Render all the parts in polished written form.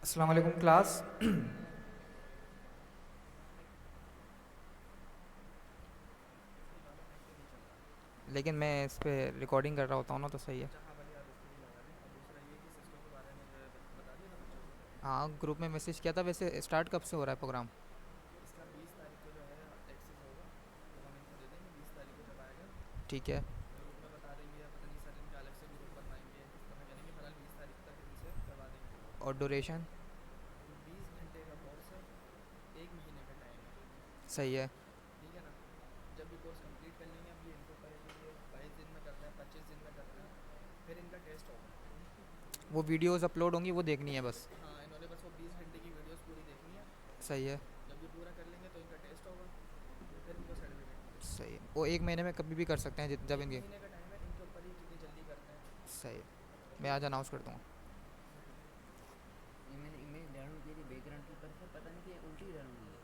अस्सलाम वालेकुम क्लास। लेकिन मैं इस पे रिकॉर्डिंग कर रहा होता हूँ ना, तो सही है। अच्छा हाँ वाली याद उसके लिए लगा दें। और दूसरा ये कि सिस्को के बारे में जो है बता दिया था बच्चों को। हाँ, ग्रुप में मैसेज किया था। वैसे स्टार्ट कब से हो रहा है प्रोग्राम? इसका 20 तारीख को जो है एक्सेस होगा, तो हम इनको दे देंगे 20 तारीख को जब आएगा। ठीक है। ग्रुप में बता देंगे या पता नहीं सर इनका अलग से ग्रुप बनवाएंगे, इस तरह करेंगे। फिलहाल 20 तारीख तक इनसे करवा देंगे। और ड्यूरेशन? 20 घंटे का कोर्स है, 1 महीने का टाइम है। सही है। ठीक है ना। जब ये कोर्स कंप्लीट कर लेंगे, अब ये इनके ऊपर है कि ये 22 दिन में करना है, 25 दिन में करना है, फिर इनका टेस्ट होगा। वो वीडियोस अपलोड होंगी, वो देखनी है बस। हाँ, इन्होंने बस वो 20 घंटे की वीडियोस पूरी देखनी है। सही है। जब ये पूरा कर लेंगे तो इनका टेस्ट होगा, फिर इनको सर्टिफिकेट मिलेगा। सही है, वो एक महीने में कभी भी कर सकते हैं जब एक इनकी। महीने का टाइम है, इनके ऊपर ही कितनी जल्दी करते हैं। सही है। मैं ठीक आज है। अनाउंस कर दूँगा। ये मैंने इमेज डाउनलोड की थी बैकग्राउंड की, पर सर पता नहीं कि उल्टी डाउनलोड हुई है।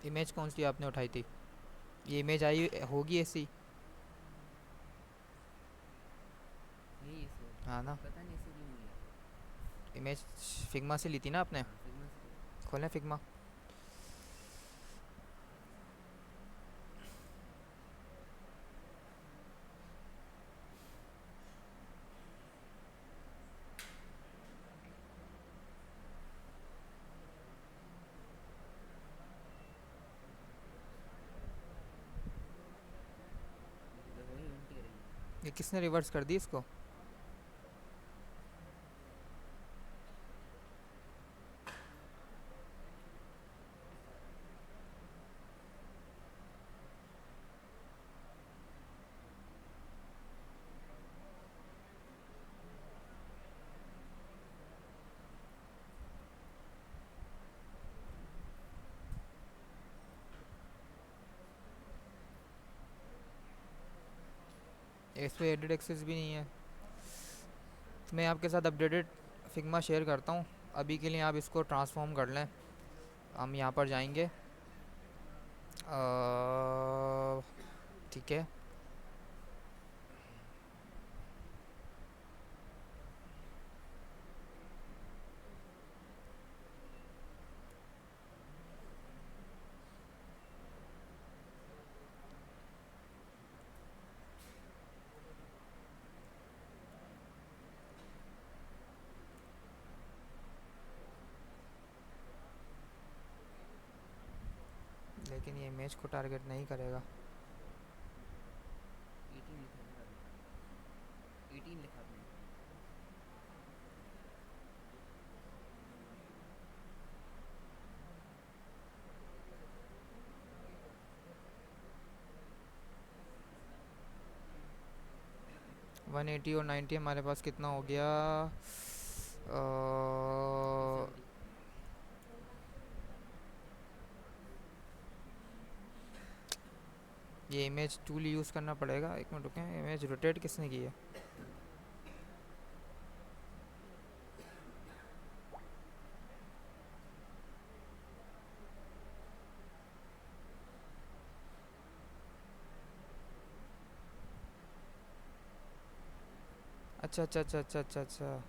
इमेज कौन सी आपने उठाई थी? ये इमेज आई होगी ऐसी। यही है सर, हाँ ना। पता नहीं ऐसे क्यों हुई है। इमेज फिग्मा से ली थी ना आपने? हाँ फिल्म से ली थी। खोलें फिग्मा। वही उल्टी रही है। ये किसने रिवर्स कर दी इसको? इस पर एडिट एक्सेस भी नहीं है। तो मैं आपके साथ अपडेटेड फिग्मा शेयर करता हूँ। अभी के लिए आप इसको ट्रांसफॉर्म कर लें। हम यहाँ पर जाएंगे। ठीक है। लेकिन ये इमेज को टारगेट नहीं करेगा। 18 लिखा है सर अभी, 18 लिखा आपने। 180 और 90 हमारे पास कितना हो गया? 270। ये इमेज टूल यूज़ करना पड़ेगा। एक मिनट रुकें। इमेज रोटेट किसने की है? अच्छा अच्छा अच्छा अच्छा अच्छा अच्छा।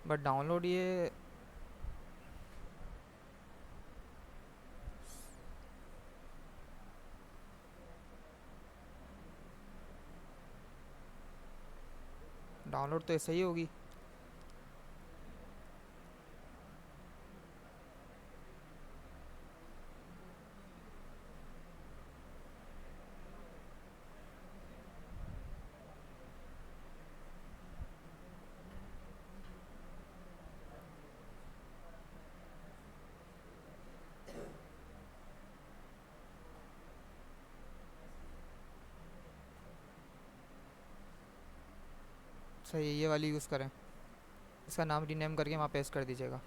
बट डाउनलोड ये डाउनलोड तो ऐसे ही होगी। सही है, ये वाली यूज़ करें। इसका नाम रीनेम करके वहाँ पेस्ट कर दीजिएगा।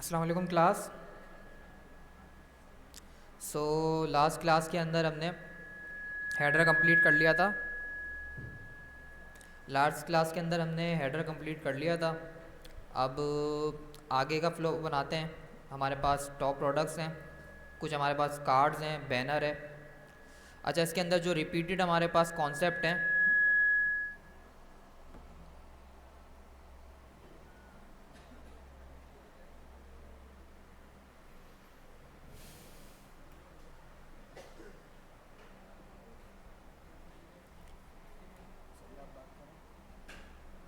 अस्सलाम वालेकुम क्लास। सो लास्ट क्लास के अंदर हमने हेडर कंप्लीट कर लिया था। लास्ट क्लास के अंदर हमने हेडर कंप्लीट कर लिया था। अब आगे का फ्लो बनाते हैं। हमारे पास टॉप प्रोडक्ट्स हैं, कुछ हमारे पास कार्ड्स हैं, बैनर है। अच्छा, इसके अंदर जो रिपीटेड हमारे पास कॉन्सेप्ट हैं,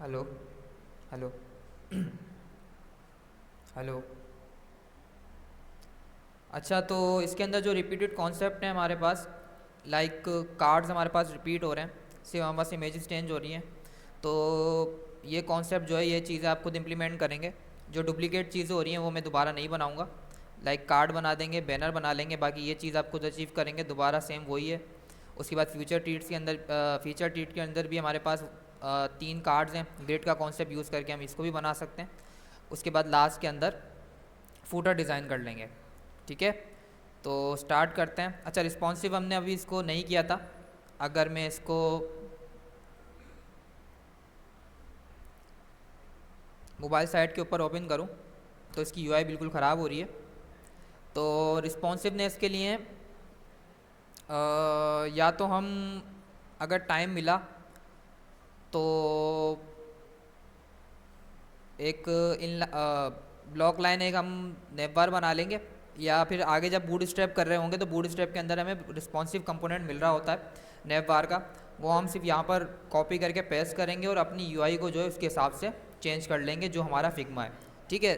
हेलो हेलो हेलो। अच्छा, तो इसके अंदर जो रिपीटेड कॉन्सेप्ट हैं हमारे पास, लाइक कार्ड्स हमारे पास रिपीट हो रहे हैं, सिर्फ हमारे पास इमेजेस चेंज हो रही हैं। तो ये कॉन्सेप्ट जो है, ये चीज़ें आप खुद इम्प्लीमेंट करेंगे। जो डुप्लीकेट चीज़ें हो रही हैं वो मैं दोबारा नहीं बनाऊंगा। लाइक कार्ड बना देंगे, बैनर बना लेंगे, बाकी ये चीज़ आप खुद अचीव करेंगे, दोबारा सेम वही है। उसके बाद फ्यूचर ट्रीट्स के अंदर, फीचर ट्रीट के अंदर भी हमारे पास 3 कार्ड्स हैं। ग्रिड का कॉन्सेप्ट यूज़ करके हम इसको भी बना सकते हैं। उसके बाद लास्ट के अंदर फूटर डिज़ाइन कर लेंगे। ठीक है, तो स्टार्ट करते हैं। अच्छा, रिस्पॉन्सिव हमने अभी इसको नहीं किया था। अगर मैं इसको मोबाइल साइट के ऊपर ओपन करूं तो इसकी यूआई बिल्कुल ख़राब हो रही है। तो रिस्पॉन्सिवनेस के लिए या तो हम, अगर टाइम मिला तो एक इन ब्लॉक लाइन एक हम नेवर बना लेंगे, या फिर आगे जब बूट स्ट्रैप कर रहे होंगे तो बूट स्ट्रैप के अंदर हमें रिस्पॉन्सिव कंपोनेंट मिल रहा होता है नेव बार का, वो हम सिर्फ यहाँ पर कॉपी करके पेस्ट करेंगे और अपनी यूआई को जो है उसके हिसाब से चेंज कर लेंगे जो हमारा फिग्मा है। ठीक है,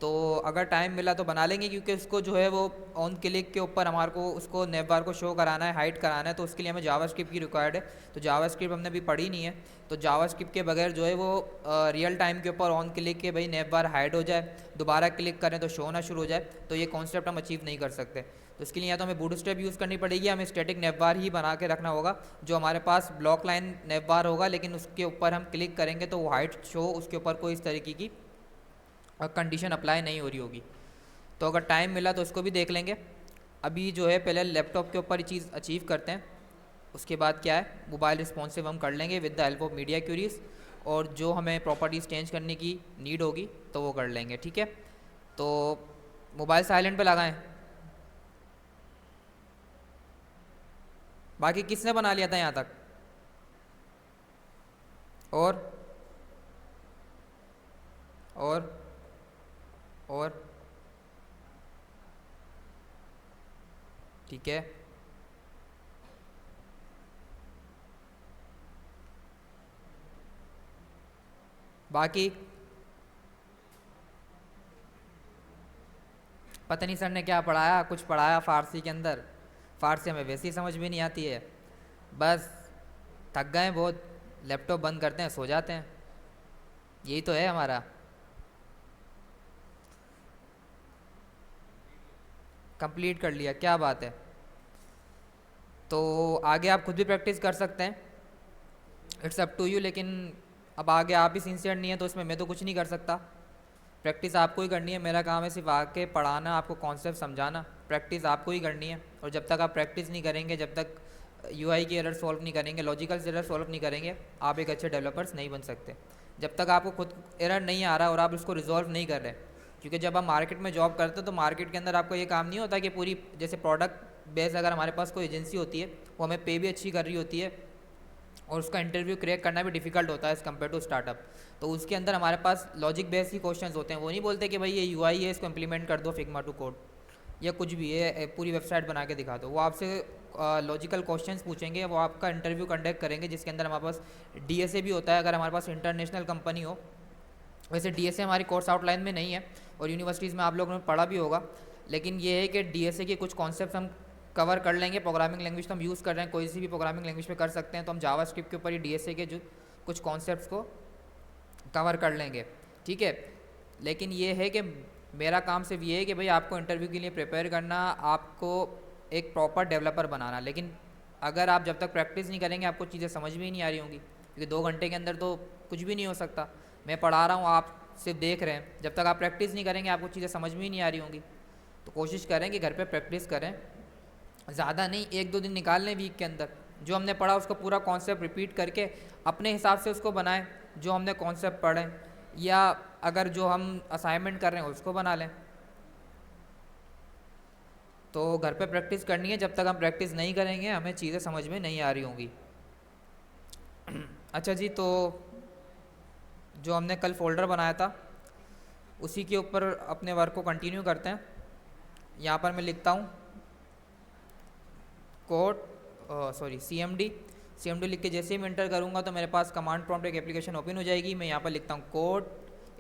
तो अगर टाइम मिला तो बना लेंगे, क्योंकि उसको जो है वो ऑन क्लिक के ऊपर हमारे को उसको नेव बार को शो कराना है, हाइड कराना है, तो उसके लिए हमें जावास्क्रिप्ट की रिक्वायर्ड है। तो जावास्क्रिप्ट हमने अभी पढ़ी नहीं है, तो जावास्क्रिप्ट के बगैर जो है वो रियल टाइम के ऊपर ऑन क्लिक के भाई नेव बार हाइड हो जाए, दोबारा क्लिक करें तो शो होना शुरू हो जाए, तो ये कॉन्सेप्ट हम अचीव नहीं कर सकते। तो इसके लिए या तो हमें बूटस्ट्रैप यूज़ करनी पड़ेगी, हमें स्टैटिक नेव बार ही बना के रखना होगा, जो हमारे पास ब्लॉक लाइन नेव बार होगा, लेकिन उसके ऊपर हम क्लिक करेंगे तो वो हाइड शो, उसके ऊपर कोई इस तरीके की कंडीशन अप्लाई नहीं हो रही होगी। तो अगर टाइम मिला तो इसको भी देख लेंगे। अभी जो है पहले लैपटॉप के ऊपर ये चीज़ अचीव करते हैं, उसके बाद क्या है मोबाइल रिस्पॉन्सिव हम कर लेंगे with the help of media queries, और जो हमें प्रॉपर्टीज़ चेंज करने की नीड होगी तो वो कर लेंगे। ठीक है, तो मोबाइल साइलेंट पे लगाएं। बाकी किसने बना लिया था यहाँ तक? और और और ठीक है, बाकी पता नहीं सर ने क्या पढ़ाया, कुछ पढ़ाया फ़ारसी के अंदर, फ़ारसी हमें वैसे ही समझ भी नहीं आती है। बस थक गए बहुत, लैपटॉप बंद करते हैं, सो जाते हैं, यही तो है हमारा। कंप्लीट कर लिया, क्या बात है। तो आगे आप खुद भी प्रैक्टिस कर सकते हैं, इट्स अप टू यू, लेकिन अब आगे आप ही सिंसियर नहीं है तो इसमें मैं तो कुछ नहीं कर सकता। प्रैक्टिस आपको ही करनी है, मेरा काम है सिर्फ आके पढ़ाना, आपको कॉन्सेप्ट समझाना, प्रैक्टिस आपको ही करनी है। और जब तक आप प्रैक्टिस नहीं करेंगे, जब तक यूआई की एरर सॉल्व नहीं करेंगे, लॉजिकल एरर सॉल्व नहीं करेंगे, आप एक अच्छे डेवलपर्स नहीं बन सकते। जब तक आपको खुद एरर नहीं आ रहा और आप उसको रिजॉल्व नहीं कर रहे, क्योंकि जब आप मार्केट में जॉब करते हो तो मार्केट के अंदर आपको ये काम नहीं होता कि पूरी, जैसे प्रोडक्ट बेस अगर हमारे पास कोई एजेंसी होती है वो हमें पे भी अच्छी कर रही होती है और उसका इंटरव्यू क्रैक करना भी डिफिकल्ट होता है एज़ कम्पेयर टू स्टार्टअप, तो उसके अंदर हमारे पास लॉजिक बेस ही क्वेश्चंस होते हैं। वो नहीं बोलते कि भाई ये यूआई है, इसको इम्प्लीमेंट कर दो फिग्मा टू कोड, या कुछ भी है पूरी वेबसाइट बना के दिखा दो। वो आपसे लॉजिकल क्वेश्चंस पूछेंगे, वो आपका इंटरव्यू कंडक्ट करेंगे, जिसके अंदर हमारे पास डीएसए भी होता है अगर हमारे पास इंटरनेशनल कंपनी हो। वैसे डीएसए हमारी कोर्स आउटलाइन में नहीं है और यूनिवर्सिटीज़ में आप लोगों ने पढ़ा भी होगा, लेकिन ये है कि डीएसए के कुछ कॉन्सेप्ट हम कवर कर लेंगे। प्रोग्रामिंग लैंग्वेज तो हम यूज़ कर रहे हैं, कोई सी भी प्रोग्रामिंग लैंग्वेज पे कर सकते हैं, तो हम जावास्क्रिप्ट के ऊपर ही डीएसए के जो कुछ कॉन्सेप्ट्स को कवर कर लेंगे। ठीक है, लेकिन ये है कि मेरा काम सिर्फ ये है कि भाई आपको इंटरव्यू के लिए प्रिपेयर करना, आपको एक प्रॉपर डेवलपर बनाना। लेकिन अगर आप जब तक प्रैक्टिस नहीं करेंगे आपको चीज़ें समझ में ही नहीं आ रही होंगी, क्योंकि 2 घंटे के अंदर तो कुछ भी नहीं हो सकता। मैं पढ़ा रहा हूँ, आप सिर्फ देख रहे हैं, जब तक आप प्रैक्टिस नहीं करेंगे आपको चीज़ें समझ में ही नहीं आ रही होंगी। तो कोशिश करें कि घर पे प्रैक्टिस करें, ज़्यादा नहीं, 1-2 दिन निकाल लें वीक के अंदर, जो हमने पढ़ा उसको पूरा कॉन्सेप्ट रिपीट करके अपने हिसाब से उसको बनाएं, जो हमने कॉन्सेप्ट पढ़े, या अगर जो हम असाइनमेंट कर रहे हैं उसको बना लें। तो घर पे प्रैक्टिस करनी है, जब तक हम प्रैक्टिस नहीं करेंगे हमें चीज़ें समझ में नहीं आ रही होंगी। अच्छा जी, तो जो हमने कल फोल्डर बनाया था उसी के ऊपर अपने वर्क को कंटिन्यू करते हैं। यहाँ पर मैं लिखता हूँ कोड, सी एम डी लिख के जैसे ही मैं इंटर करूँगा तो मेरे पास कमांड प्रॉम्प्ट एक एप्लीकेशन ओपन हो जाएगी। मैं यहाँ पर लिखता हूँ कोड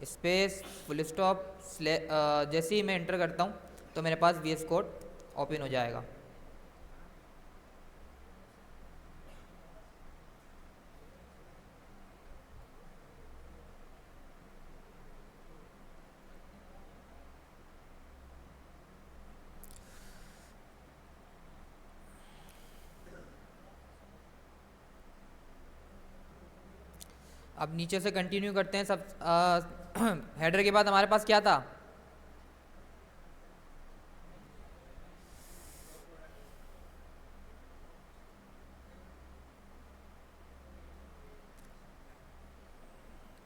स्पेस फुल स्टॉप जैसे ही मैं इंटर करता हूँ तो मेरे पास वी एस कोड ओपन हो जाएगा। अब नीचे से कंटिन्यू करते हैं। सब हेडर के बाद हमारे पास क्या था?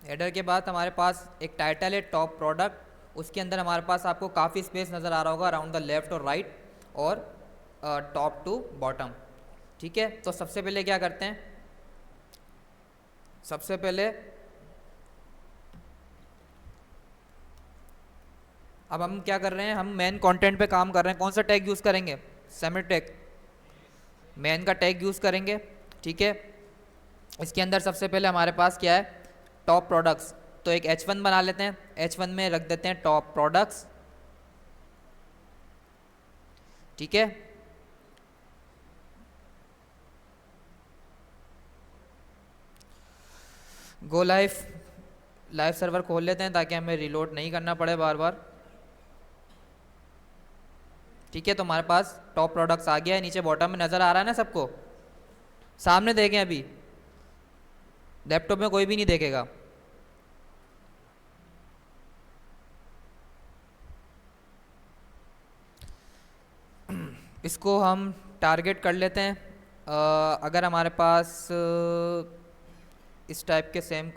हेडर के बाद हमारे पास एक टाइटल है टॉप प्रोडक्ट, उसके अंदर हमारे पास आपको काफ़ी स्पेस नज़र आ रहा होगा अराउंड द लेफ्ट और राइट और टॉप टू बॉटम। ठीक है, तो सबसे पहले क्या करते हैं, सबसे पहले अब हम क्या कर रहे हैं, हम मेन कंटेंट पे काम कर रहे हैं। कौन सा टैग यूज़ करेंगे? सबमिट टैग, मेन का टैग यूज़ करेंगे। ठीक है, इसके अंदर सबसे पहले हमारे पास क्या है, टॉप प्रोडक्ट्स। तो एक H1 बना लेते हैं, H1 में रख देते हैं टॉप प्रोडक्ट्स। ठीक है, गो लाइव सर्वर खोल लेते हैं ताकि हमें रिलोड नहीं करना पड़े बार बार। ठीक है, तो हमारे पास टॉप प्रोडक्ट्स आ गया है, नीचे बॉटम में नज़र आ रहा है ना सबको? सामने देखें, अभी लैपटॉप में कोई भी नहीं देखेगा। इसको हम टारगेट कर लेते हैं। अगर हमारे पास इस टाइप के सेम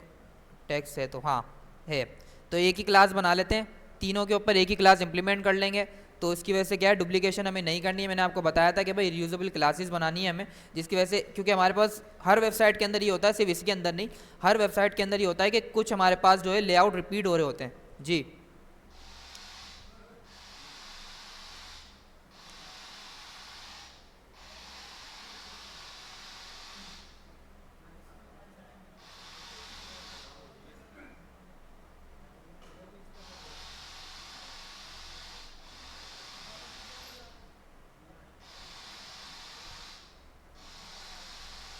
टैग्स है तो हाँ है, तो एक ही क्लास बना लेते हैं, तीनों के ऊपर एक ही क्लास इंप्लीमेंट कर लेंगे। तो इसकी वजह से क्या है, डुप्लीकेशन हमें नहीं करनी है। मैंने आपको बताया था कि भाई रीयूजेबल क्लासेस बनानी है हमें, जिसकी वजह से, क्योंकि हमारे पास हर वेबसाइट के अंदर ये होता है, सिर्फ इसके अंदर नहीं, हर वेबसाइट के अंदर ये होता है कि कुछ हमारे पास जो है लेआउट रिपीट हो रहे होते हैं। जी,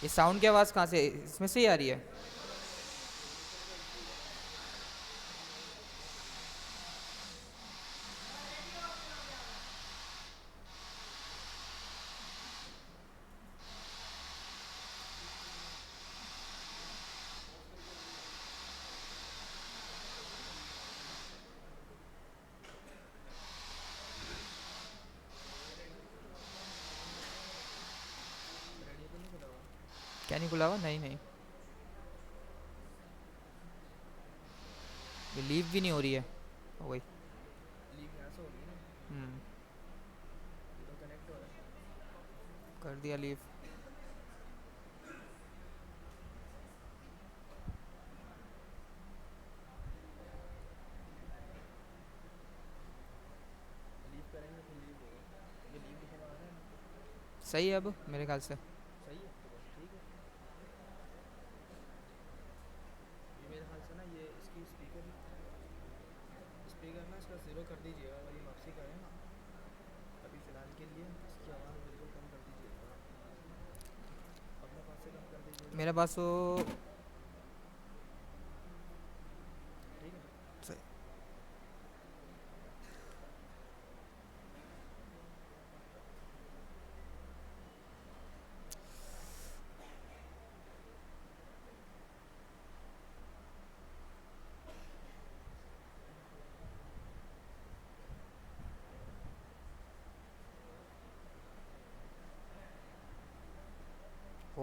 ये साउंड की आवाज़ कहाँ से, इसमें से ही आ रही है? रेडियो तो नहीं खुला हुआ? क्या नहीं खुला हुआ? नहीं नहीं, ये लीव भी नहीं हो रही है, हो गई। लीव यहाँ से होगी ना, हम्म, ये तो कनेक्ट हो रहा है। कर दिया लीव। लीव करेंगे तो लीव होगा, ये लीव लिखा हुआ आ रहा है ना? सही है अब मेरे ख्याल से। सही है तो बस ठीक है। ये मेरे ख्याल से ना, ये इसकी स्पीकर ना इसका ज़ीरो कर दीजिएगा, अगर ये वापसी करें ना अभी फ़िलहाल के लिए, इसकी आवाज़ बिल्कुल कम कर दीजिएगा, अपने पास से कम कर दीजिएगा। मेरे पास वो ठीक है, सही।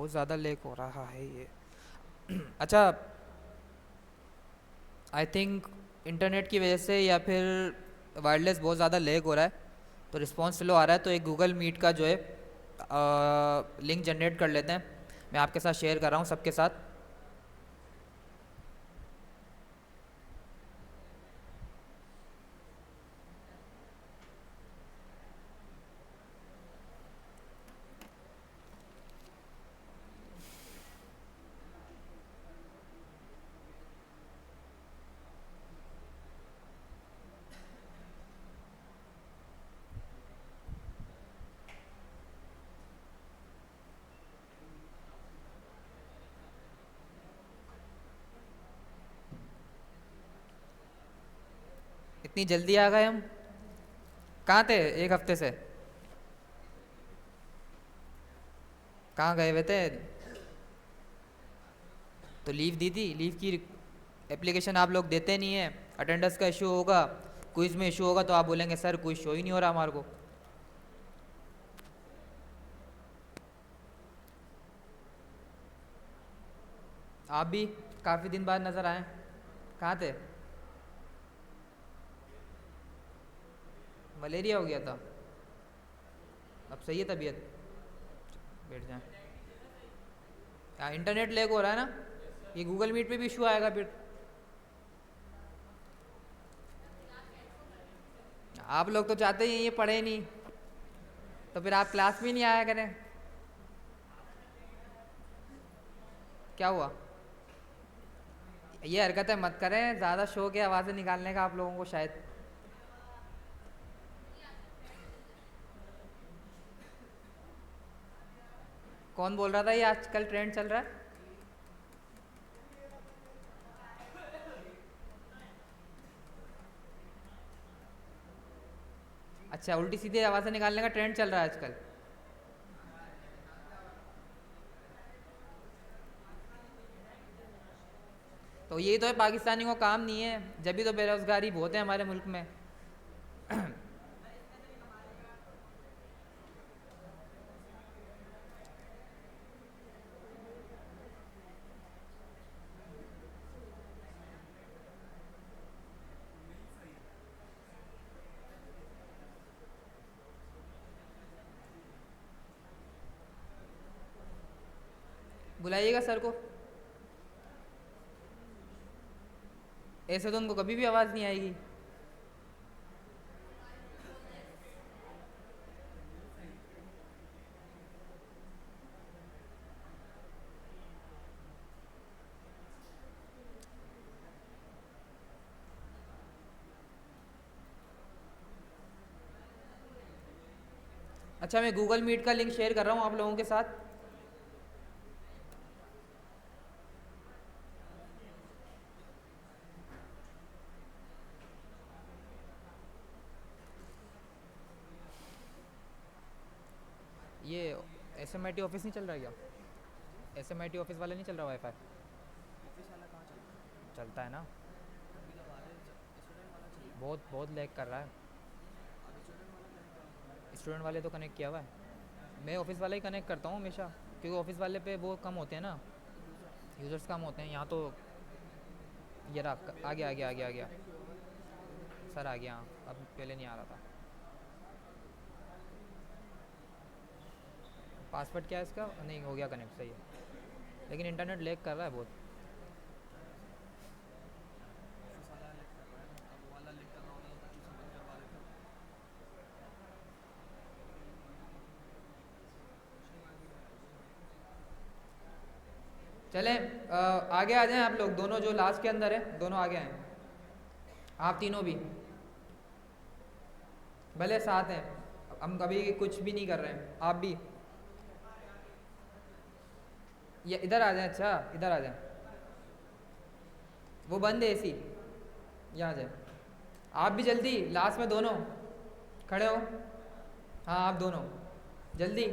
बहुत ज़्यादा लेक हो रहा है ये। अच्छा, आई थिंक इंटरनेट की वजह से या फिर वायरलेस बहुत ज़्यादा लेग हो रहा है, तो रिस्पॉन्स स्लो आ रहा है। तो एक गूगल मीट का जो है लिंक जनरेट कर लेते हैं, मैं आपके साथ शेयर कर रहा हूँ सबके साथ। इतनी जल्दी आ गए हम? कहाँ थे एक हफ्ते से? कहाँ गए हुए थे? तो लीव दी थी, लीव की एप्लीकेशन आप लोग देते नहीं है। अटेंडेंस का इशू होगा, क्विज में इशू होगा, तो आप बोलेंगे सर कोई शो ही नहीं हो रहा हमारे को। आप भी काफ़ी दिन बाद नज़र आए। कहाँ थे? मलेरिया हो गया था? अब सही है तबीयत? बैठ जाए। हाँ, इंटरनेट लैग हो रहा है ना, ये गूगल मीट पे भी इशू आएगा फिर। आप लोग तो चाहते ही ये पढ़े नहीं, तो फिर आप क्लास में नहीं आया करें। क्या हुआ? ये हरकतें मत करें, ज़्यादा शौक है आवाज़ें निकालने का आप लोगों को शायद। कौन बोल रहा था ये आजकल ट्रेंड चल रहा है? अच्छा, उल्टी सीधी आवाज़ें निकालने का ट्रेंड चल रहा है आजकल। तो ये तो है, पाकिस्तानी को काम नहीं है, जब भी तो बेरोज़गारी बहुत है हमारे मुल्क में। बुलाइएगा सर को, ऐसे तो उनको कभी भी आवाज़ नहीं आएगी। अच्छा, मैं गूगल मीट का लिंक शेयर कर रहा हूँ आप लोगों के साथ। ये S M I T office नहीं चल रहा क्या? S M I T office वाला नहीं चल रहा वाईफाई? ऑफिस वाला कहाँ चलता है? चलता है ना? कभी कभार स्टूडेंट वाला चलता बहुत बहुत लैग कर रहा है। है। अब स्टूडेंट वाला कनेक्ट करो। स्टूडेंट वाले तो कनेक्ट किया हुआ है, मैं ऑफिस वाला ही कनेक्ट करता हूँ हमेशा, क्योंकि ऑफिस वाले पे वो कम होते हैं ना, यूज़र्स कम होते हैं। यहाँ तो ये रहा, आ गया आ गया आ गया आ गया सर, आ गया। हाँ, अब पहले नहीं आ रहा था। पासवर्ड क्या है इसका? नहीं, हो गया कनेक्ट, सही है, लेकिन इंटरनेट लैग कर रहा है बहुत। ऑफिस वाला लिंक कर रहा है ना, अब वो वाला लिंक कर रहा होता तो 25 सबमिट करवा देते। चलें, आगे आ जाएं आप लोग दोनों, जो लास्ट के अंदर है दोनों आगे आए। आप तीनों भी भले साथ हैं, हम कभी कुछ भी नहीं कर रहे हैं, आप भी। ये इधर आ जाएं, अच्छा इधर आ जाएं, वो बंद है एसी, यहाँ आ जाएं। आप भी जल्दी, लास्ट में दोनों खड़े हो। हाँ, आप दोनों जल्दी,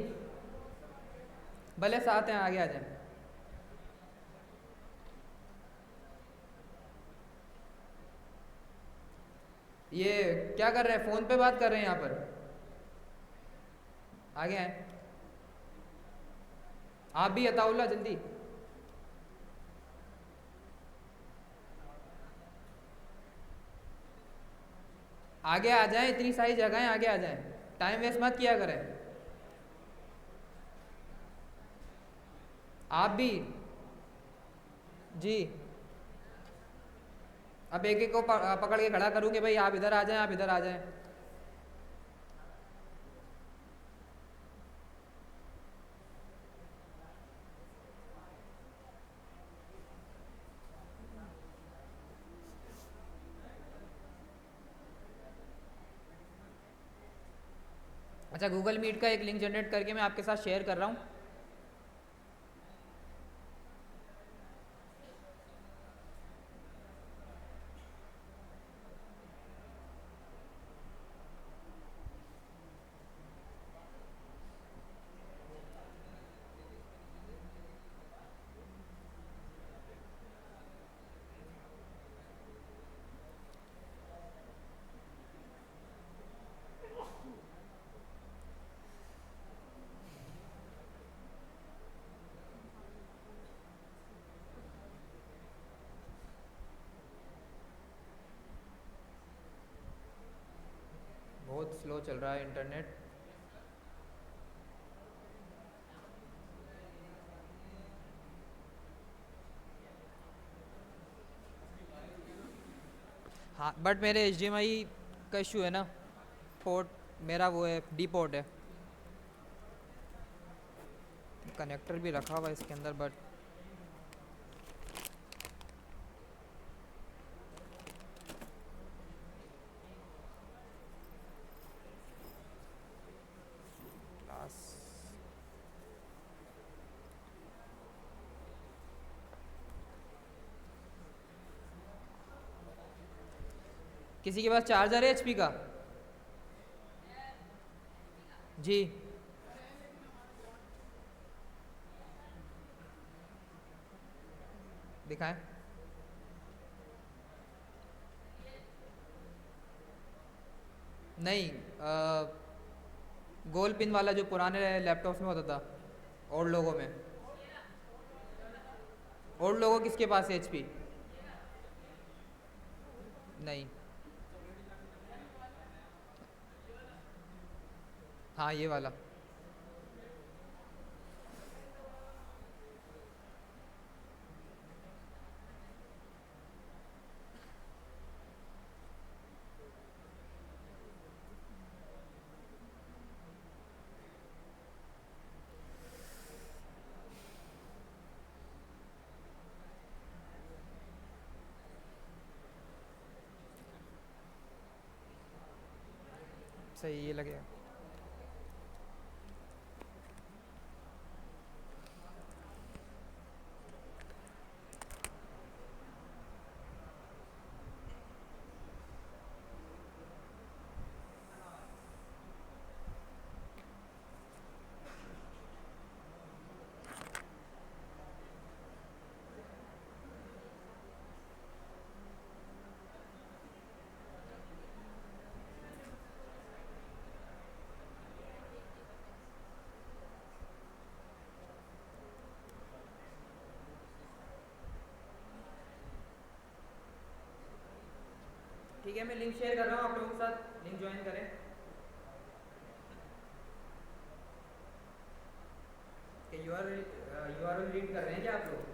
भले साथ हैं, आगे आ जाएं। ये क्या कर रहे हैं, फ़ोन पे बात कर रहे हैं यहाँ पर? आगे आए। आप भी अताउल्ला जल्दी आगे आ जाएं, इतनी सारी जगह हैं, आगे आ जाएं, टाइम वेस्ट मत किया करें। आप भी जी। अब एक एक को पकड़ के खड़ा करूँ कि भाई आप इधर आ जाएं, आप इधर आ जाएं। अच्छा, गूगल मीट का एक लिंक जनरेट करके मैं आपके साथ शेयर कर रहा हूँ। बहुत स्लो चल रहा है इंटरनेट। हाँ, बट मेरे HDMI का इशू है ना, पोर्ट मेरा वो है, डी पोर्ट है। कनेक्टर भी रखा हुआ है इसके अंदर, बट क्लास किसी के पास चार्जर है HP का? जी। दिखाएं। नहीं, गोल पिन वाला जो पुराने लैपटॉप्स में होता था, ओल्ड लोगों में। ओल्ड लोगों किसके पास है HP? नहीं। हाँ, ये वाला। सही, ये लगेगा। ठीक है, मैं लिंक शेयर कर रहा हूँ आप लोगों के साथ, लिंक ज्वाइन करें। कि URL रीड कर रहे हैं क्या आप लोग?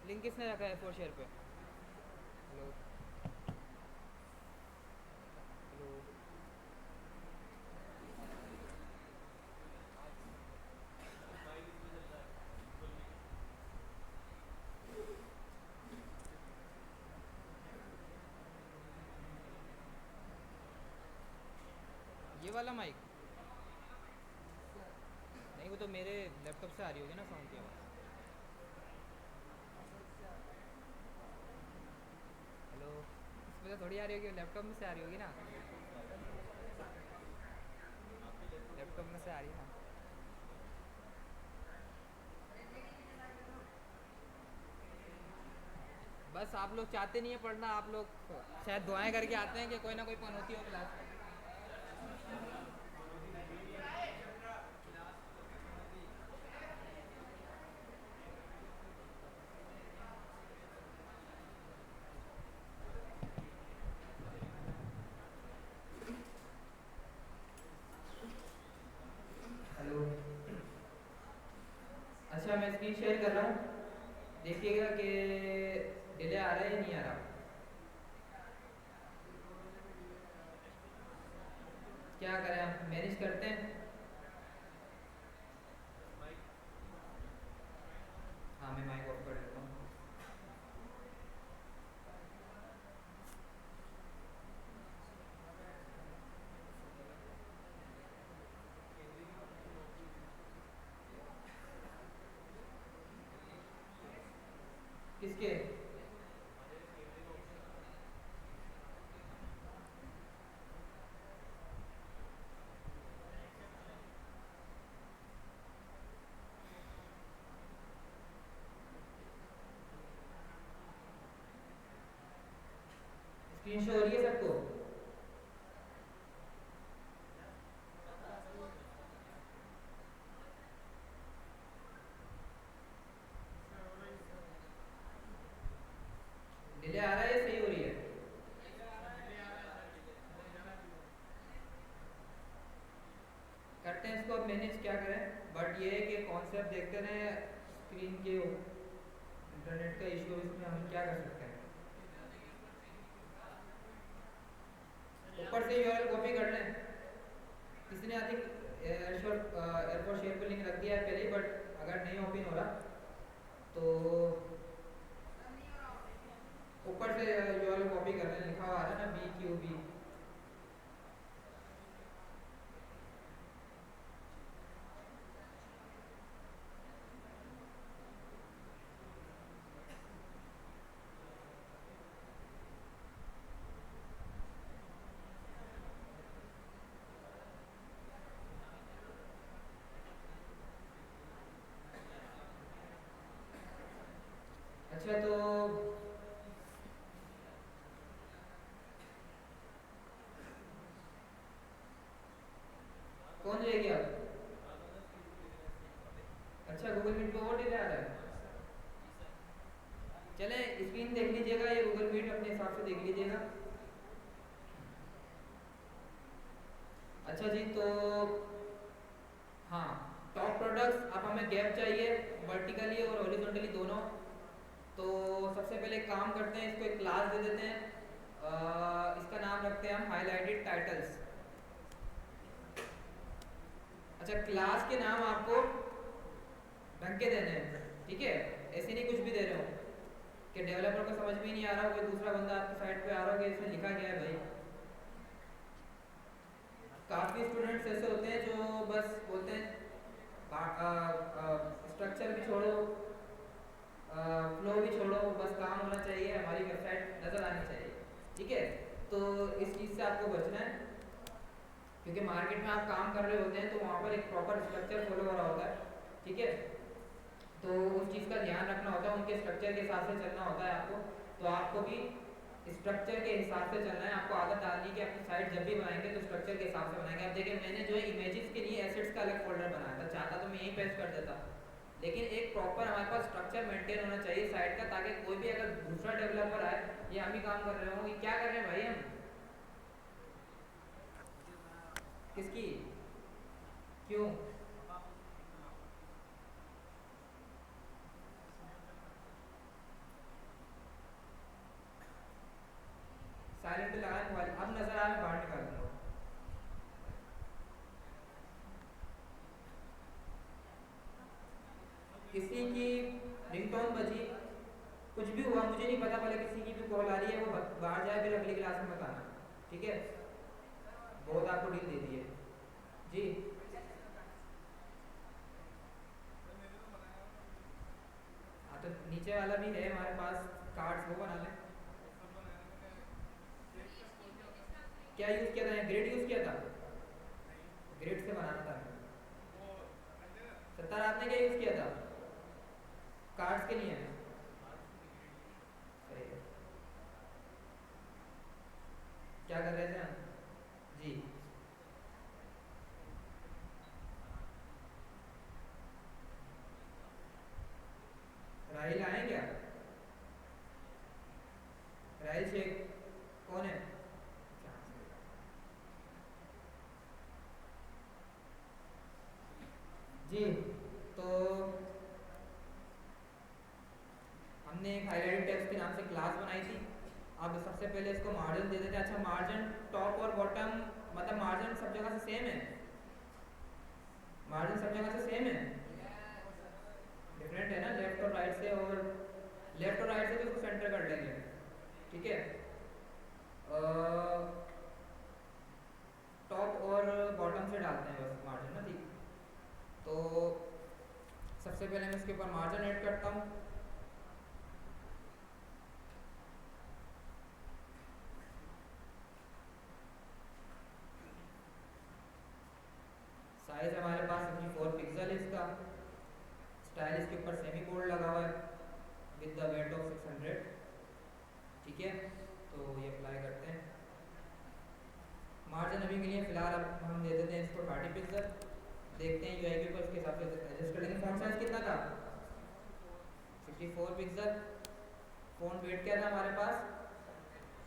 लिंक किसने रखा है फोर शेयर पे? Hello hello. ये वाला माइक नहीं, वो तो मेरे लैपटॉप से आ रही होगी ना साउंड की आवाज़। हेलो, इसमें तो थोड़ी आ रही होगी, लैपटॉप में से आ रही होगी ना। लैपटॉप में से आ रही है ना। बस आप लोग चाहते नहीं है पढ़ना, आप लोग शायद दुआएं करके आते हैं कि कोई ना कोई पनौती हो क्लास में। हेलो। अच्छा, मैं स्क्रीन शेयर कर रहा हूँ, देखिएगा कि डिले आ रहा है या नहीं आ रहा। क्या करें, आप मैनेज करते हैं? हाँ, मैं माइक ऑफ कर देता हूँ। किसके? स्क्रीन शो हो रही है सबको? डिले आ रहा है या सही हो रही है? करते हैं इसको अब मैनेज, क्या करें। बट ये है कि कॉन्सेप्ट देखते रहें, स्क्रीन के इंटरनेट का इशू, इसमें हम क्या कर सकते हैं। ऊपर से यूआरएल कॉपी कर लें। किसी ने आई थिंक एयरपोर्ट शेयर पे लिंक रख दिया है पहले ही, बट अगर नहीं ओपन हो रहा तो ऊपर से यूआरएल कॉपी कर लें, लिखा हुआ आ रहा है ना, BQB। अच्छा, तो कौन जाएगी आप? अच्छा, गूगल मीट पे और डिले आ रहा है। चले, स्क्रीन देख लीजिएगा, ये गूगल मीट अपने हिसाब से देख लीजिएगा। अच्छा जी, तो हाँ, टॉप प्रोडक्ट्स, अब हमें गैप चाहिए वर्टिकली और हॉरिजॉन्टली दोनों। तो सबसे पहले काम करते हैं, इसको एक क्लास दे देते हैं। इसका नाम रखते हैं हम हाईलाइटेड टाइटल्स। अच्छा, क्लास के नाम आपको ढंग के देने हैं, ठीक है। ऐसे नहीं कुछ भी दे रहे हो कि डेवलपर को समझ में ही नहीं आ रहा हो, कोई दूसरा बंदा आपकी साइट पे आ रहा हो कि इसमें लिखा गया है भाई। काफ़ी स्टूडेंट्स ऐसे होते हैं जो बस बोलते हैं स्ट्रक्चर भी छोड़ो, फ्लो भी छोड़ो, बस काम होना चाहिए, हमारी वेबसाइट नज़र आनी चाहिए, ठीक है। तो इस चीज़ से आपको बचना है, क्योंकि मार्केट में आप काम कर रहे होते हैं तो वहाँ पर एक प्रॉपर स्ट्रक्चर फॉलो हो रहा होता है, ठीक है। तो उस चीज़ का ध्यान रखना होता है, उनके स्ट्रक्चर के हिसाब से चलना होता है आपको। तो आपको भी स्ट्रक्चर के हिसाब से चलना है, आपको आदत डालनी है कि अपनी साइट जब भी बनाएंगे तो स्ट्रक्चर के हिसाब से बनाएंगे। अब देखिए, मैंने जो है इमेजेस के लिए एसेट्स का अलग फोल्डर बनाया था, चाहता तो मैं यहीं पेस्ट कर देता, लेकिन एक प्रॉपर हमारे पास स्ट्रक्चर मेंटेन होना चाहिए साइट का, ताकि कोई भी अगर दूसरा डेवलपर आए, ये हम ही काम कर रहे हो कि क्या कर रहे हैं भाई हम। किसकी? क्यों? उसकी रिंगटोन बजी, कुछ भी हुआ मुझे नहीं पता, पहले किसी की भी कॉल आ रही है, वो बाहर जाए, फिर अगली क्लास में बताना, ठीक है? बहुत आपको डील दे दी है जी। हाँ तो नीचे वाला भी है हमारे पास कार्ड्स, वो बना लें। क्या यूज़ किया था? ग्रिड यूज़ किया था, ग्रिड से बनाना था हमें। सत्तर आपने क्या यूज़ किया था कार्ड्स के लिए? सही है। क्या कर रहे थे हम जी? राहिल आए क्या? राहिल शेख कौन है? जी तो हमने एक हाईलाइटेड टेक्स्ट के नाम से क्लास बनाई थी। अब सबसे पहले इसको मार्जिन दे देते हैं। अच्छा, मार्जिन टॉप और बॉटम, मतलब मार्जिन सब जगह से सेम है? मार्जिन सब जगह से सेम है? डिफरेंट है ना, लेफ्ट और राइट से, और लेफ्ट और राइट से तो इसको सेंटर कर लेंगे, ठीक है? टॉप और बॉटम से डालते हैं बस मार्जिन ना, ठीक। तो सबसे पहले मैं इसके ऊपर मार्जिन ऐड करता हूँ। साइज हमारे पास 54 पिक्सल है इसका। स्टाइल इसके ऊपर सेमी कोड लगा हुआ है विद द वेट ऑफ 600, ठीक है? तो ये अप्लाई करते हैं। मार्जिन अभी के लिए फिलहाल अब हम दे देते हैं इसको 30 पिक्सल। देखते हैं यूआई के ऊपर उसके हिसाब से एडजस्ट कर लेंगे। फॉन्ट साइज कितना था? 64 पिक्सल। फ़ॉन्ट वेट क्या था हमारे पास?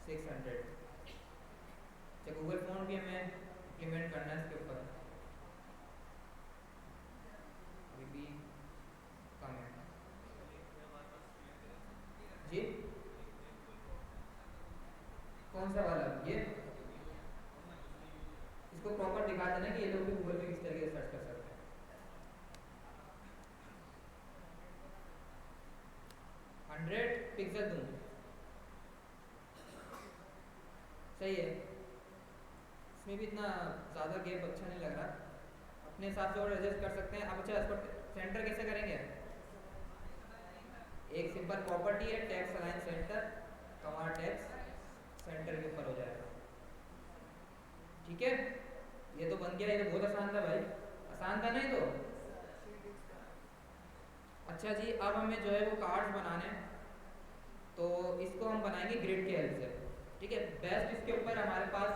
600। अच्छा, गूगल फ़ॉन्ट भी हमें इम्प्लीमेंट करना है इसके ऊपर, अभी भी कम है जी। कौन सा वाला? ये इसको प्रॉपर दिखा देना कि ये लोग भी गूगल पे किस तरीके से सर्च कर सकते हैं। 100 पिक्सल दूँ? सही है, इसमें भी इतना ज़्यादा गैप अच्छा नहीं लग रहा, अपने हिसाब से और एडजस्ट कर सकते हैं। अब अच्छा, इसको सेंटर कैसे करेंगे? एक सिंपल प्रॉपर्टी है, टेक्स्ट अलाइन सेंटर, कमा टेक्स्ट सेंटर के ऊपर हो जाएगा, ठीक है? ये तो बन गया, ये तो बहुत आसान था भाई, आसान था नहीं तो? अच्छा जी, अब हमें जो है वो कार्ड्स बनाने हैं, तो इसको हम बनाएंगे ग्रिड के हेल्प से, ठीक है? बेस्ट इसके ऊपर हमारे पास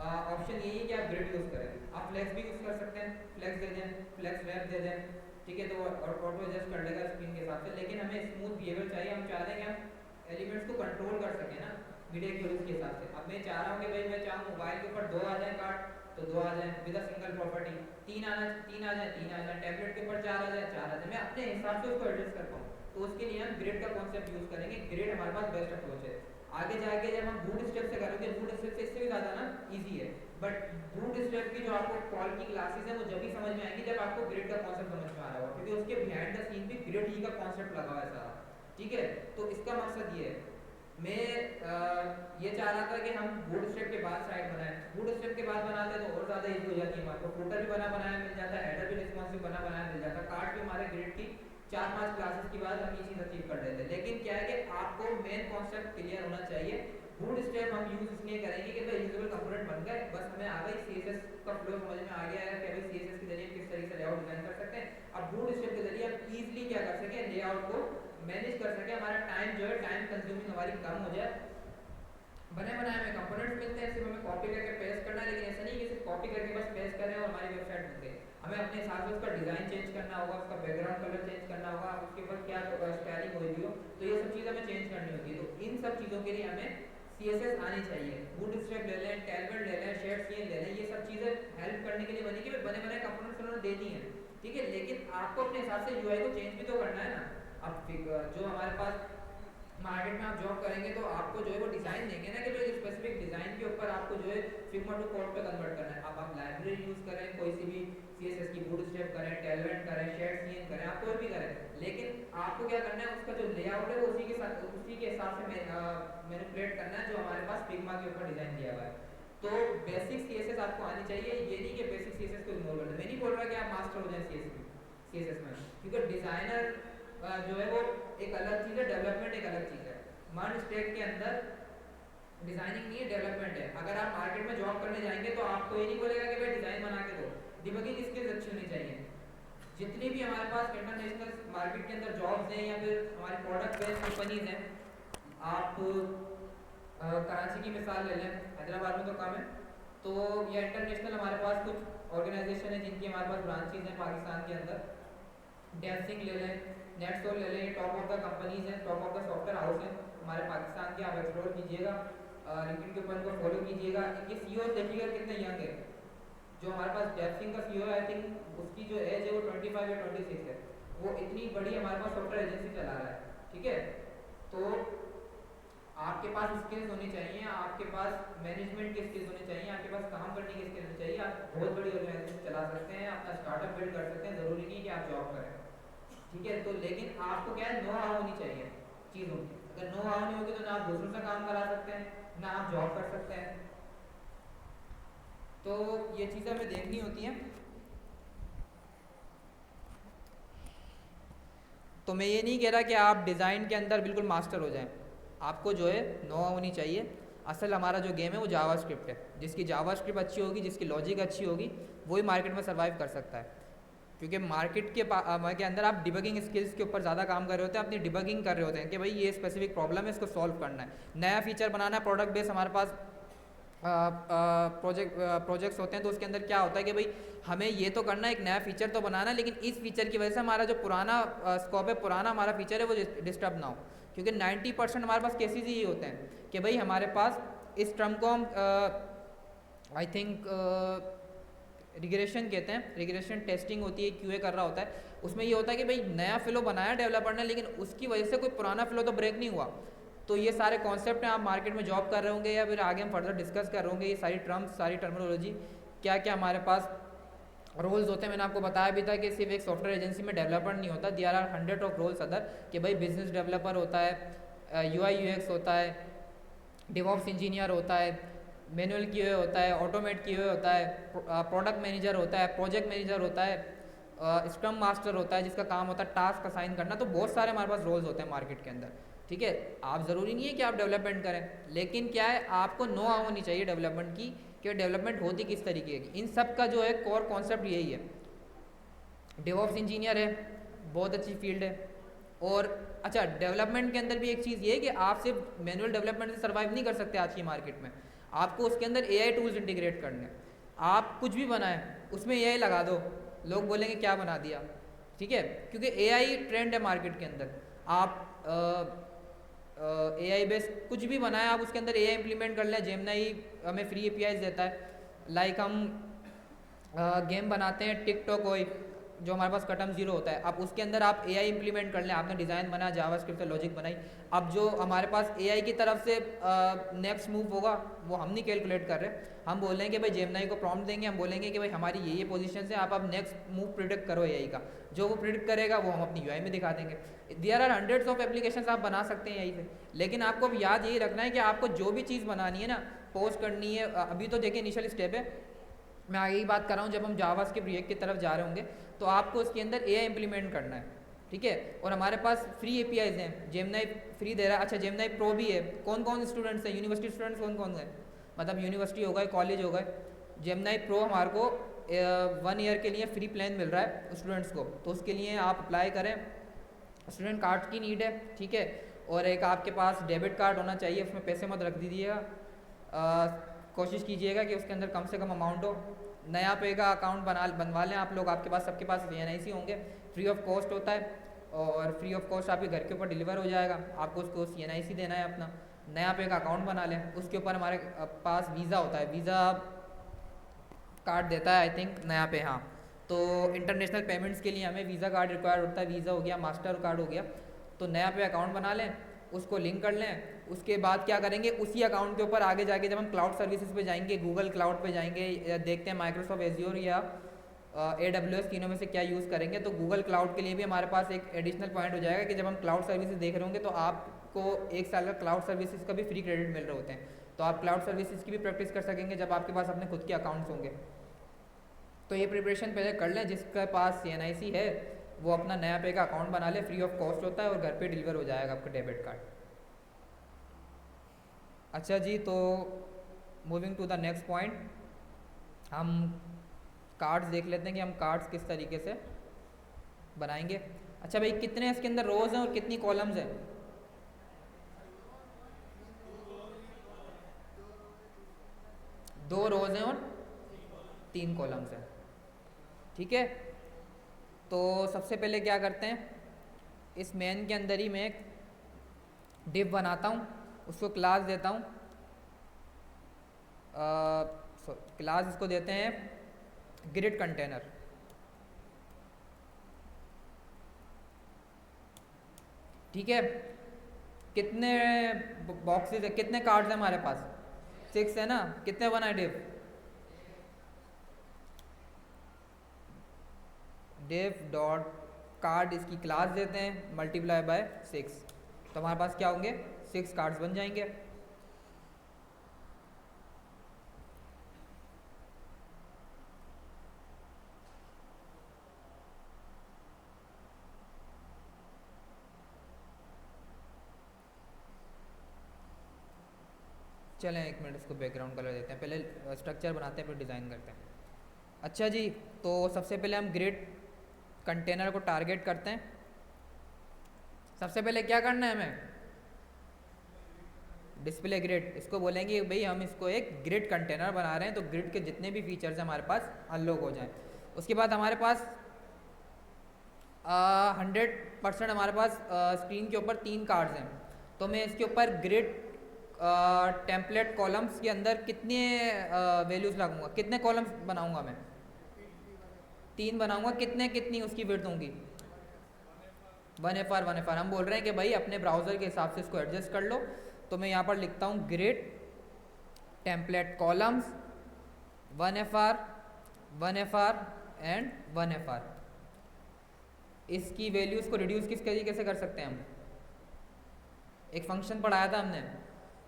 ऑप्शन यही है कि आप ग्रिड यूज़ करें। आप फ्लेक्स भी यूज़ कर सकते हैं, फ्लेक्स दे दें, फ्लेक्स वेब दे दें, ठीक है? तो ऑटो एडजस्ट कर लेगा स्क्रीन के हिसाब से, लेकिन हमें स्मूथ बिहेवियर चाहिए। हम चाह रहे हैं कि हम एलिमेंट्स को कंट्रोल कर सकें ना मीडिया क्यूरीज के हिसाब से। अब मैं चाह रहा हूँ कि भाई मैं चाहूँ मोबाइल के ऊपर 2 आ जाए कार्ड तो 2 आ जाए विद अ सिंगल प्रॉपर्टी, 3 आ जाए 3 आ जाए, टैबलेट के ऊपर 4 आ जाए 4 आ जाए, मैं अपने हिसाब से उसको एडजस्ट कर पाऊँ। तो उसके लिए हम ग्रिड का कॉन्सेप्ट यूज़ करेंगे। ग्रिड हमारे पास बेस्ट अप्रोच है। आगे जाके जब हम बूट स्टेप से करेंगे, बूट स्टेप से इससे भी ज़्यादा ना ईजी है, बट बूट स्टेप की जो आपको कॉल की क्लासेस है वो जब भी समझ में आएंगी जब आपको ग्रिड का कॉन्सेप्ट समझ में आ रहा होगा, क्योंकि उसके बिहाइंड द सीन भी ग्रिड ही का कॉन्सेप्ट लगा हुआ है सारा, ठीक है? तो इसका मकसद ये है, मैं ये चाह रहा था कि हम बूट स्टेप के बाद साइट बनाएं। बूट स्टेप के बाद बनाते तो और ज़्यादा ईजी हो जाती है, हमारे को फूटर भी बना बनाया मिल जाता है, हेडर भी रिस्पॉन्सिव बना बनाया मिल जाता है, कार्ड भी हमारे ग्रिड की 4-5 क्लासेस के बाद हम ये चीज़ अचीव कर लेते हैं। लेकिन क्या है कि आपको मेन कॉन्सेप्ट क्लियर होना चाहिए। बूट स्टेप हम यूज़ इसलिए करेंगे कि भाई यूजेबल कंपोनेंट बन गए, बस हमें आ गई CSS का फ्लो समझ में आ गया है कि भाई CSS के जरिए किस तरीके से लेआउट डिजाइन कर सकते हैं। अब बूट स्टेप के जरिए हम ईजिली क्या कर सकें, लेआउट को मैनेज कर सकें, हमारा टाइम जो है टाइम कंज्यूमिंग हमारी कम हो जाए। बने बनाए हमें कंपोनेंट्स मिलते हैं, सिर्फ हमें कॉपी करके पेस्ट करना है, लेकिन ऐसा नहीं कि सिर्फ कॉपी करके बस पेस्ट करें और हमारी वेबसाइट बन गई। हमें अपने हिसाब से उसका डिज़ाइन चेंज करना होगा, उसका बैकग्राउंड कलर चेंज करना होगा, उसके ऊपर क्या स्टाइलिंग हुई हो, तो ये सब चीज़ हमें चेंज करनी होगी। तो इन सब चीज़ों के लिए हमें CSS आनी चाहिए। बूटस्ट्रैप ले लें, टैलबर्ट ले लें, शेड सीन ले लें, ये सब चीज़ें हेल्प करने के लिए बनी कि बने बनाए कंपोनेंट्स उन्होंने दे दी हैं, ठीक है? लेकिन आपको अपने हिसाब से UI को चेंज भी तो करना है ना। अब जो हमारे पास मार्केट में आप जॉब करेंगे तो आपको जो है वो डिज़ाइन देंगे ना कि जो स्पेसिफिक डिज़ाइन के ऊपर आपको जो है फिग्मा टू कोड पे कन्वर्ट करना है। अब आप लाइब्रेरी यूज़ करें, कोई सी भी CSS की बूटस्ट्रैप करें, टेलवेंट करें, शेड सीन करें, आप कोई भी करें, लेकिन आपको क्या करना है, उसका जो लेआउट है वो उसी के साथ उसी के हिसाब से मैनिपुलेट करना है जो हमारे पास फिग्मा के ऊपर डिजाइन दिया हुआ है। तो बेसिक CSS आपको आनी चाहिए, ये नहीं कि बेसिक CSS को इग्नोर करना। मैं नहीं बोल रहा कि आप मास्टर हो जाए CSS में, क्योंकि डिजाइनर जो है वो एक अलग चीज़ है, डेवलपमेंट एक अलग चीज़ है। मर्ज स्टेक के अंदर डिजाइनिंग नहीं है, डेवलपमेंट है। अगर आप मार्केट में जॉब करने जाएंगे तो आपको ये नहीं बोलेगा कि भाई डिजाइन बना के दो, डिबगिंग स्किल्स अच्छी होनी चाहिए। जितनी भी हमारे पास इंटरनेशनल मार्केट के अंदर जॉब्स हैं या फिर हमारी प्रोडक्ट बेस्ड कंपनीज हैं, आप कराची की मिसाल ले लें, हैदराबाद में तो कम है, तो या इंटरनेशनल हमारे पास कुछ ऑर्गेनाइजेशन है जिनकी हमारे पास ब्रांचेज हैं पाकिस्तान के अंदर, डेंसिंग ले लें, नेटसोल ले लें, टॉप ऑफ द कंपनीज हैं, top of the software house हैं हमारे पाकिस्तान के। आप एक्सप्लोर कीजिएगा, लिंक्डइन के ऊपर इनको फॉलो कीजिएगा, इनके सीईओ देखिएगा कितने यंग है। जो हमारे पास डेप्सिंग का सीईओ है, आई थिंक उसकी जो एज है वो 25 या 26 है, वो इतनी बड़ी हमारे पास सॉफ्टवेयर एजेंसी चला रहा है, ठीक है। तो आपके पास स्किल्स होनी चाहिए, आपके पास मैनेजमेंट की स्किल्स होनी चाहिए, आपके पास काम करने की स्किल्स होनी चाहिए। आप बहुत बड़ी ऑर्गेनाइजेशन चला सकते हैं, अपना स्टार्टअप बिल्ड कर सकते हैं, ज़रूरी नहीं कि आप जॉब करें, ठीक है। तो लेकिन आपको क्या है, नो हाउ होनी चाहिए चीज़ों की। अगर नो हाउ नहीं होगी तो ना आप दूसरों से काम करा सकते हैं, ना आप जॉब कर सकते हैं। तो ये चीज़ें हमें देखनी होती हैं। तो मैं ये नहीं कह रहा कि आप डिज़ाइन के अंदर बिल्कुल मास्टर हो जाएं, आपको जो है नो होनी चाहिए। असल हमारा जो गेम है वो जावास्क्रिप्ट है, जिसकी जावास्क्रिप्ट अच्छी होगी, जिसकी लॉजिक अच्छी होगी, वही मार्केट में सर्वाइव कर सकता है। क्योंकि मार्केट के अंदर आप डिबगिंग स्किल्स के ऊपर ज़्यादा काम कर रहे होते हैं, अपनी डिबगिंग कर रहे होते हैं कि भाई ये स्पेसिफिक प्रॉब्लम है, इसको सॉल्व करना है, नया फीचर बनाना है, प्रोडक्ट बेस हमारे पास प्रोजेक्ट्स होते हैं। तो उसके अंदर क्या होता है कि भाई हमें ये तो करना है, एक नया फीचर तो बनाना है, लेकिन इस फीचर की वजह से हमारा जो पुराना स्कोप है, पुराना हमारा फीचर है, वो डिस्टर्ब ना हो। क्योंकि 90% हमारे पास केसेस ही होते हैं कि भाई हमारे पास इस टर्म को हम आई थिंक रिग्रेशन कहते हैं, रिग्रेशन टेस्टिंग होती है, क्यूए कर रहा होता है, उसमें ये होता है कि भाई नया फ्लो बनाया डेवलपर ने, लेकिन उसकी वजह से कोई पुराना फ्लो तो ब्रेक नहीं हुआ। तो ये सारे कॉन्सेप्ट हैं, आप मार्केट में जॉब कर रहे होंगे या फिर आगे हम फर्दर डिस्कस कर रहे होंगे, ये सारी टर्म्स, सारी टर्मिनोलॉजी, क्या क्या हमारे पास रोल्स होते हैं। मैंने आपको बताया भी था कि सिर्फ एक सॉफ्टवेयर एजेंसी में डेवलपर नहीं होता, there are 100 of roles other, कि भाई बिजनेस डेवलपर होता है, UI UX होता है, डेवऑप्स इंजीनियर होता है, मैनुअल QA होता है, ऑटोमेट QA होता है, प्रोडक्ट मैनेजर होता है, प्रोजेक्ट मैनेजर होता है, स्क्रम मास्टर होता है जिसका काम होता है टास्क असाइन करना। तो बहुत सारे हमारे पास रोल्स होते हैं मार्केट के अंदर, ठीक है। आप ज़रूरी नहीं है कि आप डेवलपमेंट करें, लेकिन क्या है, आपको नो हाउ होनी चाहिए डेवलपमेंट की, कि डेवलपमेंट होती किस तरीके की। इन सब का जो है कोर कॉन्सेप्ट यही है। डेवऑप्स इंजीनियर है, बहुत अच्छी फील्ड है। और अच्छा, डेवलपमेंट के अंदर भी एक चीज़ ये है कि आप सिर्फ मैनुअल डेवलपमेंट से सर्वाइव नहीं कर सकते आज की मार्केट में, आपको उसके अंदर AI टूल्स इंटीग्रेट करने। आप कुछ भी बनाएं उसमें AI लगा दो, लोग बोलेंगे क्या बना दिया, ठीक है, क्योंकि AI ट्रेंड है मार्केट के अंदर। आप AI बेस्ड कुछ भी बनाएं, आप उसके अंदर AI इंप्लीमेंट कर लें। जेमिनी हमें फ्री APIs देता है, लाइक हम गेम बनाते हैं टिकटॉक कोई, जो हमारे पास कटम जीरो होता है, अब उसके अंदर आप AI इंप्लीमेंट कर लें। आपने डिज़ाइन बनाया, जावास्क्रिप्ट से लॉजिक बनाई, अब जो हमारे पास AI की तरफ से नेक्स्ट मूव होगा वो हम नहीं कैलकुलेट कर रहे, हम बोल रहे हैं कि भाई जेमिनी को प्रॉम्प्ट देंगे, हम बोलेंगे कि भाई हमारी ये पोजीशन है, आप अब नेक्स्ट मूव प्रिडिक्ट करो AI का, जो वो प्रिडिक्ट करेगा वो हम अपनी UI में दिखा देंगे। There are hundreds of applications आप बना सकते हैं AI से, लेकिन आपको अब याद यही रखना है कि आपको जो भी चीज़ बनानी है ना, पोस्ट करनी है, अभी तो देखिए इनिशियल स्टेप है, मैं आगे की बात कर रहा हूँ, जब हम जावास्क्रिप्ट रिएक्ट की तरफ जा रहे होंगे तो आपको उसके अंदर AI इंप्लीमेंट करना है, ठीक है। और हमारे पास फ्री APIs हैं, जेमिनी फ्री दे रहा है। अच्छा, जेमिनी प्रो भी है। कौन कौन स्टूडेंट्स हैं, यूनिवर्सिटी स्टूडेंट्स कौन कौन हैं, मतलब यूनिवर्सिटी हो गए, कॉलेज हो गए, जेमिनी प्रो हमारे को 1 ईयर के लिए फ्री प्लान मिल रहा है स्टूडेंट्स को, तो उसके लिए आप अप्लाई करें। स्टूडेंट कार्ड की नीड है, ठीक है, और एक आपके पास डेबिट कार्ड होना चाहिए, उसमें पैसे मत रख दीजिएगा, कोशिश कीजिएगा कि उसके अंदर कम से कम अमाउंट हो। नया पे का अकाउंट बनवा लें आप लोग, आपके पास सबके पास NIC होंगे, फ्री ऑफ कॉस्ट होता है, और फ्री ऑफ कॉस्ट आपके घर के ऊपर डिलीवर हो जाएगा, आपको उसको NIC देना है अपना। नया पे का अकाउंट बना लें, उसके ऊपर हमारे पास वीज़ा होता है, वीज़ा कार्ड देता है आई थिंक नया पे, हाँ। तो इंटरनेशनल पेमेंट्स के लिए हमें वीज़ा कार्ड रिक्वायर्ड होता है, वीज़ा हो गया, मास्टर कार्ड हो गया, तो नया पे अकाउंट बना लें, उसको लिंक कर लें। उसके बाद क्या करेंगे, उसी अकाउंट के ऊपर आगे जाके जब हम क्लाउड सर्विसेज पे जाएंगे, गूगल क्लाउड पे जाएंगे, या देखते हैं माइक्रोसॉफ्ट एज्योर या AWS, तीनों में से क्या यूज़ करेंगे। तो गूगल क्लाउड के लिए भी हमारे पास एक एडिशनल पॉइंट हो जाएगा कि जब हम क्लाउड सर्विसेज देख रहे होंगे तो आपको 1 साल का क्लाउड सर्विसेज का भी फ्री क्रेडिट मिल रहे होते हैं, तो आप क्लाउड सर्विसेज की भी प्रैक्टिस कर सकेंगे जब आपके पास अपने खुद के अकाउंट्स होंगे। तो ये प्रिपरेशन पहले कर लें, जिसके पास CNIC है वो अपना नया पे का अकाउंट बना ले, फ्री ऑफ कॉस्ट होता है और घर पे डिलीवर हो जाएगा आपका डेबिट कार्ड। अच्छा जी, तो moving to the next point, हम कार्ड्स देख लेते हैं कि हम कार्ड्स किस तरीके से बनाएंगे। अच्छा भाई, कितने इसके अंदर रोज हैं और कितनी कॉलम्स हैं? 2 रोज हैं और 3 कॉलम्स हैं, ठीक है। तो सबसे पहले क्या करते हैं, इस मेन के अंदर ही मैं एक डिव बनाता हूँ, उसको क्लास देता हूँ, क्लास इसको देते हैं ग्रिड कंटेनर, ठीक है। कितने बॉक्सेस है, कितने कार्ड्स हैं हमारे पास? 6 है ना। कितने बनाए डिव? डिव डॉट कार्ड इसकी क्लास देते हैं, मल्टीप्लाई बाय 6, तो हमारे पास क्या होंगे? 6 कार्ड्स बन जाएंगे। चलें 1 मिनट, इसको बैकग्राउंड कलर देते हैं, पहले स्ट्रक्चर बनाते हैं फिर डिज़ाइन करते हैं। अच्छा जी, तो सबसे पहले हम ग्रिड कंटेनर को टारगेट करते हैं। सबसे पहले क्या करना है हमें? डिस्प्ले ग्रिड, इसको बोलेंगे भाई हम इसको एक ग्रिड कंटेनर बना रहे हैं, तो ग्रिड के जितने भी फीचर्स हैं हमारे पास अनलॉक हो जाएं। उसके बाद हमारे पास 100% हमारे पास स्क्रीन के ऊपर 3 कार्ड्स हैं, तो मैं इसके ऊपर ग्रिड टेम्पलेट कॉलम्स के अंदर कितने वैल्यूज़ लगाऊंगा, कितने कॉलम्स बनाऊंगा मैं? 3 बनाऊंगा। कितने कितनी उसकी विड्थ होंगी? 1FR 1FR। हम बोल रहे हैं कि भाई अपने ब्राउज़र के हिसाब से इसको एडजस्ट कर लो, तो मैं यहाँ पर लिखता हूँ grid template columns 1FR 1FR and 1FR। इसकी वैल्यूज़ को रिड्यूस किस तरीके से कर सकते हैं हम? एक फंक्शन पढ़ाया था हमने,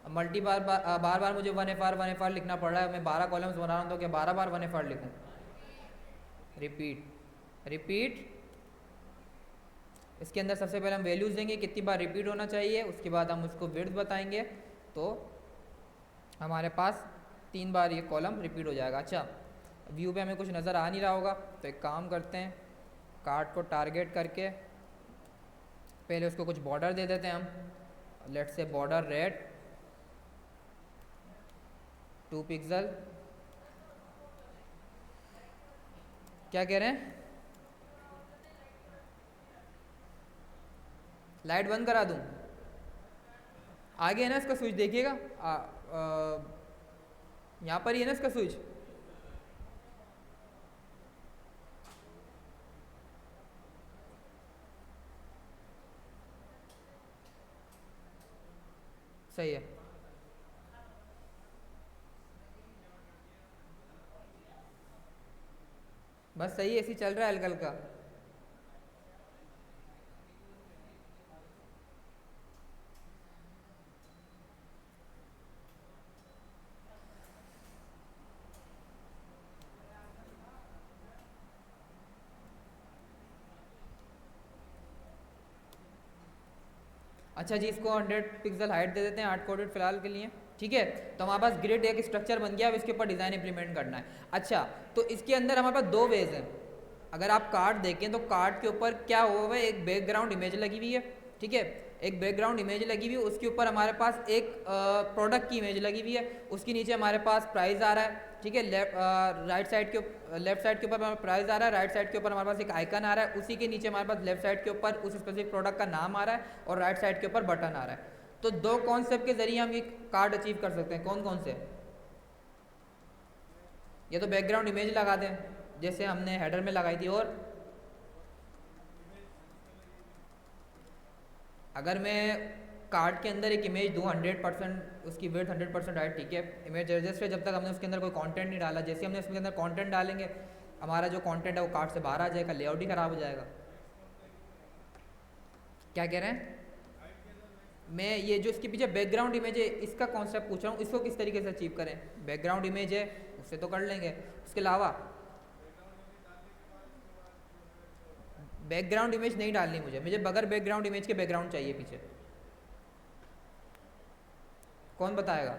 मल्टी बार बार मुझे 1FR लिखना पड़ रहा है, मैं 12 कॉलम्स बना रहा हूँ, तो क्या 12 बार 1FR लिखूँ? रिपीट। इसके अंदर सबसे पहले हम वैल्यूज़ देंगे कितनी बार रिपीट होना चाहिए, उसके बाद हम उसको विड्थ बताएंगे, तो हमारे पास 3 बार ये कॉलम रिपीट हो जाएगा। अच्छा, व्यू पे हमें कुछ नज़र आ नहीं रहा होगा, तो एक काम करते हैं, कार्ड को टारगेट करके पहले उसको कुछ बॉर्डर दे देते हैं हम, let's say border red 2 pixel. क्या कह रहे हैं? लाइट बंद करा दूं? आगे है ना इसका स्विच, देखिएगा यहाँ पर ही है ना इसका स्विच। सही है। बस सही है, ऐसे चल रहा है हल्का हल्का। अच्छा जी, इसको 100 पिक्सल हाइट दे देते हैं, हार्ड कोडेड फिलहाल के लिए, ठीक है। तो हमारे पास ग्रिड एक स्ट्रक्चर बन गया, अब इसके ऊपर डिज़ाइन इंप्लीमेंट करना है। अच्छा, तो इसके अंदर हमारे पास 2 वेज हैं। अगर आप कार्ड देखें तो कार्ड के ऊपर क्या हुआ है, एक बैकग्राउंड इमेज लगी हुई है, ठीक है, एक बैकग्राउंड इमेज लगी हुई है, उसके ऊपर हमारे पास एक प्रोडक्ट की इमेज लगी हुई है, उसके नीचे हमारे पास प्राइस आ रहा है, ठीक है। लेफ्ट साइड के ऊपर हमारे प्राइस आ रहा है, राइट साइड के ऊपर हमारे पास एक आइकन आ रहा है, उसी के नीचे हमारे पास लेफ्ट साइड के ऊपर उस स्पेसिफिक प्रोडक्ट का नाम आ रहा है और राइट साइड के ऊपर बटन आ रहा है। तो 2 कॉन्सेप्ट के जरिए हम ये कार्ड अचीव कर सकते हैं। कौन कौन से? ये तो बैकग्राउंड इमेज लगा दें जैसे हमने हेडर में लगाई थी, और अगर मैं कार्ड के अंदर एक इमेज दूँ 100%, उसकी विड्थ 100% हाइट, ठीक है, इमेज एडजस्ट है जब तक हमने उसके अंदर कोई कंटेंट नहीं डाला। जैसे हमने उसके अंदर कंटेंट डालेंगे हमारा जो कंटेंट है वो कार्ड से बाहर आ जाएगा, लेआउट ही ख़राब हो जाएगा। क्या कह रहे हैं? मैं ये जो इसके पीछे बैकग्राउंड इमेज है इसका कॉन्सेप्ट पूछ रहा हूँ, इसको किस तरीके से अचीव करें? बैकग्राउंड इमेज है उससे तो कर लेंगे, उसके अलावा बैकग्राउंड इमेज नहीं डालनी मुझे, मुझे बगैर बैकग्राउंड इमेज के बैकग्राउंड चाहिए पीछे। कौन बताएगा?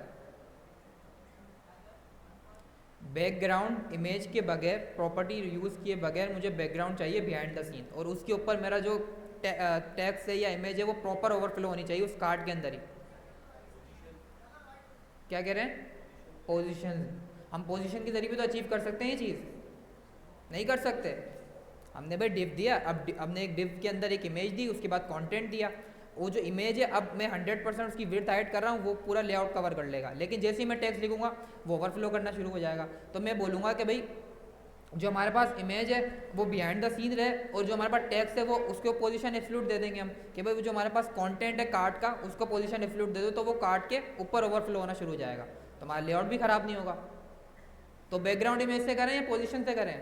बैकग्राउंड इमेज के बगैर, प्रॉपर्टी यूज़ किए बगैर मुझे बैकग्राउंड चाहिए बिहाइंड द सीन, और उसके ऊपर मेरा जो टेक्स्ट है या इमेज है वो प्रॉपर ओवरफ्लो होनी चाहिए उस कार्ड के अंदर ही। क्या कह रहे हैं? पोजीशन। हम पोजीशन के जरिए भी तो अचीव कर सकते हैं ये चीज़, नहीं कर सकते? हमने भाई डिव दिया, अब हमने एक डिव के अंदर एक इमेज दी, उसके बाद कंटेंट दिया, वो जो इमेज है अब मैं 100% उसकी विड्थ हाइड कर रहा हूँ, वो पूरा लेआउट कवर कर लेगा, लेकिन जैसे ही मैं टेक्स्ट लिखूंगा वो ओवरफ्लो करना शुरू हो जाएगा। तो मैं बोलूँगा कि भाई जो हमारे पास इमेज है वो बिहाइंड द सीन रहे, और जो हमारे पास टेक्स्ट है वो उसको पोजीशन एब्सोल्यूट दे देंगे हम, कि भाई जो हमारे पास कंटेंट है कार्ड का उसको पोजीशन एब्सोल्यूट दे दो, तो वो कार्ड के ऊपर ओवरफ्लो होना शुरू हो जाएगा, तो हमारा लेआउट भी ख़राब नहीं होगा। तो बैकग्राउंड इमेज से करें या पोजीशन से करें?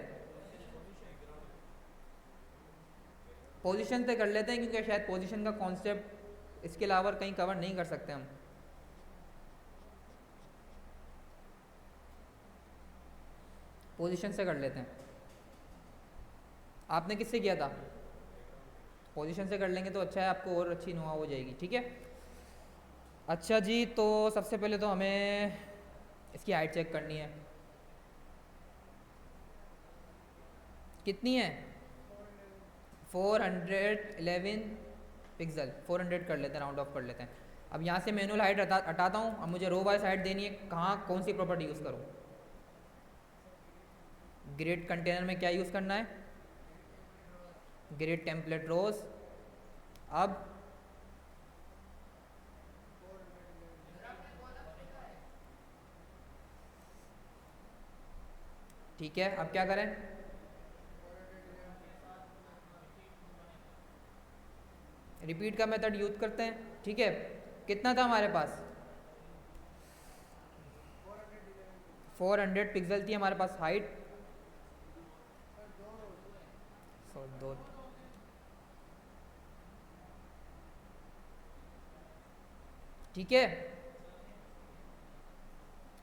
पोजीशन से कर लेते हैं, क्योंकि शायद पोजीशन का कॉन्सेप्ट इसके अलावा कहीं कवर नहीं कर सकते हम। पोजीशन से कर लेते हैं। आपने किससे किया था? पोजीशन से कर लेंगे तो अच्छा है, आपको और अच्छी नुआ हो जाएगी। ठीक है, अच्छा जी, तो सबसे पहले तो हमें इसकी हाइट चेक करनी है। कितनी है? 411 पिक्सल। 400 कर लेते हैं, राउंड ऑफ कर लेते हैं। अब यहाँ से मैनुअल हाइट हटाता हूँ, अब मुझे रो वाइज हाइट देनी है, कहाँ कौन सी प्रॉपर्टी यूज़ करूँ? ग्रिड कंटेनर में क्या यूज़ करना है? ग्रिड टेम्पलेट रोज। अब ठीक है, अब क्या करें? रिपीट का मेथड यूज करते हैं। ठीक है, कितना था हमारे पास? 400 पिक्सल थी हमारे पास हाइट। दो। ठीक है,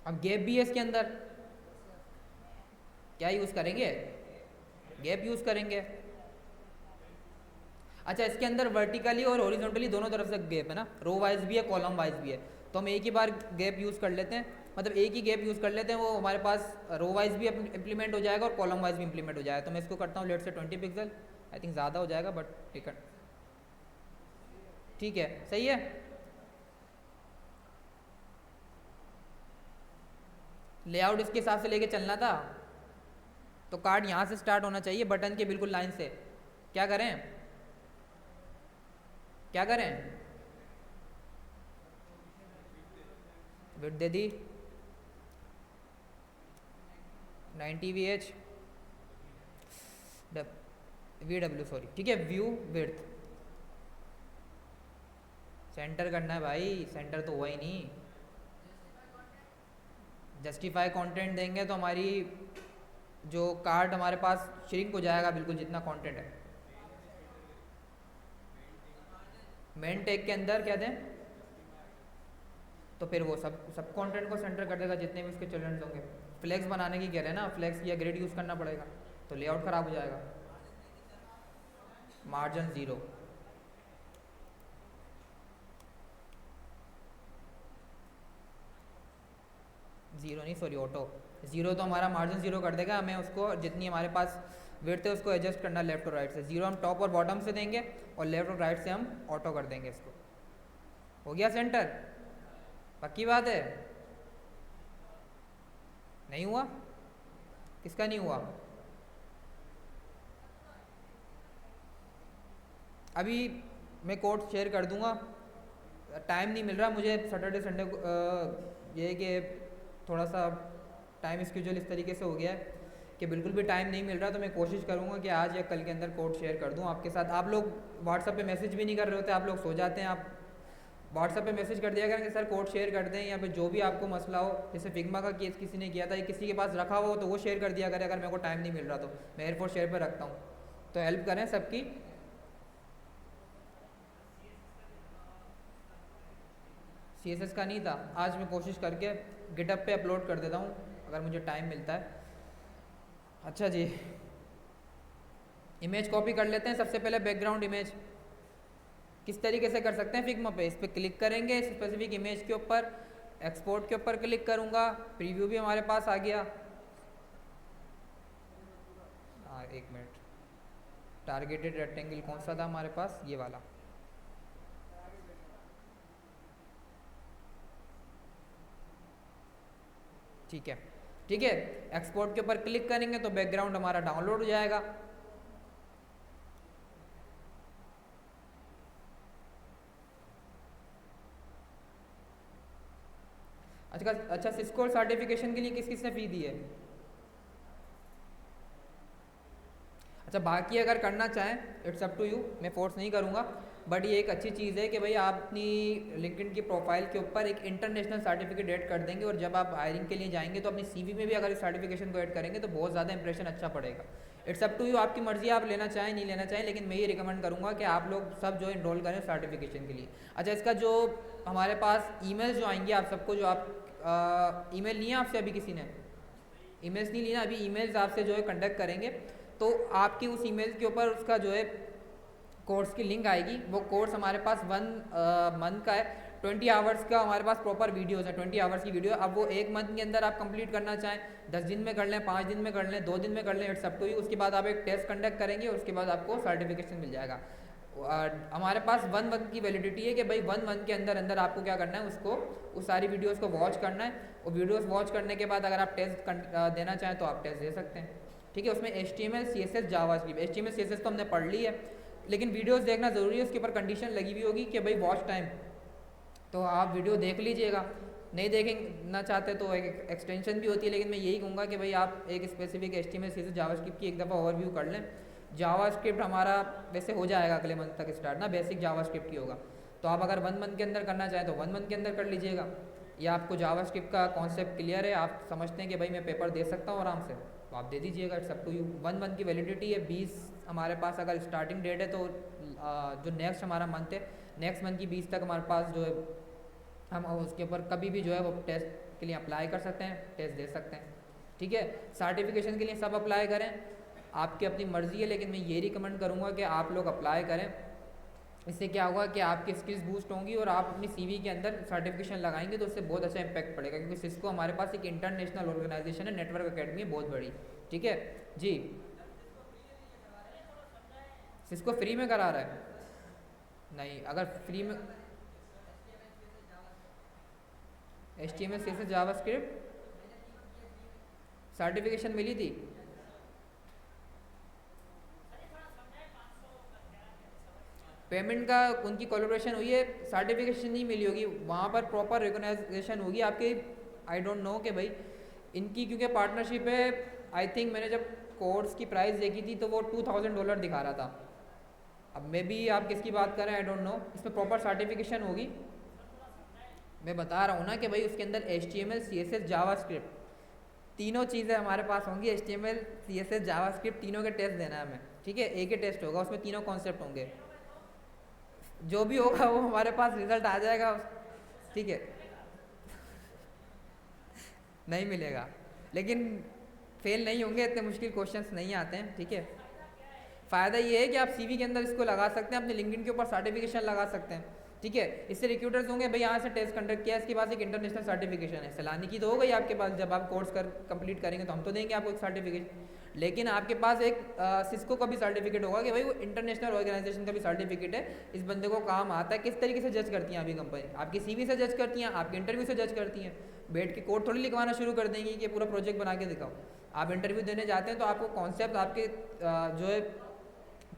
अब गैप भी है इसके अंदर, क्या यूज करेंगे? गैप यूज करेंगे। अच्छा, इसके अंदर वर्टिकली और हॉरिजॉन्टली दोनों तरफ से गैप है ना, रो वाइज भी है कॉलम वाइज भी है, तो हम एक ही बार गैप यूज़ कर लेते हैं, मतलब एक ही गैप यूज़ कर लेते हैं, वो हमारे पास रो वाइज भी इम्प्लीमेंट हो जाएगा और कॉलम वाइज भी इम्प्लीमेंट हो जाएगा। तो मैं इसको करता हूँ लेट से 20 पिक्सल, आई थिंक ज़्यादा हो जाएगा बट ठीक है, सही है। लेआउट इसके हिसाब से लेके चलना था, तो कार्ड यहाँ से स्टार्ट होना चाहिए बटन के बिल्कुल लाइन से। क्या करें? क्या करें? विड्थ दे दी 90 VH VW सॉरी, ठीक है, व्यू विड्थ। सेंटर करना है भाई, सेंटर तो हुआ ही नहीं। जस्टिफाई कंटेंट देंगे तो हमारी जो कार्ड हमारे पास श्रिंक हो जाएगा बिल्कुल जितना कंटेंट है। मेन टैग के अंदर क्या दें? तो फिर वो सब कंटेंट को सेंटर कर देगा जितने भी उसके चिल्ड्रन होंगे। फ्लैग्स बनाने की कह रहे हैं ना, फ्लैग्स या ग्रिड यूज़ करना पड़ेगा, तो लेआउट ख़राब हो जाएगा। मार्जिन 0, नहीं सॉरी, ऑटो 0, तो हमारा मार्जिन 0 कर देगा। हमें उसको जितनी हमारे पास विड्थ है उसको एडजस्ट करना लेफ्ट और राइट से। 0 हम टॉप और बॉटम से देंगे और लेफ्ट और राइट से हम ऑटो कर देंगे इसको। हो गया सेंटर? पक्की बात है? नहीं हुआ? किसका नहीं हुआ? अभी मैं कोड शेयर कर दूंगा, टाइम नहीं मिल रहा मुझे सैटरडे संडे को। ये है कि थोड़ा सा टाइम स्केड्यूल इस तरीके से हो गया है कि बिल्कुल भी टाइम नहीं मिल रहा, तो मैं कोशिश करूंगा कि आज या कल के अंदर कोड शेयर कर दूं आपके साथ। आप लोग व्हाट्सएप पे मैसेज भी नहीं कर रहे होते, आप लोग सो जाते हैं, आप व्हाट्सएप पे मैसेज कर दिया करें कि सर कोड शेयर कर दें, या फिर जो भी आपको मसला हो, जैसे फिग्मा का केस किसी ने किया था, या किसी के पास रखा हो तो वो शेयर कर दिया करें, अगर मेरे को टाइम नहीं मिल रहा तो मैं एयरफोर्स शेयर पर रखता हूँ, तो हेल्प करें सबकी। CSS का नहीं था, आज मैं कोशिश करके गिटअप पे अपलोड कर देता हूँ अगर मुझे टाइम मिलता है। अच्छा जी, इमेज कॉपी कर लेते हैं। सबसे पहले बैकग्राउंड इमेज किस तरीके से कर सकते हैं फिग्मा पे, इस पर क्लिक करेंगे स्पेसिफिक इमेज के ऊपर, एक्सपोर्ट के ऊपर क्लिक करूँगा, प्रीव्यू भी हमारे पास आ गया। हाँ एक मिनट, टारगेटेड रेक्टेंगल कौन सा था हमारे पास, ये वाला। ठीक है, ठीक है, एक्सपोर्ट के ऊपर क्लिक करेंगे तो बैकग्राउंड हमारा डाउनलोड हो जाएगा। अच्छा, सिस्को सर्टिफिकेशन के लिए किस किस ने फ़ी दी है? अच्छा, बाकी अगर करना चाहें इट्स अप टू यू, मैं फोर्स नहीं करूँगा, बट ये एक अच्छी चीज़ है कि भाई आप अपनी लिंक्डइन की प्रोफाइल के ऊपर एक इंटरनेशनल सर्टिफिकेट ऐड कर देंगे, और जब आप हायरिंग के लिए जाएंगे तो अपनी CV में भी अगर इस सर्टिफिकेशन को ऐड करेंगे तो बहुत ज़्यादा इंप्रेशन अच्छा पड़ेगा। इट्स अप टू यू, आपकी मर्जी, आप लेना चाहें नहीं लेना चाहें, लेकिन मैं ये रिकमेंड करूँगा कि आप लोग सब जो इनरोल करें सर्टिफिकेशन के लिए। अच्छा, इसका जो हमारे पास ईमेल जो आएंगे आप सबको, जो आप ईमेल लिए आपसे अभी किसी ने ईमेल्स नहीं लिए ना, अभी ईमेल्स आपसे जो है कंडक्ट करेंगे, तो आपकी उस ईमेल के ऊपर उसका जो है कोर्स की लिंक आएगी। वो कोर्स हमारे पास 1 मंथ का है, 20 आवर्स का हमारे पास प्रॉपर वीडियोस है, 20 आवर्स की वीडियो। अब वो 1 मंथ के अंदर आप कंप्लीट करना चाहें, 10 दिन में कर लें, 5 दिन में कर लें, 2 दिन में कर लें, इट्स अप टू यू। उसके बाद आप एक टेस्ट कंडक्ट करेंगे और उसके बाद आपको सर्टिफिकेशन मिल जाएगा। हमारे पास 1 मंथ की वैलिडिटी है कि भाई 1 मंथ के अंदर अंदर आपको क्या करना है, उसको उस सारी वीडियोस को वॉच करना है, और वीडियोस वॉच करने के बाद अगर आप टेस्ट देना चाहें तो आप टेस्ट दे सकते हैं। ठीक है, उसमें HTML CSS JavaScript, HTML CSS तो हमने पढ़ ली है, लेकिन वीडियोस देखना ज़रूरी है, उसके ऊपर कंडीशन लगी हुई होगी कि भाई वॉच टाइम, तो आप वीडियो देख लीजिएगा। नहीं देखना चाहते तो एक एक्सटेंशन भी होती है, लेकिन मैं यही कहूँगा कि भाई आप एक स्पेसिफिक HTML CSS जावास्क्रिप्ट की एक दफ़ा ओवरव्यू कर लें। जावास्क्रिप्ट हमारा वैसे हो जाएगा अगले मंथ तक स्टार्ट ना, बेसिक जावास्क्रिप्ट की होगा, तो आप अगर 1 मंथ के अंदर करना चाहें तो 1 मंथ के अंदर कर लीजिएगा, या आपको जावास्क्रिप्ट का कॉन्सेप्ट क्लियर है, आप समझते हैं कि भाई मैं पेपर दे सकता हूँ आराम से, तो आप दे दीजिएगा, it's up to you. 1 month की वैलिडिटी है, 20 हमारे पास अगर स्टार्टिंग डेट है, तो जो नेक्स्ट हमारा मंथ है, नेक्स्ट मंथ की 20 तक हमारे पास जो है, हम उसके ऊपर कभी भी जो है वो टेस्ट के लिए अप्लाई कर सकते हैं, टेस्ट दे सकते हैं। ठीक है, सर्टिफिकेशन के लिए सब अप्लाई करें, आपकी अपनी मर्ज़ी है, लेकिन मैं ये रिकमेंड करूँगा कि आप लोग अप्लाई करें। इससे क्या होगा कि आपकी स्किल्स बूस्ट होंगी, और आप अपनी CV के अंदर सर्टिफिकेशन लगाएंगे तो उससे बहुत अच्छा इंपैक्ट पड़ेगा, क्योंकि सिस्को हमारे पास एक इंटरनेशनल ऑर्गेनाइजेशन है, नेटवर्क अकेडमी है बहुत बड़ी। ठीक है जी, सिस्को फ्री में करा रहा है? नहीं, अगर फ्री में HTML CSS जावास्क्रिप्ट सर्टिफिकेशन मिली थी, पेमेंट का उनकी कोलैबोरेशन हुई है, सर्टिफिकेशन नहीं मिली होगी, वहाँ पर प्रॉपर रिकॉग्नाइजेशन होगी आपकी। आई डोंट नो कि भाई इनकी क्योंकि पार्टनरशिप है, आई थिंक मैंने जब कोर्स की प्राइस देखी थी तो वो $2000 दिखा रहा था। अब मे बी आप किसकी बात कर रहे हैं, आई डोंट नो, इसमें प्रॉपर सर्टिफिकेशन होगी। मैं बता रहा हूँ ना कि भाई उसके अंदर HTML CSS जावास्क्रिप्ट तीनों चीज़ें हमारे पास होंगी, HTML CSS जावास्क्रिप्ट तीनों के टेस्ट देना है हमें। ठीक है, एक ही टेस्ट होगा, उसमें तीनों कॉन्सेप्ट होंगे, जो भी होगा वो हमारे पास रिजल्ट आ जाएगा। ठीक है नहीं मिलेगा, लेकिन फेल नहीं होंगे, इतने मुश्किल क्वेश्चंस नहीं आते हैं। ठीक है, फ़ायदा ये है कि आप CV के अंदर इसको लगा सकते हैं, अपने लिंक्डइन के ऊपर सर्टिफिकेशन लगा सकते हैं। ठीक है, इससे रिक्रूटर्स होंगे भाई यहाँ से टेस्ट कंडक्ट किया, इसके पास एक इंटरनेशनल सर्टिफिकेशन है, सलानी की तो हो गई आपके पास, जब आप कोर्स कंप्लीट करेंगे तो हम तो देंगे आपको एक सर्टिफिकेट, लेकिन आपके पास एक सिस्को का भी सर्टिफिकेट होगा कि भाई वो इंटरनेशनल ऑर्गेनाइजेशन का भी सर्टिफिकेट है, इस बंदे को काम आता है। किस तरीके से जज करती हैं अभी कंपनी, आपकी CV से जज करती हैं, आपके इंटरव्यू से जज करती हैं, बैठ के कोड थोड़ी लिखवाना शुरू कर देंगी कि पूरा प्रोजेक्ट बना के दिखाओ। आप इंटरव्यू देने जाते हैं तो आपको कॉन्सेप्ट, आपके जो है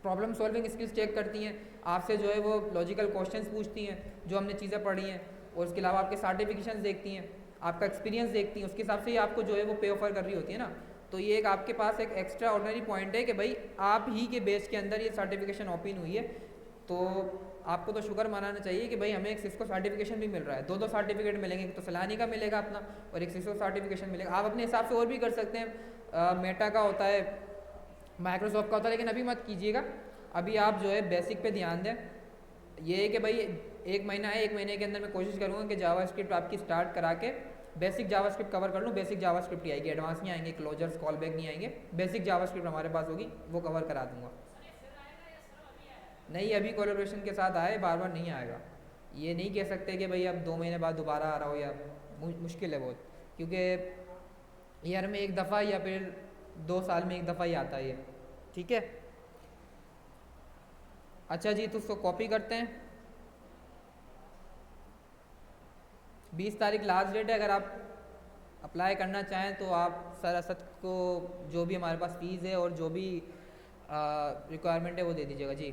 प्रॉब्लम सॉल्विंग स्किल्स चेक करती हैं, आपसे जो है वो लॉजिकल क्वेश्चंस पूछती हैं जो हमने चीज़ें पढ़ी हैं, और उसके अलावा आपके सर्टिफिकेशंस देखती हैं, आपका एक्सपीरियंस देखती हैं, उसके हिसाब से ही आपको जो है वो पे ऑफर कर रही होती है ना। तो ये एक आपके पास एक एक्स्ट्रा ऑर्डिनरी पॉइंट है कि भाई आप ही के बेस के अंदर ये सर्टिफिकेशन ओपन हुई है, तो आपको तो शुक्र मनाना चाहिए कि भाई हमें एक सिस्को सर्टिफिकेशन भी मिल रहा है, दो सर्टिफिकेट मिलेंगे, एक तो सलानी का मिलेगा अपना और एक सिस्को सर्टिफिकेशन मिलेगा। आप अपने हिसाब से और भी कर सकते हैं, मेटा का होता है, माइक्रोसॉफ्ट का होता है, लेकिन अभी मत कीजिएगा। अभी आप जो है बेसिक पे ध्यान दें। ये है कि भाई 1 महीना है, 1 महीने के अंदर मैं कोशिश करूँगा कि जावास्क्रिप्ट आपकी स्टार्ट करा के बेसिक जावास्क्रिप्ट कवर कर लूँ। बेसिक जावास्क्रिप्ट ही आएगी, एडवांस नहीं आएंगे, क्लोजर्स कॉल बैक नहीं आएंगे, बेसिक जावास्क्रिप्ट हमारे पास होगी, वो कवर करा दूंगा। नहीं, अभी कोलैबोरेशन के साथ आए, बार बार नहीं आएगा। ये नहीं कह सकते कि भाई अब 2 महीने बाद दोबारा आ रहा हो, या मुश्किल है बहुत, क्योंकि ईयर में एक दफ़ा या फिर 2 साल में एक दफ़ा ही आता है ये। ठीक है, अच्छा जी, तो उसको कॉपी करते हैं। 20 तारीख लास्ट डेट है। अगर आप अप्लाई करना चाहें तो आप सर असद को जो भी हमारे पास फ़ीस है और जो भी रिक्वायरमेंट है वो दे दीजिएगा जी।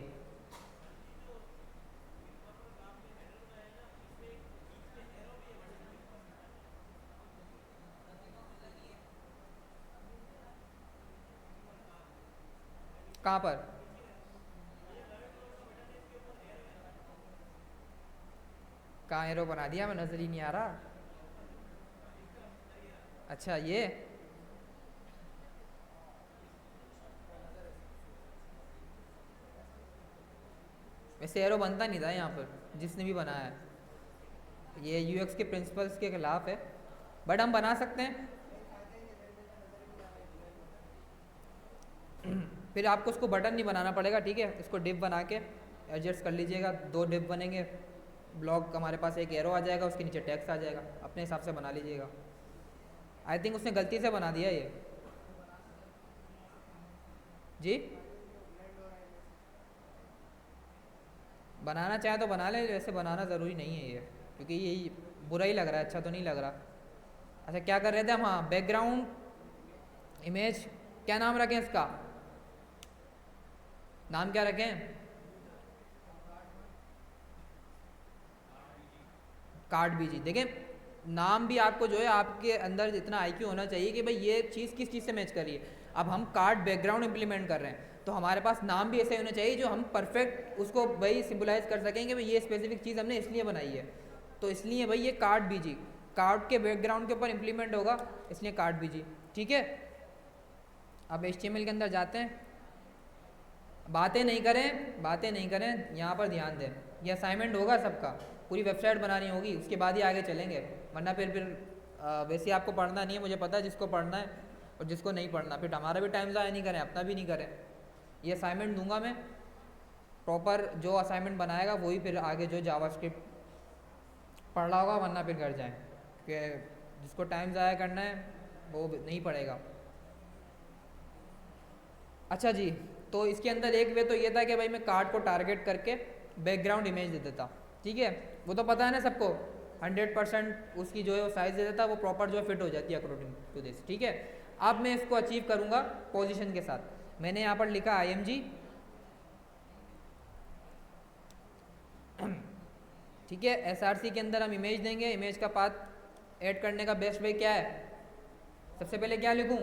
कहाँ पर? कहाँ एरो बना दिया? मैं नज़र ही नहीं आ रहा। अच्छा, ये वैसे एरो बनता नहीं था यहाँ पर, जिसने भी बनाया है, ये यूएक्स के प्रिंसिपल्स के खिलाफ है, बट हम बना सकते हैं। फिर आपको उसको बटन नहीं बनाना पड़ेगा, ठीक है, इसको डिप बना के एडजस्ट कर लीजिएगा। 2 डिप बनेंगे, ब्लॉक हमारे पास एक एरो आ जाएगा, उसके नीचे टेक्स्ट आ जाएगा, अपने हिसाब से बना लीजिएगा। आई थिंक उसने गलती से बना दिया ये जी। बनाना चाहे तो बना ले, वैसे बनाना ज़रूरी नहीं है ये, क्योंकि ये बुरा ही लग रहा है, अच्छा तो नहीं लग रहा। अच्छा, क्या कर रहे थे हम? हाँ, बैकग्राउंड इमेज, क्या नाम रखें इसका? नाम क्या रखें? कार्ड बीजी। देखें, नाम भी आपको जो है आपके अंदर इतना आईक्यू होना चाहिए कि भाई ये चीज़ किस चीज़ से मैच कर रही है। अब हम कार्ड बैकग्राउंड इम्प्लीमेंट कर रहे हैं तो हमारे पास नाम भी ऐसे होना चाहिए जो हम परफेक्ट उसको भाई सिंबलाइज कर सकेंगे, भाई ये स्पेसिफिक चीज़ हमने इसलिए बनाई है, तो इसलिए भाई ये कार्ड बीजी कार्ड के बैकग्राउंड के ऊपर इम्प्लीमेंट होगा, इसलिए कार्ड बीजी। ठीक है, अब HTML के अंदर जाते हैं। बातें नहीं करें, यहाँ पर ध्यान दें। ये असाइनमेंट होगा सबका, पूरी वेबसाइट बनानी होगी, उसके बाद ही आगे चलेंगे, वरना फिर वैसे आपको पढ़ना नहीं है, मुझे पता है जिसको पढ़ना है और जिसको नहीं पढ़ना, फिर हमारा भी टाइम ज़ाया नहीं करें, अपना भी नहीं करें। ये असाइनमेंट दूंगा मैं, प्रॉपर जो असाइनमेंट बनाएगा वही फिर आगे जो जावास्क्रिप्ट पढ़ रहा होगा, वरना फिर घर जाएँ, कि जिसको टाइम ज़ाया करना है वो नहीं पढ़ेगा। अच्छा जी, तो इसके अंदर एक वे तो ये था कि भाई मैं कार्ड को टारगेट करके बैकग्राउंड इमेज दे देता, ठीक है, वो तो पता है ना सबको, 100% उसकी जो है वो साइज़ दे देता, वो प्रॉपर जो है फिट हो जाती है अकॉर्डिंग टू दिस। ठीक है, अब मैं इसको अचीव करूँगा पोजीशन के साथ। मैंने यहाँ पर लिखा IMG, ठीक है, SRC के अंदर हम इमेज देंगे। इमेज का पाथ ऐड करने का बेस्ट वे क्या है? सबसे पहले क्या लिखूँ?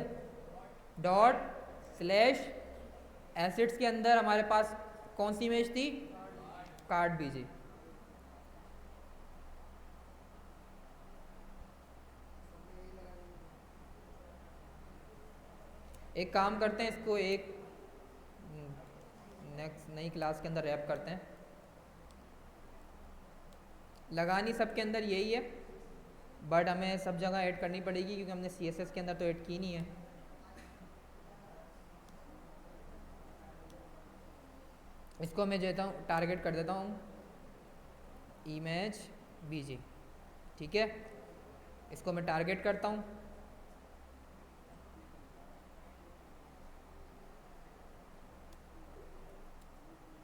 ./एसिड्स के अंदर हमारे पास कौन सी इमेज थी? कार्ड बीजी। एक काम करते हैं, इसको एक नेक्स्ट नई क्लास के अंदर रैप करते हैं। लगानी सबके अंदर यही है, बट हमें सब जगह ऐड करनी पड़ेगी क्योंकि हमने CSS के अंदर तो ऐड की नहीं है। इसको मैं देता हूँ, टारगेट कर देता हूँ इमेज BG, ठीक है, इसको मैं टारगेट करता हूँ।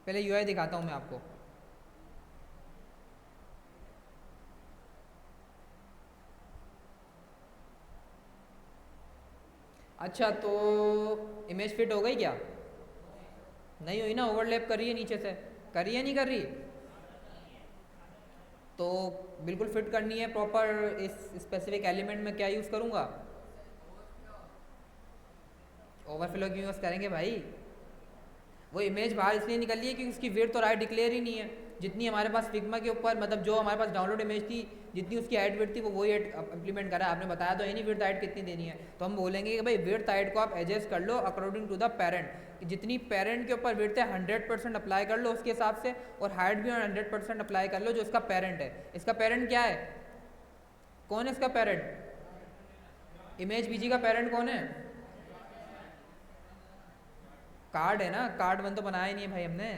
पहले UI दिखाता हूँ मैं आपको। अच्छा, तो इमेज फिट हो गई क्या? नहीं हुई ना, ओवरलैप कर रही है नीचे से, कर रही है नहीं कर रही? तो बिल्कुल फिट करनी है प्रॉपर। इस स्पेसिफिक एलिमेंट में क्या यूज़ करूँगा? ओवरफ्लो क्यों यूज़ करेंगे भाई? वो इमेज बाहर इसलिए निकल रही है क्योंकि उसकी विड्थ और हाइट डिक्लेयर ही नहीं है, जितनी हमारे पास फिग्मा के ऊपर मतलब जो हमारे पास डाउनलोड इमेज थी, जितनी उसकी हाइट विड्थ थी वो वही इम्प्लीमेंट करा है। आपने बताया तो नहीं विड्थ हाइट कितनी देनी है, तो हम बोलेंगे कि भाई विड्थ हाइट को आप एडजस्ट कर लो अकॉर्डिंग टू द पेरेंट। जितनी पेरेंट के ऊपर विड्थ है 100% अप्लाई कर लो उसके हिसाब से, और हाइट भी 100% अप्लाई कर लो जो इसका पेरेंट है। इसका पेरेंट क्या है, कौन है इसका पेरेंट? इमेज बीजी का पेरेंट कौन है? कार्ड है ना, कार्ड वन तो बनाया ही नहीं है भाई हमने।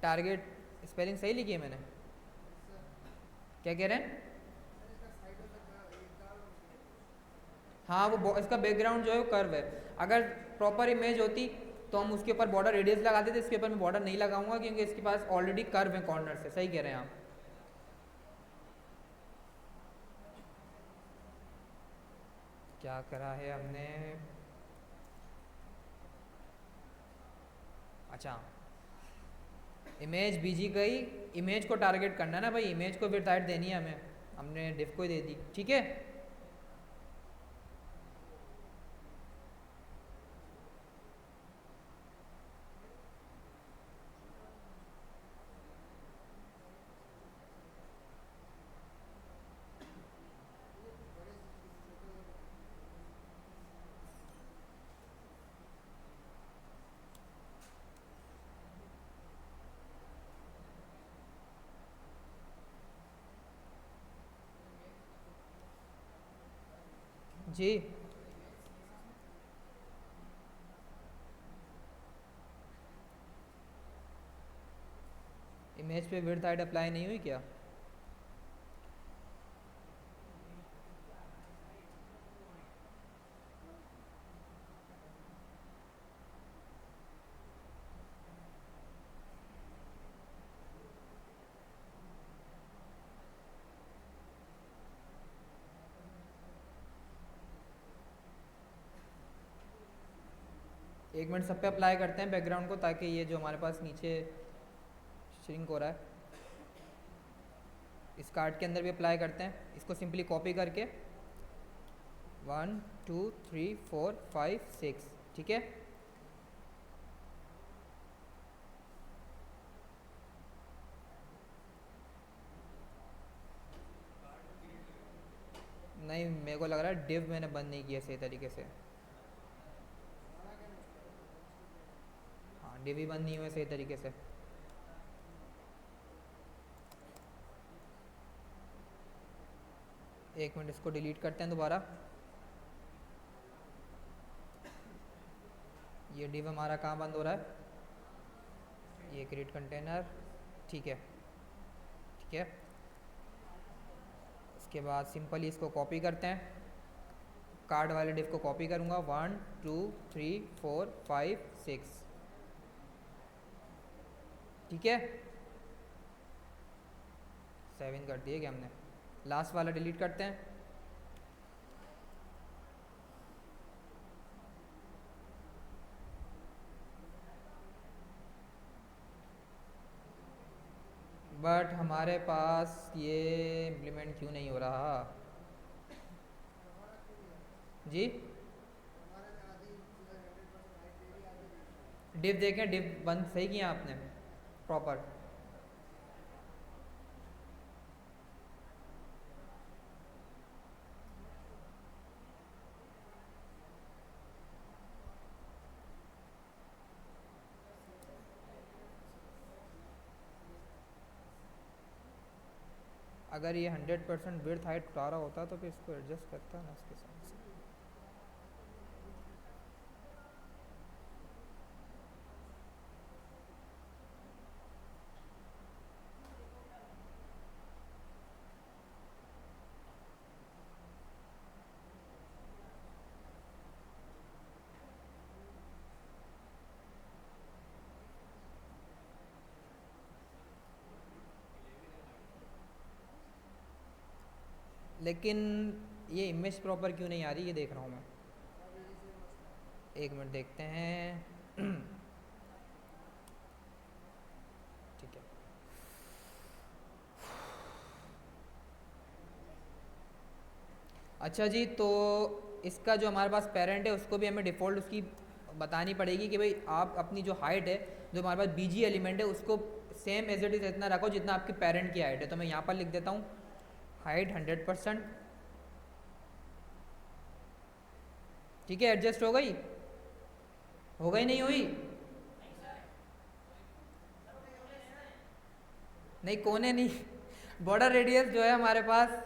टारगेट स्पेलिंग सही लिखी है मैंने? क्या कह रहे हैं? हाँ वो इसका बैकग्राउंड जो है वो कर्व है। अगर प्रॉपर इमेज होती तो हम उसके ऊपर बॉर्डर रेडियस लगाते थे, इसके ऊपर मैं बॉर्डर नहीं लगाऊंगा क्योंकि इसके पास ऑलरेडी कर्व है कॉर्नर से। सही कह रहे हैं आप। क्या करा है हमने? अच्छा, इमेज बीजी गई, इमेज को टारगेट करना है ना भाई, इमेज को विड्थ हाइट देनी है हमें, हमने डिफ को ही दे दी। ठीक है, जी इमेज पे विड्थ हाइट अप्लाई नहीं हुई क्या? एक मिनट सब पे अप्लाई करते हैं बैकग्राउंड को, ताकि ये जो हमारे पास नीचे श्रिंक हो रहा है इस कार्ड के अंदर भी अप्लाई करते हैं। इसको सिंपली कॉपी करके 1 2 3 4 5 6, ठीक है। नहीं मेरे को लग रहा है डिव मैंने बंद नहीं किया सही तरीके से। हाँ डिव ही बंद नहीं हुए सही तरीके से। एक मिनट इसको डिलीट करते हैं दोबारा। ये डिव हमारा कहाँ बंद हो रहा है? ये क्रिएट कंटेनर, ठीक है ठीक है। इसके बाद सिंपली इसको कॉपी करते हैं, कार्ड वाले डिव को कॉपी करूँगा 1 2 3 4 5 6, ठीक है। 7 कर दिए क्या हमने? लास्ट वाला डिलीट करते हैं। बट हमारे पास ये इम्प्लीमेंट क्यों नहीं हो रहा जी? डिव देखें, डिव बंद सही किया आपने प्रॉपर? अगर ये 100% विड्थ हाइट उठा रहा होता तो फिर इसको एडजस्ट करता ना इसके साथ से। लेकिन ये इमेज प्रॉपर क्यों नहीं आ रही, ये देख रहा हूँ मैं। एक मिनट देखते हैं ठीक है। अच्छा जी, तो इसका जो हमारे पास पेरेंट है उसको भी हमें डिफ़ॉल्ट उसकी बतानी पड़ेगी कि भाई आप अपनी जो हाइट है, जो हमारे पास बीजी एलिमेंट है, उसको सेम एज इट इज़ इतना रखो जितना आपकी पेरेंट की हाइट है। तो मैं यहाँ पर लिख देता हूँ हाइट 100%। ठीक है, एडजस्ट हो गई? हो गई नहीं हुई? नहीं, कोने नहीं। बॉर्डर रेडियस जो है हमारे पास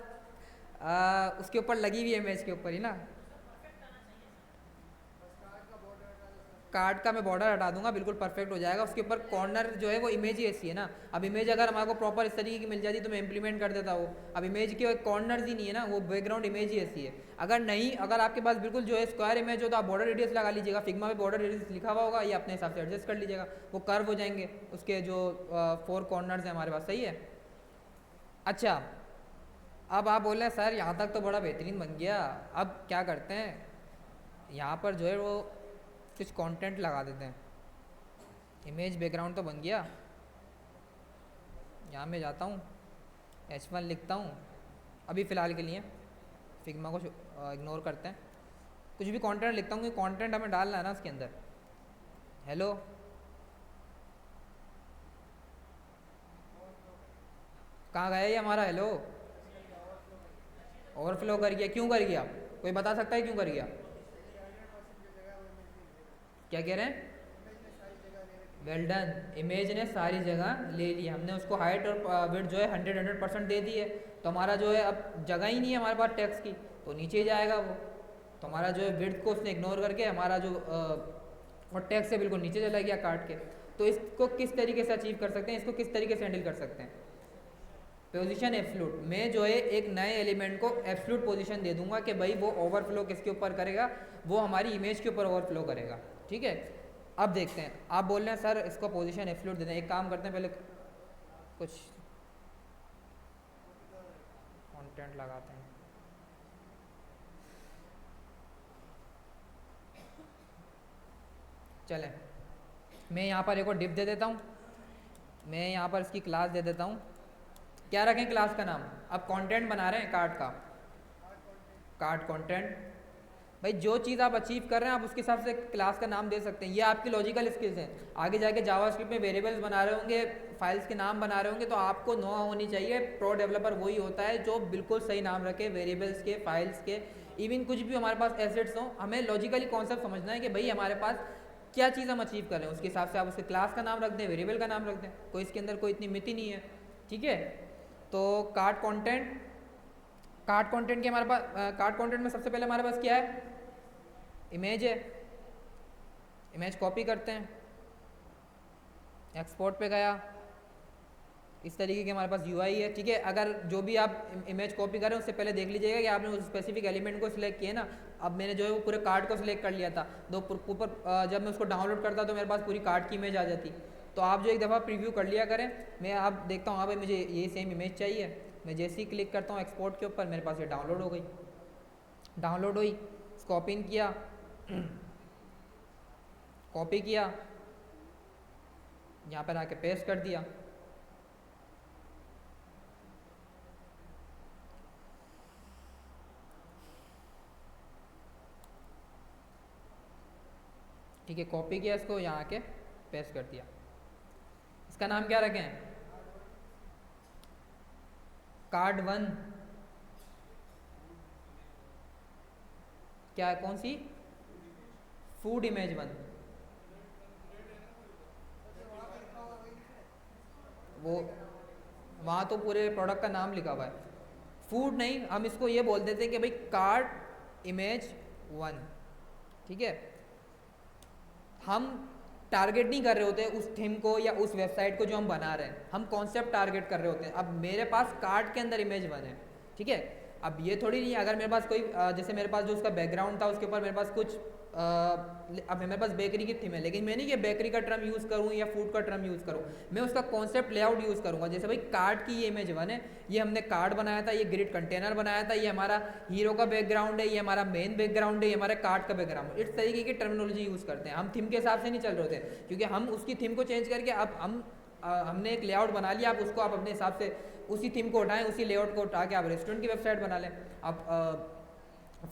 उसके ऊपर लगी हुई है, इमेज के ऊपर ही ना। कार्ड का मैं बॉर्डर हटा दूंगा, बिल्कुल परफेक्ट हो जाएगा। उसके ऊपर कॉर्नर जो है वो इमेज ही ऐसी है ना। अब इमेज अगर हमारे को प्रॉपर इस तरीके की मिल जाती तो मैं इंप्लीमेंट कर देता वो। अब इमेज के कॉर्नर्स ही नहीं है ना, वो बैकग्राउंड इमेज ही ऐसी है। अगर नहीं, अगर आपके पास बिल्कुल जो है स्क्वायर इमेज हो तो आप बॉर्डर रेडियस लगा लीजिएगा। फिग्मा में बॉर्डर रेडियस लिखा हुआ होगा, ये अपने हिसाब से एडजस्ट कर लीजिएगा। वो कर्व हो जाएंगे उसके जो 4 कॉर्नर्स हैं हमारे पास। सही है। अच्छा, अब आप बोल रहे हैं सर यहाँ तक तो बड़ा बेहतरीन बन गया, अब क्या करते हैं, यहाँ पर जो है वो कुछ कंटेंट लगा देते हैं। इमेज बैकग्राउंड तो बन गया, यहाँ मैं जाता हूँ, H1 लिखता हूँ अभी फ़िलहाल के लिए, फिग्मा को इग्नोर करते हैं। कुछ भी कंटेंट लिखता हूँ, कंटेंट हमें डालना है ना उसके अंदर। हेलो, कहाँ गया ये हमारा हेलो? ओवरफ्लो कर गया। क्यों कर गया? कोई बता सकता है क्यों कर गया? क्या कह रहे हैं? वेल डन, इमेज ने सारी जगह ले ली। हमने उसको हाइट और विड्थ जो है 100% दे दी है। तो हमारा जो है अब जगह ही नहीं है हमारे पास टेक्स्ट की, तो नीचे जाएगा वो। तो हमारा जो है विड्थ को उसने इग्नोर करके हमारा जो और टेक्स्ट से बिल्कुल नीचे चला गया काट के। तो इसको किस तरीके से अचीव कर सकते हैं, इसको किस तरीके से हैंडल कर सकते हैं? पोजीशन एब्सोल्यूट में जो है एक नए एलिमेंट को एब्सोल्यूट पोजीशन दे दूंगा कि भाई वो ओवरफ्लो किसके ऊपर करेगा, वो हमारी इमेज के ऊपर ओवरफ्लो करेगा। ठीक है, अब देखते हैं। आप बोल रहे हैं सर इसको पोजीशन एब्सोल्यूट दे दें। एक काम करते हैं, पहले कुछ कंटेंट लगाते हैं। चलें, मैं यहाँ पर एक और डिप दे देता हूँ। मैं यहाँ पर इसकी क्लास दे देता हूँ। क्या रखें क्लास का नाम? अब कंटेंट बना रहे हैं कार्ड का, कार्ड कंटेंट। भाई जो चीज़ आप अचीव कर रहे हैं आप उसके हिसाब से क्लास का नाम दे सकते हैं। ये आपकी लॉजिकल स्किल्स हैं। आगे जाके जावास्क्रिप्ट में वेरिएबल्स बना रहे होंगे, फाइल्स के नाम बना रहे होंगे, तो आपको नो होनी चाहिए। प्रो डेवलपर वही होता है जो बिल्कुल सही नाम रखे वेरिएबल्स के, फाइल्स के, इवन कुछ भी हमारे पास एसेट्स हों। हमें लॉजिकली कॉन्सेप्ट समझना है कि भाई हमारे पास क्या चीज़ हम अचीव कर रहे हैं, उसके हिसाब से आप उसके क्लास का नाम रख दें, वेरिएबल का नाम रख दें। कोई इसके अंदर कोई इतनी मिति नहीं है। ठीक है, तो कार्ड कंटेंट, कार्ड कंटेंट के हमारे पास कार्ड कंटेंट में सबसे पहले हमारे पास क्या है? इमेज है। इमेज कॉपी करते हैं, एक्सपोर्ट पे गया, इस तरीके के हमारे पास यूआई है। ठीक है, अगर जो भी आप इमेज कॉपी करें उससे पहले देख लीजिएगा कि आपने उस स्पेसिफिक एलिमेंट को सिलेक्ट किया ना। अब मैंने जो है वो पूरे कार्ड को सिलेक्ट कर लिया था, तो ऊपर जब मैं उसको डाउनलोड करता तो मेरे पास पूरी कार्ड की इमेज आ जाती। तो आप जो एक दफ़ा प्रीव्यू कर लिया करें। मैं आप देखता हूँ हाँ भाई मुझे ये सेम इमेज चाहिए, मैं जैसे ही क्लिक करता हूँ एक्सपोर्ट के ऊपर मेरे पास ये डाउनलोड हो गई। डाउनलोड हुई, कॉपी किया, कॉपी किया, यहाँ पर आके पेस्ट कर दिया। ठीक है, कॉपी किया इसको, यहाँ आके पेस्ट कर दिया। इसका नाम क्या रखें? कार्ड 1। क्या, कौन सी? Food image 1। वो वहाँ तो पूरे प्रोडक्ट का नाम लिखा हुआ है, फूड नहीं। हम इसको ये बोल देते हैं कि भाई कार्ड इमेज 1। ठीक है, हम टारगेट नहीं कर रहे होते उस थीम को या उस वेबसाइट को जो हम बना रहे हैं, हम कॉन्सेप्ट टारगेट कर रहे होते हैं। अब मेरे पास कार्ड के अंदर इमेज 1 है। ठीक है, अब ये थोड़ी नहीं है अगर मेरे पास कोई जैसे मेरे पास जो उसका बैकग्राउंड था उसके ऊपर मेरे पास कुछ अब मेरे पास बेकरी की थीम है, लेकिन मैं नहीं कि बेकरी का टर्म यूज़ करूँ या फूड का टर्म यूज़ करूँ, मैं उसका कॉन्सेप्ट लेआउट यूज़ करूँगा। जैसे भाई कार्ड की ये इमेज 1 है, ये हमने कार्ड बनाया था, ये ग्रिड कंटेनर बनाया था, ये हमारा हीरो का बैकग्राउंड है, ये हमारा मेन बैकग्राउंड है, ये हमारे कार्ड का बैकग्राउंड। इस तरीके की टर्मिनोलॉजी यूज़ करते हैं हम। थीम के हिसाब से नहीं चल रहे होते, क्योंकि हम उसकी थीम को चेंज करके अब हमने एक लेआउट बना लिया। आप उसको आप अपने हिसाब से उसी थीम को उठाएं, उसी लेआउट को उठा के आप रेस्टोरेंट की वेबसाइट बना लें। आप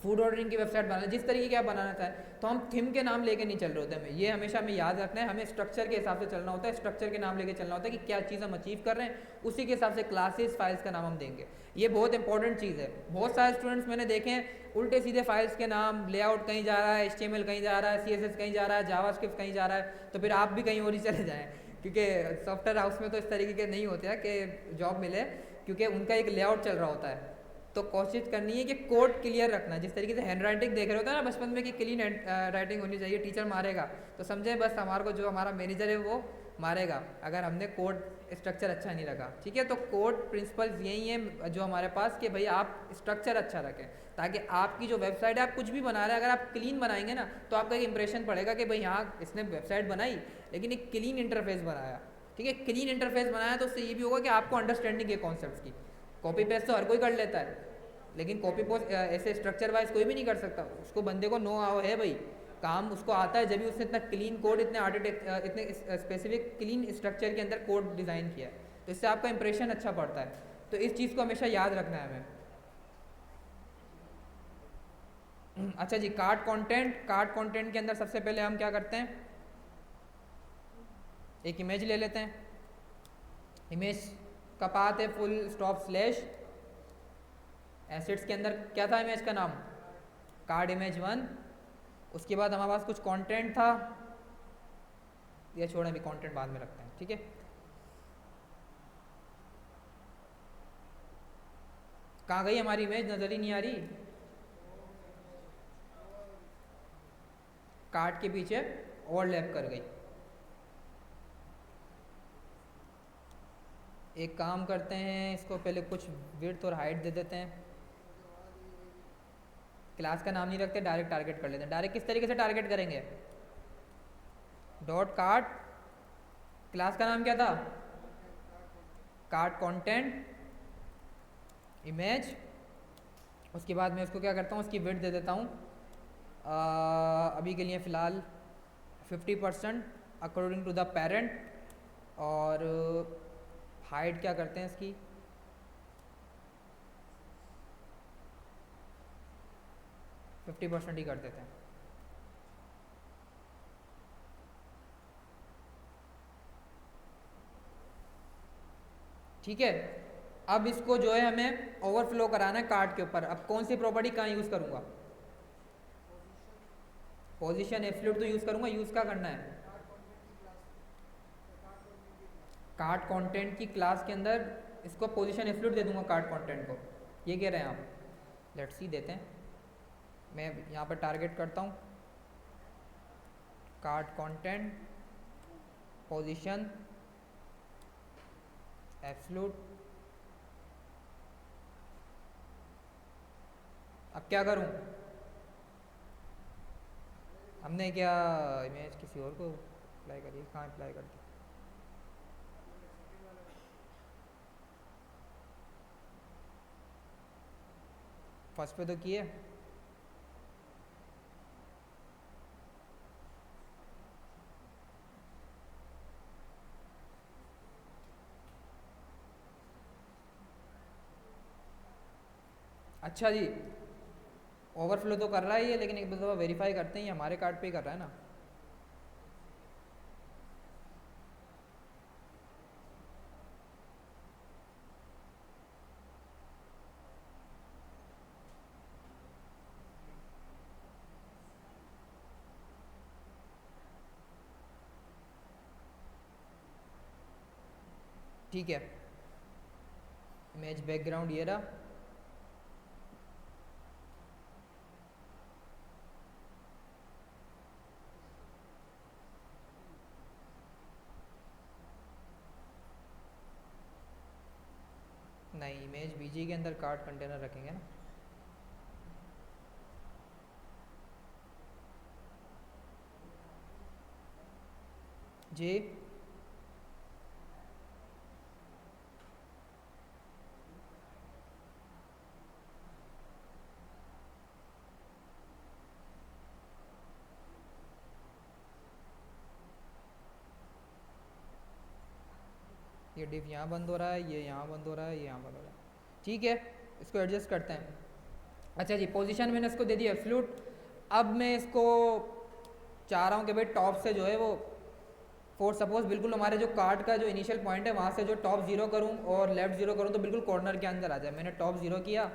फूड ऑर्डरिंग की वेबसाइट बनाना, जिस तरीके की आप बनाना चाहें, तो हम थीम के नाम लेके नहीं चल रहे होते हमें, ये हमेशा हमें याद रखना है, हमें स्ट्रक्चर के हिसाब से चलना होता है, स्ट्रक्चर के नाम लेके चलना होता है कि क्या चीज़ हम अचीव कर रहे हैं, उसी के हिसाब से क्लासेस फाइल्स का नाम हम देंगे। ये बहुत इंपॉर्टेंट चीज़ है। बहुत सारे स्टूडेंट्स मैंने देखे हैं उल्टे सीधे फाइल्स के नाम, लेआउट कहीं जा रहा है, HTML कहीं जा रहा है, CSS कहीं जा रहा है, जावास्क्रिप्ट कहीं जा रहा है, तो फिर आप भी कहीं और ही चले जाएँ, क्योंकि सॉफ्टवेयर हाउस में तो इस तरीके के नहीं होते हैं कि जॉब मिले, क्योंकि उनका एक लेआउट चल रहा होता है। तो कोशिश करनी है कि कोड क्लियर रखना, जिस तरीके से हैंड राइटिंग देख रहे होते हैं ना बचपन में कि क्लीन राइटिंग होनी चाहिए, टीचर मारेगा तो समझे बस हमारे को जो हमारा मैनेजर है वो मारेगा अगर हमने कोड स्ट्रक्चर अच्छा नहीं रखा। ठीक है, तो कोड प्रिंसिपल्स यही है जो हमारे पास कि भाई आप स्ट्रक्चर अच्छा रखें, ताकि आपकी जो वेबसाइट है, आप कुछ भी बना रहे हैं, अगर आप क्लीन बनाएंगे ना तो आपका एक इंप्रेशन पड़ेगा कि भाई हाँ इसने वेबसाइट बनाई लेकिन एक क्लीन इंटरफेस बनाया। ठीक है, क्लीन इंटरफेस बनाया तो उससे ये भी होगा कि आपको अंडरस्टैंडिंग है कॉन्सेप्ट्स की। कॉपी पेस्ट तो हर कोई कर लेता है, लेकिन कॉपी पोस्ट ऐसे स्ट्रक्चर वाइज कोई भी नहीं कर सकता। उसको बंदे को नो आओ है भाई, काम उसको आता है जब भी उसने इतना क्लीन कोड, इतने स्पेसिफिक क्लीन स्ट्रक्चर के अंदर कोड डिज़ाइन किया है, तो इससे आपका इंप्रेशन अच्छा पड़ता है। तो इस चीज़ को हमेशा याद रखना है हमें। अच्छा जी, कार्ड कंटेंट के अंदर सबसे पहले हम क्या करते हैं, एक इमेज ले लेते हैं। इमेज का पाथ है फुल स्टॉप स्लैश, एसेट्स के अंदर क्या था इमेज का नाम, कार्ड इमेज 1। उसके बाद हमारे पास कुछ कंटेंट था, ये छोड़ें अभी कंटेंट बाद में रखते हैं। ठीक है, कहाँ गई हमारी इमेज, नज़र ही नहीं आ रही। कार्ड के पीछे ओवरलैप कर गई। एक काम करते हैं, इसको पहले कुछ विड्थ और हाइट दे देते हैं। क्लास का नाम नहीं रखते, डायरेक्ट टारगेट कर लेते हैं। डायरेक्ट किस तरीके से टारगेट करेंगे, डॉट कार्ड, क्लास का नाम क्या था, कार्ड कंटेंट इमेज। उसके बाद मैं उसको क्या करता हूँ, उसकी विड्थ दे देता हूँ अभी के लिए फ़िलहाल 50% अकॉर्डिंग टू द पेरेंट, और हाइट क्या करते हैं इसकी 50% ही कर देते हैं। ठीक है, अब इसको जो है हमें ओवरफ्लो कराना है कार्ड के ऊपर। अब कौन सी प्रॉपर्टी कहाँ यूज़ करूँगा, पोजीशन एब्सोल्यूट तो यूज़ करूँगा। यूज़ क्या करना है, कार्ड कंटेंट की क्लास के अंदर इसको पोजीशन एब्सोल्यूट दे दूंगा कार्ड कंटेंट को, ये कह रहे हैं आप। लेट्स सी देते हैं, मैं यहाँ पर टारगेट करता हूँ कार्ड कंटेंट पोजीशन एब्सोल्यूट। अब क्या करूँ, हमने क्या इमेज किसी और को अप्लाई करी, कहाँ अप्लाई कर दी, फर्स्ट पे तो किए। अच्छा जी, ओवरफ्लो तो कर रहा है ये, लेकिन एक दफ़ा वेरीफाई करते हैं ये हमारे कार्ड पे ही कर रहा है ना। ठीक है, इमेज बैकग्राउंड ये रहा। नहीं, इमेज बीजी के अंदर कार्ड कंटेनर रखेंगे ना। जी, ये डिव यहाँ बंद हो रहा है, ये यहाँ बंद हो रहा है, ये यहाँ बंद हो रहा है। ठीक है, इसको एडजस्ट करते हैं। अच्छा जी, पोजीशन मैंने इसको दे दी एब्सोल्यूट। अब मैं इसको चाह रहा हूँ कि भाई टॉप से जो है वो फॉर सपोज बिल्कुल हमारे जो कार्ड का जो इनिशियल पॉइंट है वहाँ से जो टॉप जीरो करूँ और लेफ्ट जीरो करूँ तो बिल्कुल कॉर्नर के अंदर आ जाए। मैंने टॉप जीरो किया,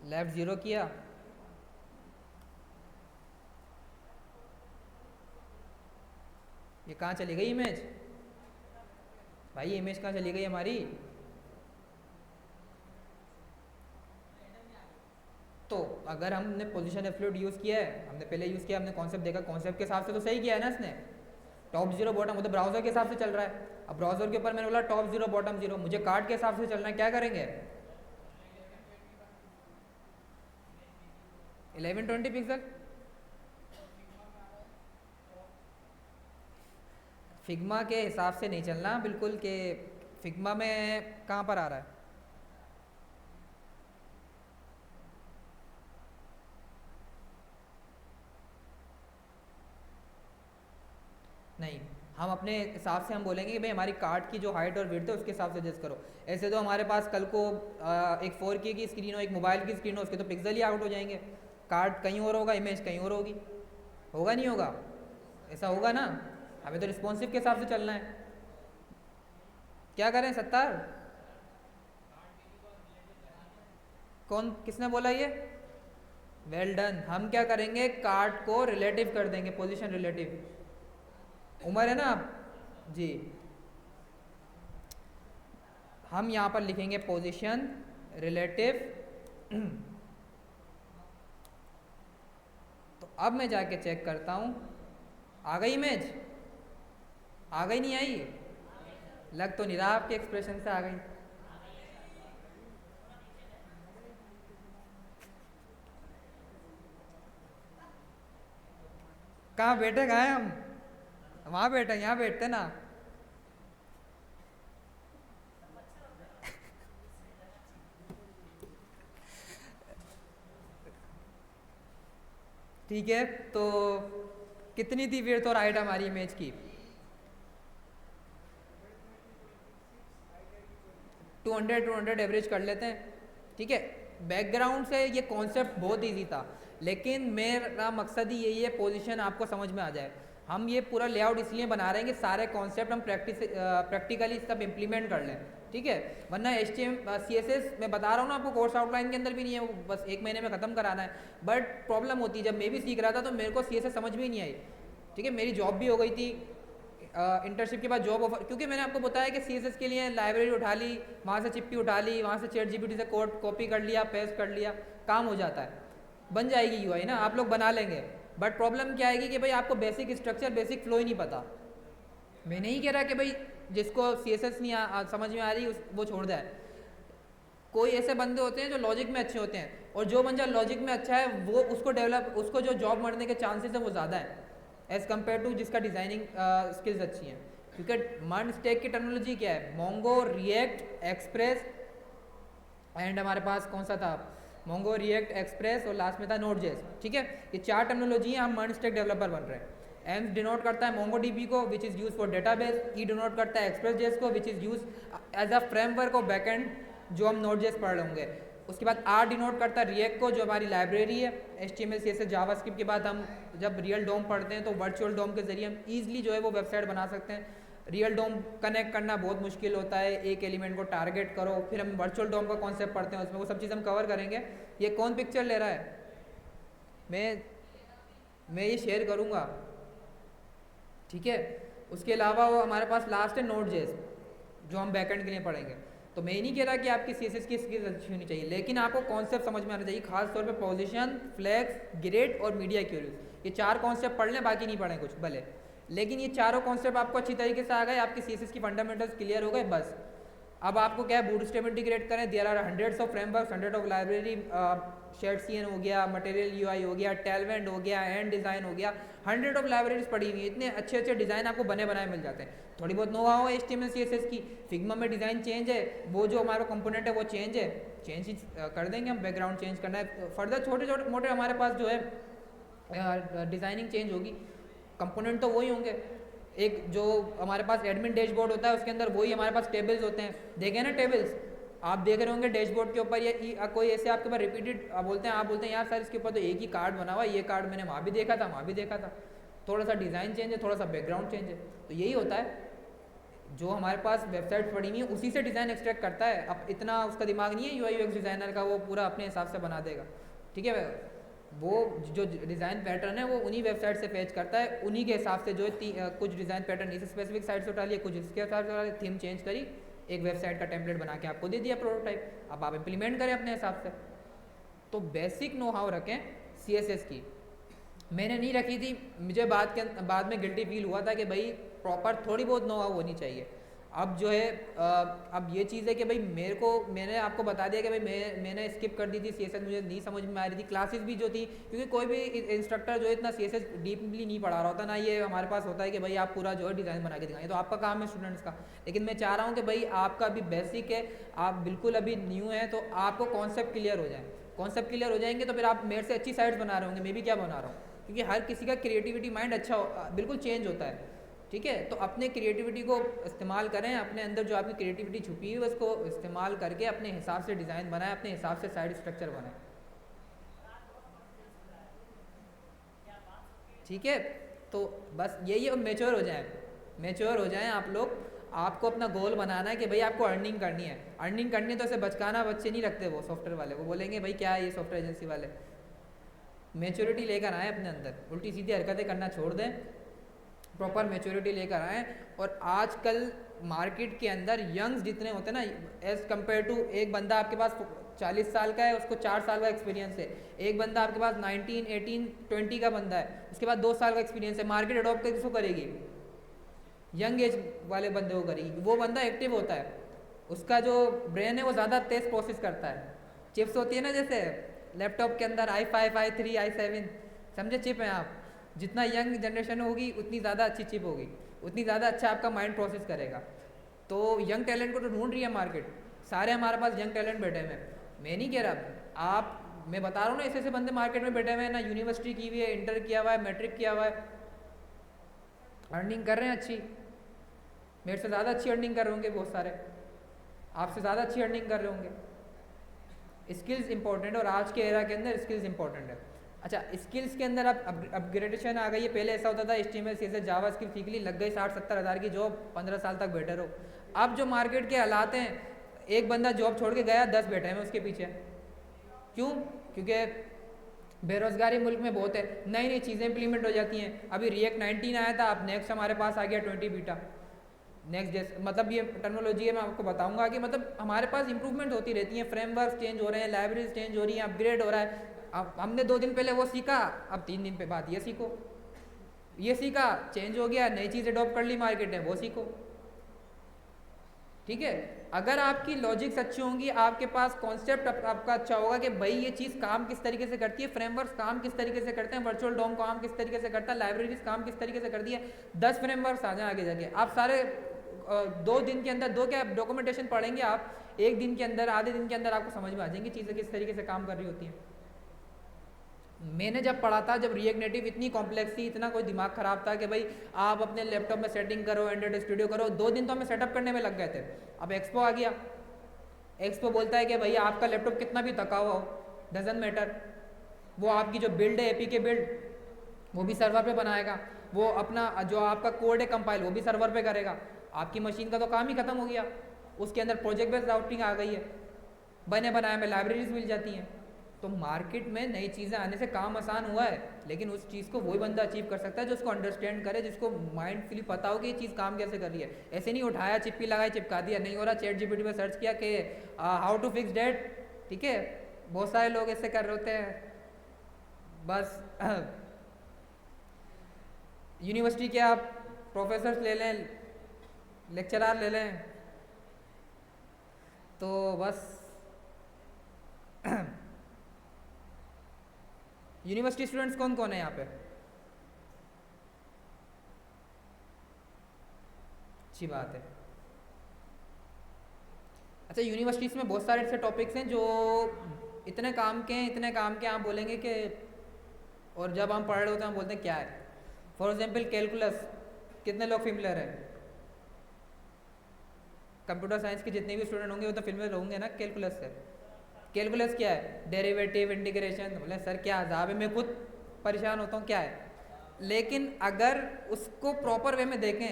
लेफ्ट जीरो किया, ये कहाँ चली गई इमेज भाई, ये इमेज कहाँ चली गई हमारी। तो अगर हमने पोजीशन एब्सोल्यूट यूज़ किया है, हमने पहले यूज़ किया, हमने कॉन्सेप्ट देखा, कॉन्सेप्ट के हिसाब से तो सही किया है ना इसने। टॉप जीरो बॉटम, वो तो ब्राउजर के हिसाब से चल रहा है। अब ब्राउजर के ऊपर मैंने बोला टॉप जीरो बॉटम जीरो, मुझे कार्ड के हिसाब से चलना है, क्या करेंगे 1120 पिक्सल। फिग्मा के हिसाब से नहीं चलना बिल्कुल, के फिग्मा में कहाँ पर आ रहा है, नहीं, हम अपने हिसाब से हम बोलेंगे कि भाई हमारी कार्ड की जो हाइट और विड्थ है उसके हिसाब से एडजस्ट करो। ऐसे तो हमारे पास कल को एक 4K की स्क्रीन हो, एक मोबाइल की स्क्रीन हो, उसके तो पिक्सल ही आउट हो जाएंगे। कार्ड कहीं और होगा, इमेज कहीं और होगी, होगा नहीं होगा, ऐसा होगा ना। हमें तो रिस्पॉन्सिव के हिसाब से चलना है। क्या करें सत्तार, कौन किसने बोला ये, वेल डन। हम क्या करेंगे, कार्ड को रिलेटिव कर देंगे, पोजीशन रिलेटिव। उमर है ना आप जी, हम यहाँ पर लिखेंगे पोजीशन रिलेटिव। तो अब मैं जाके चेक करता हूँ, आ गई इमेज, आ गई नहीं आई, लग तो नहीं रहा आपके एक्सप्रेशन से आ गई। कहाँ बैठे, कहाँ हैं हम, वहाँ बैठे, यहाँ बैठते ना। ठीक है, तो कितनी थी विड्थ और हाइट हमारी इमेज की, 200 एवरेज कर लेते हैं। ठीक है, बैकग्राउंड से ये कॉन्सेप्ट बहुत इजी था, लेकिन मेरा मकसद ही यही है पोजीशन आपको समझ में आ जाए। हम ये पूरा लेआउट इसलिए बना रहे हैं कि सारे कॉन्सेप्ट हम प्रैक्टिकली सब इम्प्लीमेंट कर लें। ठीक है, वरना HTML CSS मैं बता रहा हूँ ना आपको, कोर्स आउटलाइन के अंदर भी नहीं है, वो बस 1 महीने में ख़त्म कराना है। बट प्रॉब्लम होती है, जब मैं भी सीख रहा था तो मेरे को CSS समझ में ही नहीं आई। ठीक है, मेरी जॉब भी हो गई थी, इंटर्नशिप के बाद जॉब ऑफर, क्योंकि मैंने आपको बताया कि CSS के लिए लाइब्रेरी उठा ली, वहाँ से चिप्पी उठा ली, वहाँ से ChatGPT से कोड कॉपी कर लिया, पेस्ट कर लिया, काम हो जाता है, बन जाएगी UI ना, आप लोग बना लेंगे। बट प्रॉब्लम क्या आएगी कि भाई आपको बेसिक स्ट्रक्चर, बेसिक फ्लो ही नहीं पता। मैं नहीं कह रहा कि भाई जिसको CSS नहीं समझ में आ रही वो छोड़ जाए। कोई ऐसे बंदे होते हैं जो लॉजिक में अच्छे होते हैं, और जो बंदा लॉजिक में अच्छा है वो उसको जो जॉब मरने के चांसेस है वो ज़्यादा है एज़ कम्पेयर टू जिसका डिज़ाइनिंग स्किल्स अच्छी हैं। क्योंकि मर्ज स्टैक की टेक्नोलॉजी क्या है, मोंगो, रिएक्ट, एक्सप्रेस, एंड हमारे पास कौन सा था, मोंगो, रिएक्ट, एक्सप्रेस, और लास्ट में था नोड.js। ठीक है, ये 4 टेक्नोलॉजी है, हम मर्ज स्टैक डेवलपर बन रहे हैं। एम डिनोट करता है मोंगो DB को, which is use for database. E denote करता है एक्सप्रेस.js को, which is use as a framework of backend, जो हम नोड.js पढ़ रहे होंगे। उसके बाद आर डिनोट करता है रिएक्ट को, जो हमारी लाइब्रेरी है, HTML CSS जावास्क्रिप्ट के बाद हम जब रियल डोम पढ़ते हैं तो वर्चुअल डोम के जरिए हम ईजिली जो है वो वेबसाइट बना सकते हैं। रियल डोम कनेक्ट करना बहुत मुश्किल होता है, एक एलिमेंट को टारगेट करो, फिर हम वर्चुअल डोम का कॉन्सेप्ट पढ़ते हैं, उसमें वो सब चीज़ हम कवर करेंगे। ये कौन पिक्चर ले रहा है, मैं ये शेयर करूँगा। ठीक है, उसके अलावा वो हमारे पास लास्ट है नोड.js, जो हम बैकएंड के लिए पढ़ेंगे। तो मैं ही नहीं कह रहा कि आपकी CSS की स्किल्स अच्छी होनी चाहिए, लेकिन आपको कॉन्सेप्ट समझ में आना चाहिए, खास तौर पे पोजीशन, फ्लैग्स, ग्रिड और मीडिया क्यूरीज। ये 4 कॉन्सेप्ट पढ़ लें, बाकी नहीं पढ़ें कुछ भले, लेकिन ये चारों कॉन्सेप्ट आपको अच्छी तरीके से आ गए, आपकी CSS की फंडामेंटल्स क्लियर हो गए, बस। अब आपको क्या है, बूटस्ट्रैप इंटीग्रेट करें। There are hundreds of frameworks, 100 of library, shadcn हो गया, मटेरियल UI हो गया, टेलवेंट हो गया, एंड डिज़ाइन हो गया, 100 ऑफ लाइब्रेरीज पड़ी हुई है। इतने अच्छे अच्छे डिज़ाइन आपको बने बनाए मिल जाते हैं। थोड़ी बहुत नोवा हो HTML CSS की, फिग्मा में डिज़ाइन चेंज है, वो जो हमारा कंपोनेंट है वो चेंज है, चेंज कर देंगे हम, बैकग्राउंड चेंज करना है, फर्दर छोटे छोटे मोटे हमारे पास जो है डिज़ाइनिंग चेंज होगी, कंपोनेंट तो वही होंगे। एक जो हमारे पास एडमिन डैशबोर्ड होता है उसके अंदर वही हमारे पास टेबल्स होते हैं, देखे ना टेबल्स, आप देख रहे होंगे डैशबोर्ड के ऊपर या कोई ऐसे आपके पास रिपीटेड आप बोलते हैं यार सर इसके ऊपर तो एक ही कार्ड बना हुआ है, ये कार्ड मैंने वहाँ भी देखा था, वहाँ भी देखा था, थोड़ा सा डिज़ाइन चेंज है, थोड़ा सा बैकग्राउंड चेंज है। तो यही होता है, जो हमारे पास वेबसाइट पड़ी हुई है उसी से डिज़ाइन एक्सट्रैक्ट करता है। अब इतना उसका दिमाग नहीं है यूआई यूएक्स डिज़ाइनर का, वो पूरा अपने हिसाब से बना देगा, ठीक है। वो जो डिज़ाइन पैटर्न है वो उन्हीं वेबसाइट से फेच करता है, उन्हीं के हिसाब से जो कुछ डिज़ाइन पैटर्न इस स्पेसिफिक साइट से उठा लिया, कुछ इसके हिसाब से उठा लिया, थीम चेंज करी, एक वेबसाइट का टेम्पलेट बना के आपको दे दिया प्रोटोटाइप, अब आप इम्प्लीमेंट करें अपने हिसाब से। तो बेसिक नो हाउ रखें CSS की। मैंने नहीं रखी थी, मुझे बाद में गिल्टी फील हुआ था कि भाई प्रॉपर थोड़ी बहुत नो हाउ होनी चाहिए। अब जो है अब ये चीज़ है कि भाई मैंने आपको बता दिया कि भाई मैंने स्किप कर दी थी CSS, मुझे नहीं समझ में आ रही थी। क्लासेस भी जो थी, क्योंकि कोई भी इंस्ट्रक्टर जो है इतना CSS डीपली नहीं पढ़ा रहा होता ना, ये हमारे पास होता है कि भाई आप पूरा जो है डिज़ाइन बना के दिखाएं, तो आपका काम है स्टूडेंट्स का। लेकिन मैं चाह रहा हूँ कि भाई आपका अभी बेसिक है, आप बिल्कुल अभी न्यू हैं, तो आपको कॉन्सेप्ट क्लियर हो जाए। कॉन्सेप्ट क्लियर हो जाएंगे तो फिर आप मेरे से अच्छी साइट्स बना रहे होंगे, मैं भी क्या बना रहा हूँ, क्योंकि हर किसी का क्रिएटिविटी माइंड बिल्कुल चेंज होता है, ठीक है। तो अपने क्रिएटिविटी को इस्तेमाल करें, अपने अंदर जो आपकी क्रिएटिविटी छुपी है उसको इस्तेमाल करके अपने हिसाब से डिज़ाइन बनाएं, अपने हिसाब से साइड स्ट्रक्चर बनाएं, ठीक है। तो बस यही है, मैच्योर हो जाएं आप लोग। आपको अपना गोल बनाना है कि भाई आपको अर्निंग करनी है, तो ऐसे बचकाना बच्चे नहीं रखते वो सॉफ्टवेयर वाले, वो बोलेंगे भाई क्या है ये सॉफ्टवेयर एजेंसी वाले। मैच्योरिटी लेकर आएँ अपने अंदर, उल्टी सीधी हरकतें करना छोड़ दें, प्रॉपर मैच्योरिटी लेकर आएँ। और आजकल मार्केट के अंदर यंग्स जितने होते हैं ना, एज़ कम्पेयर टू एक बंदा आपके पास 40 साल का है, उसको 4 साल का एक्सपीरियंस है, एक बंदा आपके पास 19, 18, 20 का बंदा है, उसके बाद 2 साल का एक्सपीरियंस है, मार्केट अडॉप्ट किसको करेगी? यंग एज वाले बंदे को करेगी। वो बंदा एक्टिव होता है, उसका जो ब्रेन है वो ज़्यादा तेज़ प्रोसेस करता है। चिप्स होती है ना जैसे लैपटॉप के अंदर i5, i3, i7, समझे चिप हैं आप। जितना यंग जनरेशन होगी उतनी ज़्यादा अच्छी चिप होगी, उतनी ज़्यादा अच्छा आपका माइंड प्रोसेस करेगा। तो यंग टैलेंट को तो ढूंढ रही है मार्केट, सारे हमारे पास यंग टैलेंट बैठे हुए हैं। मैं नहीं कह रहा आप, मैं बता रहा हूँ ना, ऐसे बंदे मार्केट में बैठे हुए हैं ना, यूनिवर्सिटी की हुई है, इंटर किया हुआ है, मैट्रिक किया हुआ है, अर्निंग कर रहे हैं अच्छी, मेरे से ज़्यादा अच्छी अर्निंग कर रहे होंगे बहुत सारे, आपसे ज़्यादा अच्छी अर्निंग कर रहे होंगे। स्किल्स इंपॉर्टेंट है, और आज के एरा के अंदर स्किल्स इंपॉर्टेंट है। अच्छा, स्किल्स के अंदर अब अपग्रेडेशन आ गई है। पहले ऐसा होता था HTML CSS जावा स्क्रिप्ट सीख ली, लग गई 60-70 हज़ार की जॉब, 15 साल तक बैठे रहो। अब जो मार्केट के हालात हैं, एक बंदा जॉब छोड़ के गया, 10 बैठे हैं उसके पीछे। क्यों? क्योंकि बेरोजगारी मुल्क में बहुत है, नई नई चीज़ें इंप्लीमेंट हो जाती हैं। अभी React 19 आया था, अब नेक्स्ट हमारे पास आ गया 20 बीटा। नेक्स्ट जैसे मतलब ये टेक्नोलॉजी है, मैं आपको बताऊंगा कि मतलब हमारे पास इंप्रूवमेंट होती रहती हैं, फ्रेमवर्क चेंज हो रहे हैं, लाइब्रेरीज चेंज हो रही हैं, अपग्रेड हो रहा है। अब हमने 2 दिन पहले वो सीखा, अब 3 दिन पे बाद ये सीखो, ये सीखा, चेंज हो गया, नई चीज़ अडॉप्ट कर ली मार्केट में, वो सीखो, ठीक है। अगर आपकी लॉजिक्स अच्छी होंगी, आपके पास कॉन्सेप्ट आपका अच्छा होगा कि भाई ये चीज़ काम किस तरीके से करती है, फ्रेमवर्क्स काम किस तरीके से करते हैं, वर्चुअल डॉम काम किस तरीके से करता है, लाइब्रेरीज काम किस तरीके से करती है, 10 फ्रेमवर्क्स आ जाए आगे जाके, आप सारे 2 दिन के अंदर, 2 क्या डॉक्यूमेंटेशन पढ़ेंगे आप, 1 दिन के अंदर, आधे दिन के अंदर आपको समझ में आ जाएंगी चीज़ें किस तरीके से काम कर रही होती हैं। मैंने जब पढ़ा था, जब रिएक्ट नेटिव इतनी कॉम्प्लेक्स थी, इतना कोई दिमाग ख़राब था कि भाई आप अपने लैपटॉप में सेटिंग करो, एंड्रॉइड स्टूडियो करो, 2 दिन तो हमें सेटअप करने में लग गए थे। अब एक्सपो आ गया, एक्सपो बोलता है कि भाई आपका लैपटॉप कितना भी थका हुआ हो, डजंट मैटर, वो आपकी जो बिल्ड है APK बिल्ड, वो भी सर्वर पे बनाएगा, वो अपना जो आपका कोड है कंपाइल, वो भी सर्वर पे करेगा। आपकी मशीन का तो काम ही खत्म हो गया। उसके अंदर प्रोजेक्ट बेस्ड राउटिंग आ गई है, बने बनाए में लाइब्रेरीज मिल जाती हैं। तो मार्केट में नई चीज़ें आने से काम आसान हुआ है, लेकिन उस चीज़ को वही बंदा अचीव कर सकता है जो उसको अंडरस्टैंड करे, जिसको माइंडफुली पता हो कि ये चीज़ काम कैसे कर रही है। ऐसे नहीं उठाया, चिप्पी लगाई, चिपका दिया, नहीं हो रहा, ChatGPT में सर्च किया कि हाउ टू फिक्स डेट, ठीक है। बहुत सारे लोग ऐसे कर रहे होते हैं। बस यूनिवर्सिटी के आप प्रोफेसर्स ले लें, लेक्चरार ले लें, तो बस यूनिवर्सिटी स्टूडेंट्स कौन कौन है यहाँ पे? अच्छी बात है। अच्छा, यूनिवर्सिटीज़ में बहुत सारे ऐसे टॉपिक्स हैं जो इतने काम के हैं, इतने काम के, आप बोलेंगे कि, और जब हम पढ़ रहे होते हैं हम बोलते हैं क्या है। फॉर एग्जाम्पल कैलकुलस, कितने लोग फेमिलियर हैं? कंप्यूटर साइंस के जितने भी स्टूडेंट होंगे वो तो फिल्म में होंगे ना कैलकुलस से। कैलकुलस क्या है? Derivative, integration. बोले सर क्या अजाब है, मैं खुद परेशान होता हूँ क्या है। लेकिन अगर उसको प्रॉपर वे में देखें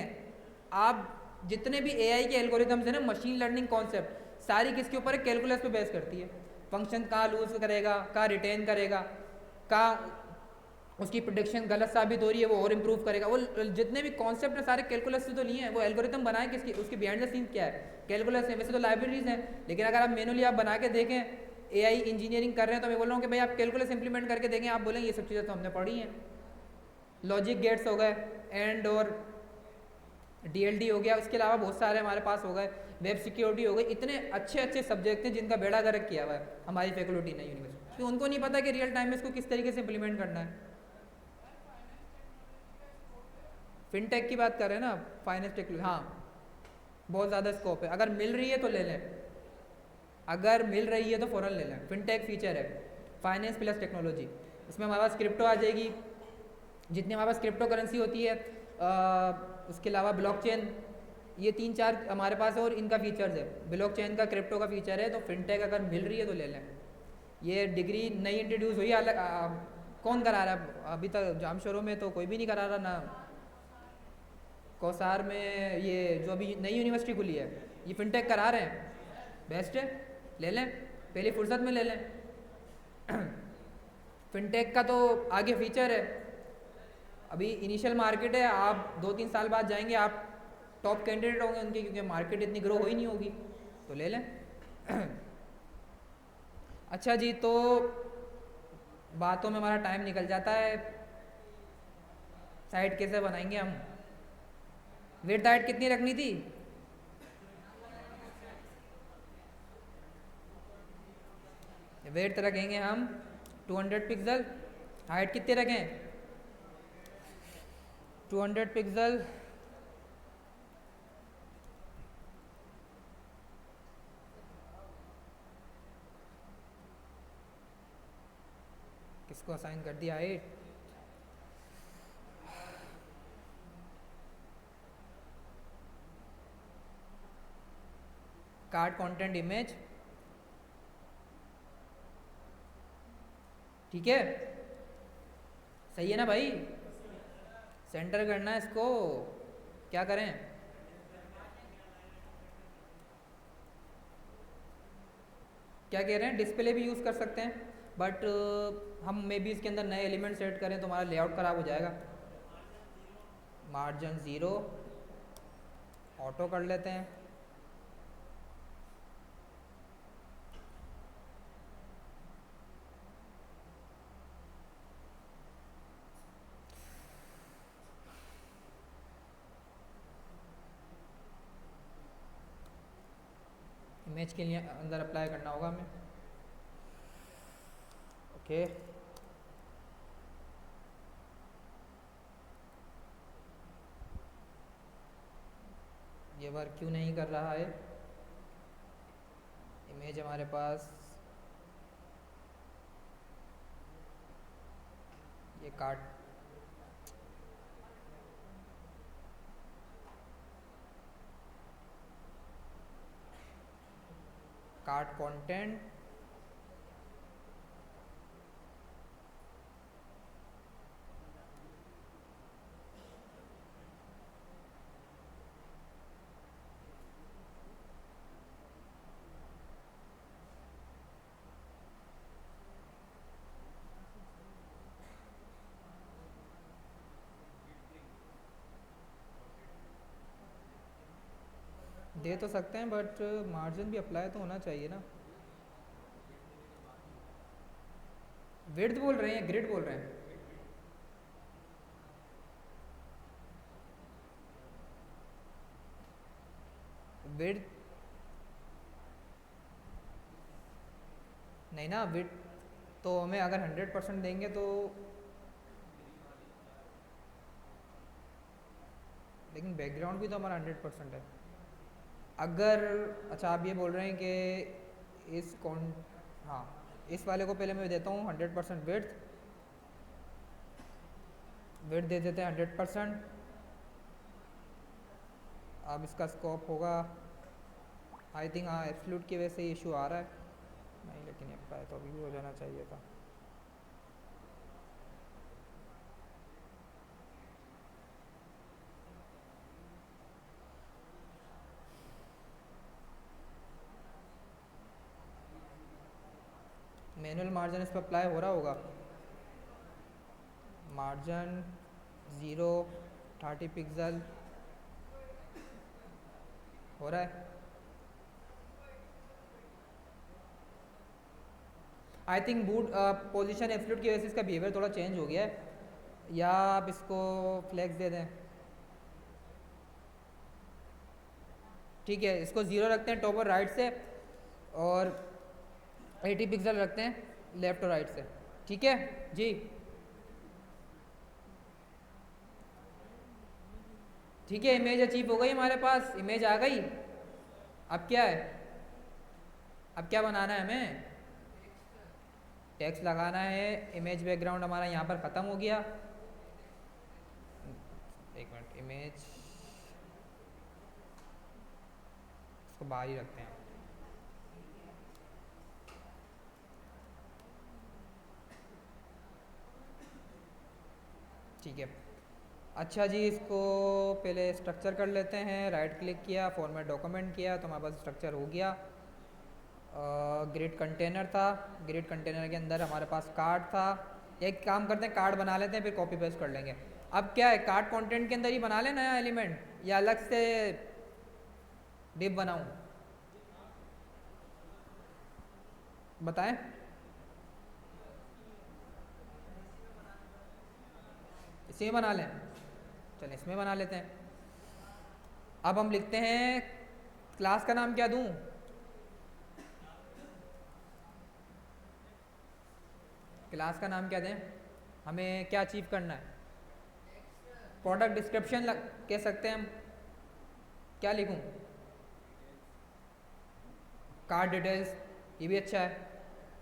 आप, जितने भी एआई के एल्गोरिथम्स हैं ना, मशीन लर्निंग कॉन्सेप्ट सारी किसके ऊपर है? कैलकुलस पे बेस करती है। फंक्शन कहाँ लूज करेगा, कहाँ रिटेन करेगा, कहाँ उसकी प्रोडिक्शन गलत साबित हो रही है वो और इम्प्रूव करेगा। वो जितने भी कॉन्सेप्ट है सारे कैलकुलस से तो लिए हैं। वो एल्गोरिथम बनाए किसकी? उसके बिहाइंड द सीन क्या है? कैलकुलस है। वैसे तो लाइब्रेरीज हैं, लेकिन अगर आप मैनुअली आप बना के देखें, एआई इंजीनियरिंग कर रहे हैं तो मैं बोल रहा हूँ कि भाई आप कैलकुलस इंप्लीमेंट करके देखें, आप बोलेंगे ये सब चीज़ें तो हमने पढ़ी हैं। लॉजिक गेट्स हो गए, एंड और डीएलडी हो गया, उसके अलावा बहुत सारे हमारे पास हो गए, वेब सिक्योरिटी हो गई। इतने अच्छे अच्छे सब्जेक्ट हैं जिनका बेड़ा गर्क किया हुआ है हमारी फैकल्टी ने, यूनिवर्सिटी। तो उनको नहीं पता कि रियल टाइम में इसको किस तरीके से इंप्लीमेंट करना है। फिनटेक की बात कर रहे हैं ना, फाइनेंस टेक्नोलॉजी, हाँ बहुत ज़्यादा स्कोप है। अगर मिल रही है तो ले लें, अगर मिल रही है तो फ़ौरन ले लें। फिनटेक फीचर है फाइनेंस प्लस टेक्नोलॉजी। इसमें हमारे पास क्रिप्टो आ जाएगी, जितनी हमारे पास क्रिप्टो करेंसी होती है, उसके अलावा ब्लॉकचेन, ये 3-4 हमारे पास है और इनका फीचर्स है। ब्लॉकचेन का, क्रिप्टो का फीचर है। तो फिनटेक अगर मिल रही है तो ले लें। ये डिग्री नई इंट्रोड्यूस हुई है, कौन करा रहा है अभी तक? जामशोरों में तो कोई भी नहीं करा रहा ना, कौसार में ये जो अभी नई यूनिवर्सिटी खुली है ये फिनटेक करा रहे हैं। बेस्ट है, ले लें, पहली फुर्सत में ले लें। फिनटेक का तो आगे फीचर है, अभी इनिशियल मार्केट है, आप 2-3 साल बाद जाएंगे आप टॉप कैंडिडेट होंगे उनके, क्योंकि मार्केट इतनी ग्रो हो ही नहीं होगी। तो ले लें। अच्छा जी, तो बातों में हमारा टाइम निकल जाता है। साइट कैसे बनाएंगे हम? विड्थ हाइट कितनी रखनी थी? विड्थ रखेंगे हम 200 पिक्सल। हाइट कितनी रखें? 200 पिक्सल। किसको असाइन कर दिया हाइट? कार्ड कंटेंट इमेज, ठीक है, सही है ना भाई? सेंटर करना है इसको, क्या करें? क्या कह रहे हैं? डिस्प्ले भी यूज़ कर सकते हैं, बट हम मे बी इसके अंदर नए एलिमेंट सेट करें तो हमारा लेआउट ख़राब हो जाएगा। मार्जिन 0 ऑटो कर लेते हैं। इमेज के लिए अंदर अप्लाई करना होगा हमें। ओके, ये वर्क क्यों नहीं कर रहा है? इमेज हमारे पास, ये काट, कार्ड कंटेंट, दे तो सकते हैं बट मार्जिन भी अप्लाई तो होना चाहिए ना। विड्थ बोल रहे हैं, ग्रिड बोल रहे हैं? विड्थ नहीं ना, विड्थ तो हमें अगर 100% देंगे तो, लेकिन बैकग्राउंड भी तो हमारा 100% है। अगर अच्छा आप ये बोल रहे हैं कि इस कौन, हाँ इस वाले को पहले मैं देता हूँ 100% विड्थ, विड्थ दे देते हैं 100%। अब इसका स्कोप होगा आई थिंक हाँ एब्सोल्यूट की वजह से इशू आ रहा है। नहीं लेकिन ये अप्लाई तो अभी भी हो जाना चाहिए था। मैनुअल मार्जिन इस पर अप्लाई हो रहा होगा। मार्जिन 0 30 पिक्सल हो रहा है। I think boot position absolute की वजह से इसका बिहेवियर थोड़ा चेंज हो गया है, या आप इसको फ्लैक्स दे दें। ठीक है, इसको 0 रखते हैं टॉप और राइट से, और 80 पिक्सल रखते हैं लेफ्ट और राइट से। ठीक है जी, ठीक है। इमेज अचीव हो गई हमारे पास, इमेज आ गई। अब क्या है, अब क्या बनाना है हमें, टेक्स्ट लगाना है। इमेज बैकग्राउंड हमारा यहाँ पर ख़त्म हो गया। एक मिनट, इमेज इसको बाहर ही रखते हैं। ठीक है, अच्छा जी, इसको पहले स्ट्रक्चर कर लेते हैं। राइट क्लिक किया, फॉर्मेट डॉक्यूमेंट किया, तो हमारे पास स्ट्रक्चर हो गया। ग्रिड कंटेनर था, ग्रिड कंटेनर के अंदर हमारे पास कार्ड था। एक काम करते हैं, कार्ड बना लेते हैं, फिर कॉपी पेस्ट कर लेंगे। अब क्या है, कार्ड कंटेंट के अंदर ही बना लें नया एलिमेंट, या अलग से डिव बनाऊं, बताएं। इसी में बना लें, चलें इसमें बना लेते हैं। अब हम लिखते हैं, क्लास का नाम क्या दूं, क्लास का नाम क्या दें, हमें क्या अचीव करना है। प्रोडक्ट डिस्क्रिप्शन कह सकते हैं हम, क्या लिखूं, कार्ड डिटेल्स, ये भी अच्छा है,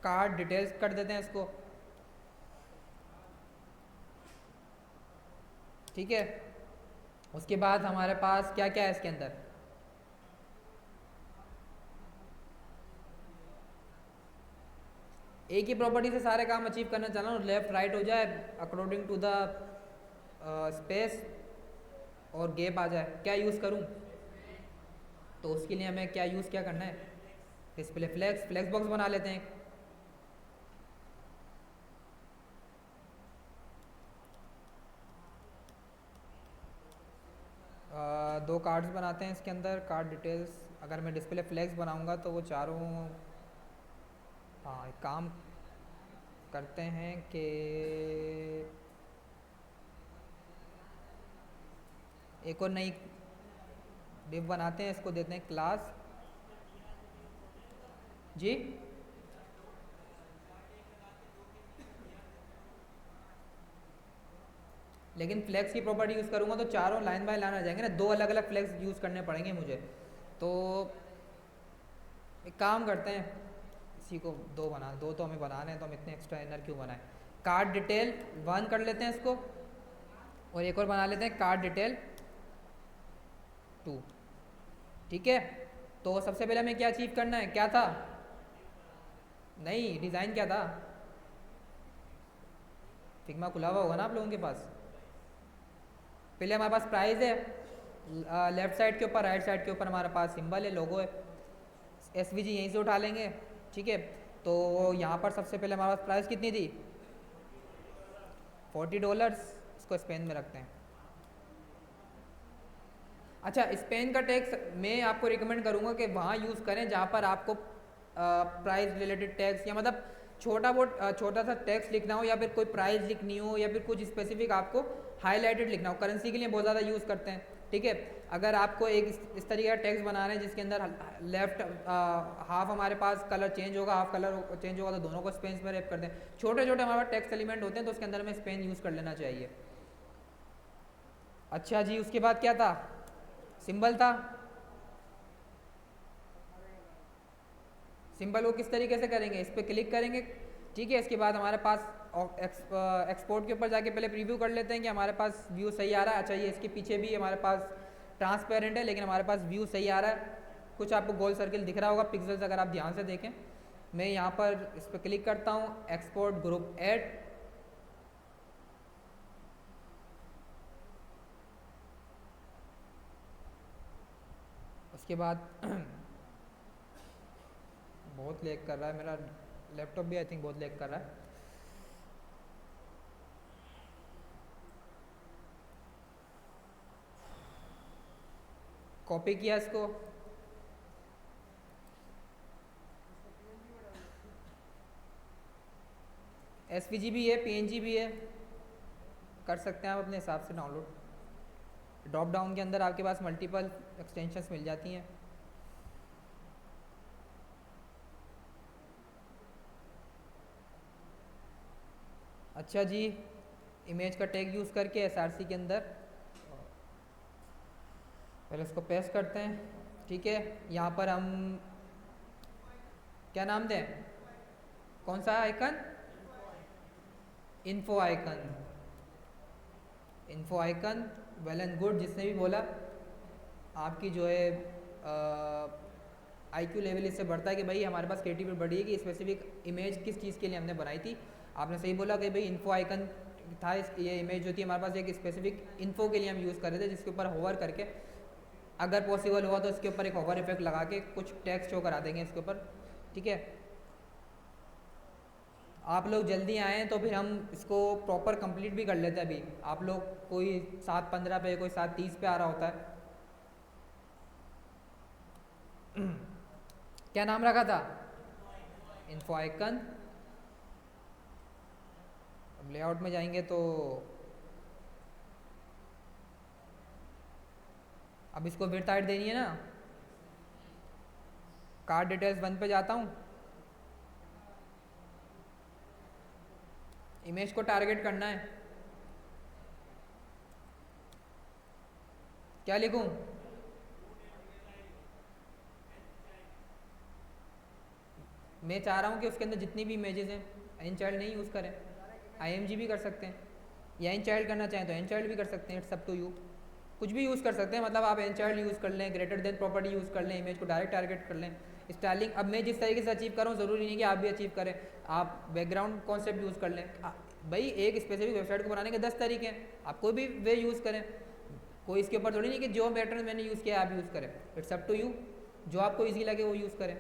कार्ड डिटेल्स कर देते हैं इसको। ठीक है, उसके बाद हमारे पास क्या क्या है इसके अंदर, एक ही प्रॉपर्टी से सारे काम अचीव करना चाह रहा हूँ, लेफ्ट राइट हो जाए अकॉर्डिंग टू द स्पेस, और गैप आ जाए। क्या यूज़ करूँ, तो उसके लिए हमें क्या यूज़ क्या करना है, डिस्प्ले फ्लेक्स, फ्लेक्स बॉक्स बना लेते हैं। दो कार्ड्स बनाते हैं इसके अंदर, कार्ड डिटेल्स। अगर मैं डिस्प्ले फ्लेक्स बनाऊंगा तो वो चारों, हाँ एक काम करते हैं कि एक और नई डिव बनाते हैं, इसको देते हैं क्लास जी। लेकिन फ्लेक्स की प्रॉपर्टी यूज़ करूँगा तो चारों लाइन बाय लाइन आ जाएंगे ना, दो अलग अलग फ्लेक्स यूज़ करने पड़ेंगे मुझे। तो एक काम करते हैं, इसी को दो बना, दो तो हमें बनाने हैं, तो हम इतने एक्स्ट्रा इनर क्यों बनाएं। कार्ड डिटेल 1 कर लेते हैं इसको, और एक और बना लेते हैं कार्ड डिटेल 2। ठीक है, तो सबसे पहले हमें क्या अचीव करना है, क्या था, नहीं डिज़ाइन क्या था, फिग्मा खुला हुआ होगा ना आप लोगों के पास। पहले हमारे पास प्राइस है, लेफ्ट साइड के ऊपर, राइट साइड के ऊपर हमारे पास सिंबल है, लोगो है, एसवीजी यहीं से उठा लेंगे। ठीक है, तो यहाँ पर सबसे पहले हमारे पास प्राइस कितनी थी, $40। इसको स्पेन में रखते हैं। अच्छा, स्पेन का टैक्स मैं आपको रिकमेंड करूँगा कि वहाँ यूज़ करें जहाँ पर आपको प्राइस रिलेटेड टैक्स, या मतलब छोटा सा टैक्स लिखना हो, या फिर कोई प्राइस लिखनी हो, या फिर कुछ स्पेसिफिक आपको हाईलाइटेड लिखना हो। करेंसी के लिए बहुत ज़्यादा यूज़ करते हैं। ठीक है, अगर आपको एक इस तरीके का टैक्स बना रहे हैं जिसके अंदर लेफ्ट हाफ हमारे पास कलर चेंज होगा, हाफ कलर चेंज होगा, तो दोनों को स्पेन में रैप कर दें। छोटे छोटे हमारे पास टैक्स एलिमेंट होते हैं, तो उसके अंदर में स्पेन यूज़ कर लेना चाहिए। अच्छा जी, उसके बाद क्या था, सिंबल था। सिंबल को किस तरीके से करेंगे, इस पर क्लिक करेंगे। ठीक है, इसके बाद हमारे पास एक्सपोर्ट के ऊपर जाके पहले प्रीव्यू कर लेते हैं कि हमारे पास व्यू सही आ रहा है। अच्छा, ये इसके पीछे भी हमारे पास ट्रांसपेरेंट है, लेकिन हमारे पास व्यू सही आ रहा है। कुछ आपको गोल सर्किल दिख रहा होगा पिक्सल्स, अगर आप ध्यान से देखें। मैं यहाँ पर इस पर क्लिक करता हूँ, एक्सपोर्ट ग्रुप ऐड, उसके बाद बहुत लैग कर रहा है मेरा लैपटॉप भी, आई थिंक बहुत लैग कर रहा है। कॉपी किया इसको, एसवीजी भी है, पीएनजी भी है, कर सकते हैं आप अपने हिसाब से डाउनलोड। ड्रॉप डाउन के अंदर आपके पास मल्टीपल एक्सटेंशंस मिल जाती हैं। अच्छा जी, इमेज का टैग यूज़ करके एसआरसी के अंदर पहले इसको पेस्ट करते हैं। ठीक है, यहाँ पर हम क्या नाम दें, कौन सा icon, info icon, info icon, well and good. जिसने भी बोला आपकी जो है आईक्यू लेवल इससे बढ़ता है कि भाई हमारे पास क्रिएटिविटी बढ़ी है कि स्पेसिफिक इमेज किस चीज़ के लिए हमने बनाई थी। आपने सही बोला कि भाई इन्फो आइकन था, ये इमेज जो थी हमारे पास एक स्पेसिफिक इन्फो के लिए हम यूज़ कर रहे थे, जिसके ऊपर होवर करके अगर पॉसिबल हुआ तो इसके ऊपर एक होवर इफेक्ट लगा के कुछ टेक्स्ट शो करा देंगे इसके ऊपर। ठीक है, आप लोग जल्दी आएँ तो फिर हम इसको प्रॉपर कंप्लीट भी कर लेते हैं। अभी आप लोग कोई 7:15 पे, कोई 7:30 पे आ रहा होता है। क्या नाम रखा था, इन्फो आइकन। अब लेआउट में जाएंगे तो अब इसको विड्थ हाइट देनी है ना। कार्ड डिटेल्स 1 पे जाता हूँ, इमेज को टारगेट करना है, क्या लिखूं, मैं चाह रहा हूँ कि उसके अंदर जितनी भी इमेजेस हैं, एन चाइल्ड नहीं यूज़ करें, आईएमजी भी कर सकते हैं, या एन चाइल्ड करना चाहें तो एन चाइल्ड भी कर सकते हैं, इट्स अप टू यू, कुछ भी यूज़ कर सकते हैं। मतलब आप एन चाइल्ड यूज़ कर लें, ग्रेटर देन प्रॉपर्टी यूज़ कर लें, इमेज को डायरेक्ट टारगेट कर लें। स्टाइलिंग अब मैं जिस तरीके से अचीव कर रहा हूँ ज़रूरी नहीं कि आप भी अचीव करें। आप बैकग्राउंड कॉन्सेप्ट यूज़ कर लें। भाई एक स्पेसिफिक वेबसाइट को बनाने के 10 तरीके हैं, आप कोई भी वे यूज़ करें, कोई इसके ऊपर थोड़ी नहीं कि जो पैटर्न मैंने यूज़ किया आप यूज़ करें, इट्स अप टू यू, जो आपको ईजी लगे वो यूज़ करें।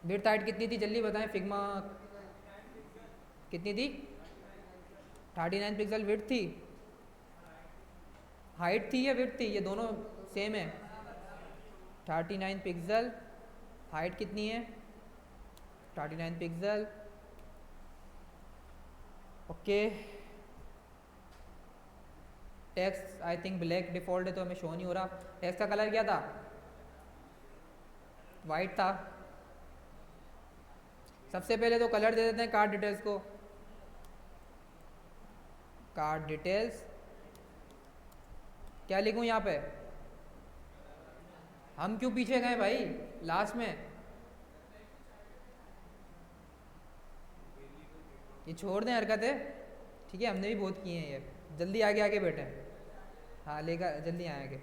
विड्थ हाइट कितनी थी जल्दी बताएं, फिग्मा कितनी थी, 39 पिक्सल विड्थ थी, हाइट थी या विड्थ थी, ये दोनों सेम है। 39 पिक्सल, हाइट कितनी है, 39 pixel, okay. Text I think black default है तो हमें शो नहीं हो रहा। टेक्स्ट का कलर क्या था, वाइट था। सबसे पहले तो कलर दे देते हैं कार्ड डिटेल्स को, कार्ड डिटेल्स क्या लिखूं यहाँ पे, हम क्यों पीछे गए भाई लास्ट में, ये छोड़ दें हरकतें। ठीक है, हमने भी बहुत किए हैं ये, जल्दी आगे आगे बैठे। हाँ लेकर जल्दी आए आगे।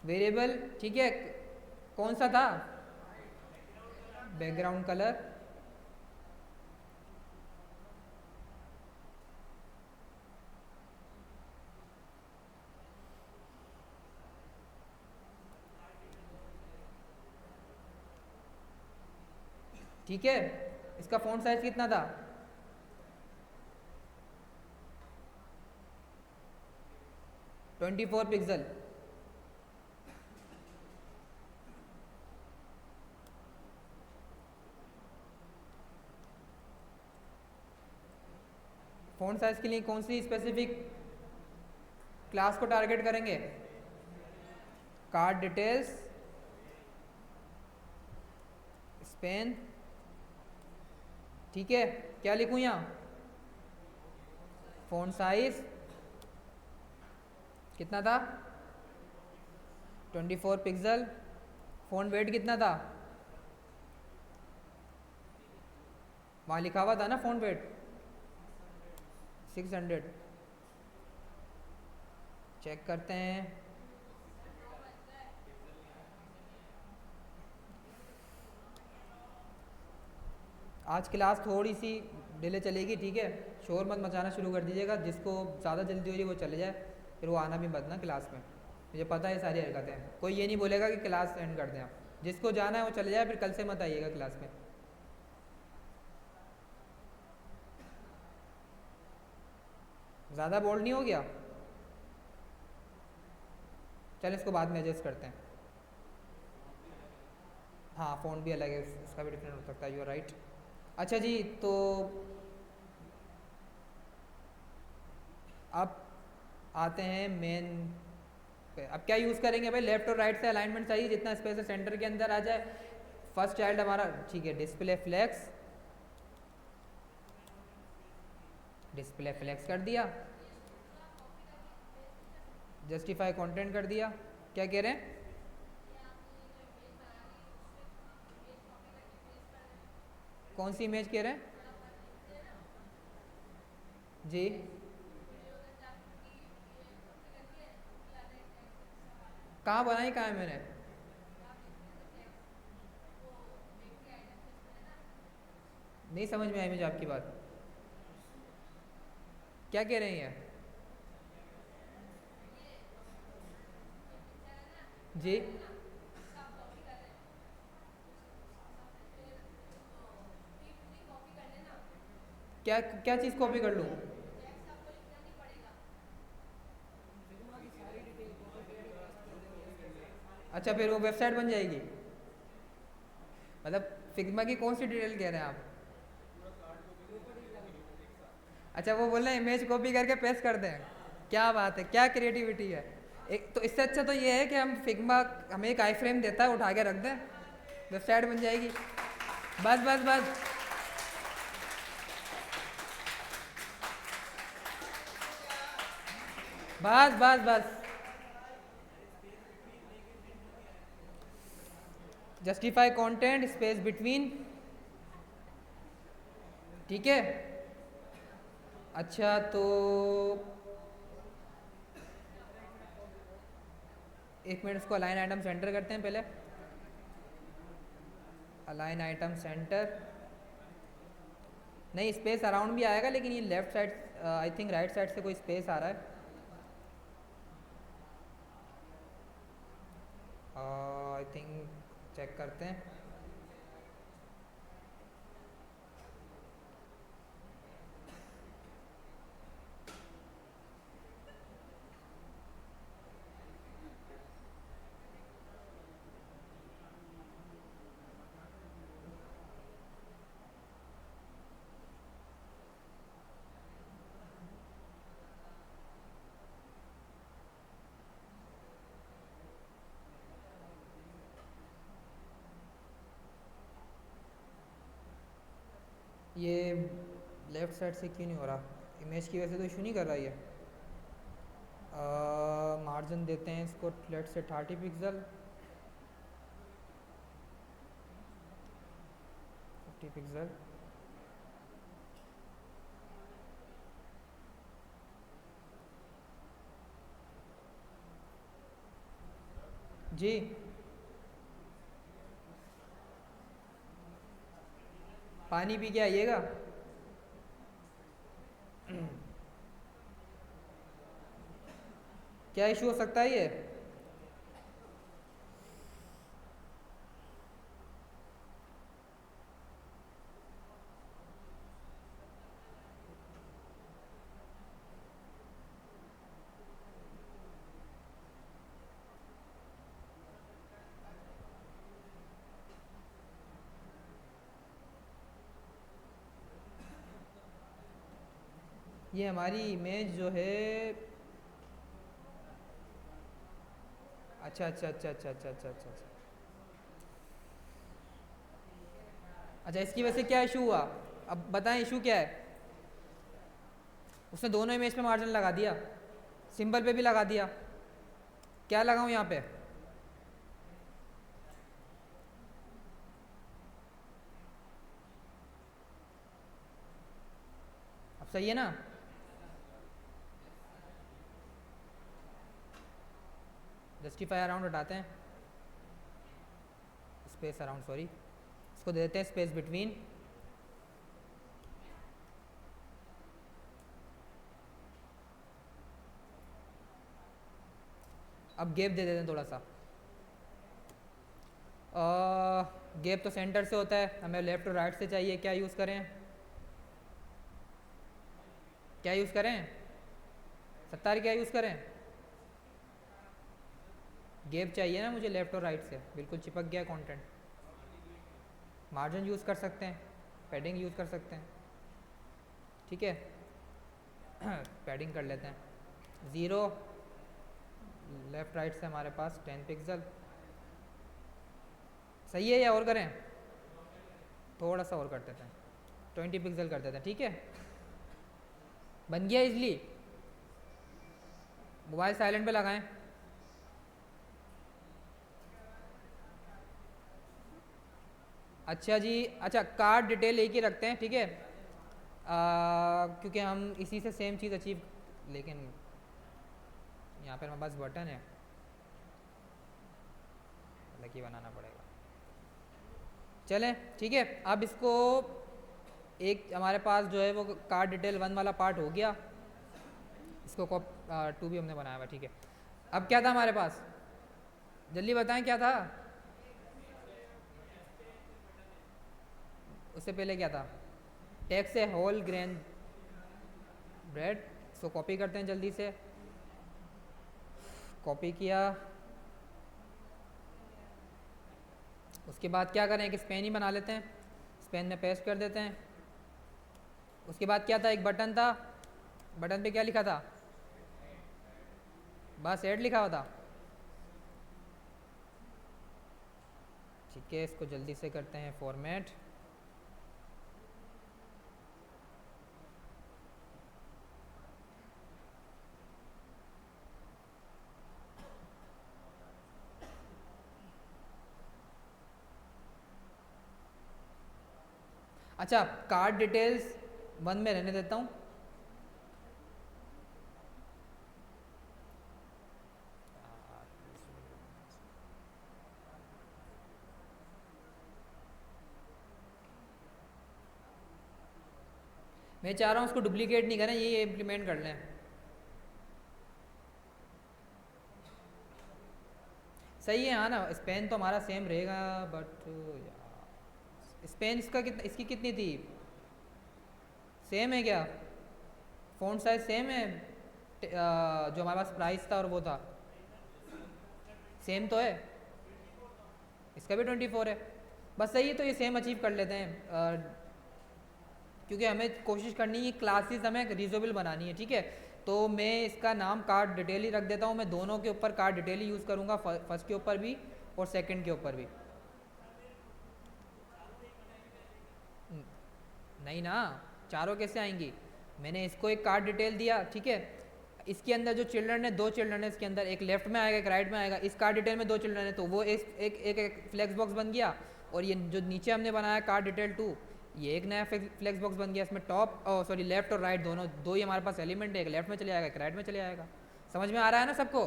वेरिएबल ठीक है, कौन सा था, बैकग्राउंड कलर, ठीक है। इसका फ़ॉन्ट साइज कितना था, 24 पिक्सल। फ़ॉन्ट साइज के लिए कौन सी स्पेसिफिक क्लास को टारगेट करेंगे, कार्ड डिटेल्स, स्पेन, ठीक है। क्या लिखूं यहाँ, फ़ॉन्ट साइज कितना था, 24 पिक्सल। फ़ॉन्ट वेट कितना था, वहाँ लिखा हुआ था ना फ़ॉन्ट वेट 600। चेक करते हैं, आज क्लास थोड़ी सी डिले चलेगी, ठीक है? शोर मत मचाना शुरू कर दीजिएगा, जिसको ज़्यादा जल्दी हो रही है वो चले जाए, फिर वो आना भी मत ना क्लास में। मुझे पता है सारी हरकतें, कोई ये नहीं बोलेगा कि क्लास एंड कर दें आप। जिसको जाना है वो चले जाए, फिर कल से मत आइएगा क्लास में। ज़्यादा बोल्ड नहीं हो गया? चल इसको बाद में एडजस्ट करते हैं। हाँ फ़ोन भी अलग है, उसका भी डिफरेंट हो सकता है, यू आर राइट। अच्छा जी, तो अब आते हैं मेन पे। अब क्या यूज़ करेंगे भाई? लेफ्ट और राइट से अलाइनमेंट चाहिए, जितना स्पेस है सेंटर के अंदर आ जाए। फर्स्ट चाइल्ड हमारा ठीक है, डिस्प्ले फ्लेक्स, डिस्प्ले फ्लेक्स कर दिया, जस्टिफाई कंटेंट कर दिया। क्या कह रहे हैं? कौन सी इमेज कह रहे हैं जी? कहाँ बनाई, कहाँ है मैंने? नहीं समझ में आई मुझे आपकी बात, क्या कह रही हैं जी? क्या क्या चीज़ कॉपी कर लूँ? फिग्मा की सारी डिटेल कॉपी करके पेस्ट कर देंगे इसके अंदर। अच्छा, फिर वो वेबसाइट बन जाएगी? मतलब फिग्मा की कौन सी डिटेल कह रहे हैं आप? प्रॉपर्टीज लगा देंगे। अच्छा, वो बोल रहे हैं इमेज कॉपी करके पेस्ट कर दें। क्या बात है, क्या क्रिएटिविटी है। एक तो इससे अच्छा तो ये है कि हम फिग्मा हमें एक आई फ्रेम देता है, उठा के रख दें, वेबसाइट बन जाएगी। बस बस बस, बस बस बस, जस्टिफाई कंटेंट स्पेस बिटवीन, ठीक है? अच्छा तो एक मिनट, इसको अलाइन आइटम सेंटर करते हैं पहले। अलाइन आइटम सेंटर, नहीं स्पेस अराउंड भी आएगा, लेकिन ये left side I think right side से कोई स्पेस आ रहा है। आई थिंक चेक करते हैं। ये लेफ़्ट साइड से क्यों नहीं हो रहा? इमेज की वजह से तो इशू नहीं कर रहा ये। मार्जिन देते हैं इसको लेट से 30 पिक्सल, 50 पिक्सल। जी पानी पी के आइएगा। क्या इशू हो सकता है ये? ये हमारी इमेज जो है, अच्छा अच्छा अच्छा अच्छा अच्छा अच्छा अच्छा अच्छा, अच्छा इसकी वजह से क्या इशू हुआ? अब बताएं इशू क्या है। उसने दोनों इमेज पे मार्जिन लगा दिया, सिंबल पे भी लगा दिया। क्या लगाऊं यहाँ पे? अब सही है ना? जस्टिफाई अराउंड हटाते हैं, स्पेस अराउंड सॉरी, इसको दे देते हैं स्पेस बिटवीन। अब गैप दे देते हैं थोड़ा सा। गैप तो सेंटर से होता है, हमें लेफ्ट और राइट से चाहिए। क्या यूज़ करें, क्या यूज़ करें सत्तार, क्या यूज़ करें? गैप चाहिए ना मुझे लेफ्ट और राइट से, बिल्कुल चिपक गया कंटेंट। मार्जिन यूज़ कर सकते हैं, पैडिंग यूज़ कर सकते हैं, ठीक है। पैडिंग कर लेते हैं 0, लेफ्ट राइट से हमारे पास 10 पिक्सल। सही है या और करें? थोड़ा सा और कर देते हैं, 20 पिक्सल कर देते हैं, ठीक है। बन गया इजली। मोबाइल साइलेंट पे लगाएं। अच्छा जी, अच्छा कार्ड डिटेल एक ही रखते हैं, ठीक है। क्योंकि हम इसी से सेम चीज़ अचीव, लेकिन यहाँ पर हमारे पास बटन है, अलग ही बनाना पड़ेगा। चलें ठीक है, अब इसको एक हमारे पास जो है वो कार्ड डिटेल 1 वाला पार्ट हो गया, इसको 2 भी हमने बनाया हुआ, ठीक है। अब क्या था हमारे पास, जल्दी बताएं क्या था? उससे पहले क्या था? टेक्स्ट है होल ग्रेन ब्रेड। इसको कॉपी करते हैं जल्दी से। कॉपी किया, उसके बाद क्या करें, एक स्पेन ही बना लेते हैं, स्पेन में पेस्ट कर देते हैं। उसके बाद क्या था, एक बटन था, बटन पे क्या लिखा था? बस ऐड लिखा हुआ था, ठीक है। इसको जल्दी से करते हैं फॉर्मेट। अच्छा, कार्ड डिटेल्स 1 में रहने देता हूँ। मैं चाह रहा हूँ उसको डुप्लीकेट नहीं करें, ये इम्प्लीमेंट कर लें। सही है, हाँ ना, स्पेन तो हमारा सेम रहेगा, बट स्पेन इसका कितना, इसकी कितनी थी? सेम है क्या? फ़ॉन्ट साइज सेम है? जो हमारे पास प्राइस था और वो था सेम तो है, इसका भी 24 है। बस सही है, तो ये सेम अचीव कर लेते हैं। क्योंकि हमें कोशिश करनी है क्लासेस हमें रीजनेबल बनानी है, ठीक है। तो मैं इसका नाम कार्ड डिटेल ही रख देता हूँ। मैं दोनों के ऊपर कार्ड डिटेल ही यूज़ करूँगा, फर्स्ट के ऊपर भी और सेकंड के ऊपर भी। नहीं ना, चारों कैसे आएंगी? मैंने इसको एक कार्ड डिटेल दिया, ठीक है। इसके अंदर जो चिल्ड्रन है, 2 चिल्ड्रन है इसके अंदर, एक लेफ्ट में आएगा एक राइट में आएगा। इस कार्ड डिटेल में 2 चिल्ड्रन है, तो वो एक फ्लेक्स बॉक्स बन गया। और ये जो नीचे हमने बनाया कार्ड डिटेल 2, ये एक नया फ्लेक्स बॉक्स बन गया। इसमें टॉप सॉरी लेफ्ट और राइट दोनों, 2 ही हमारे पास एलिमेंट है, एक लेफ्ट में चले जाएगा एक राइट में चले जाएगा। समझ में आ रहा है ना सबको,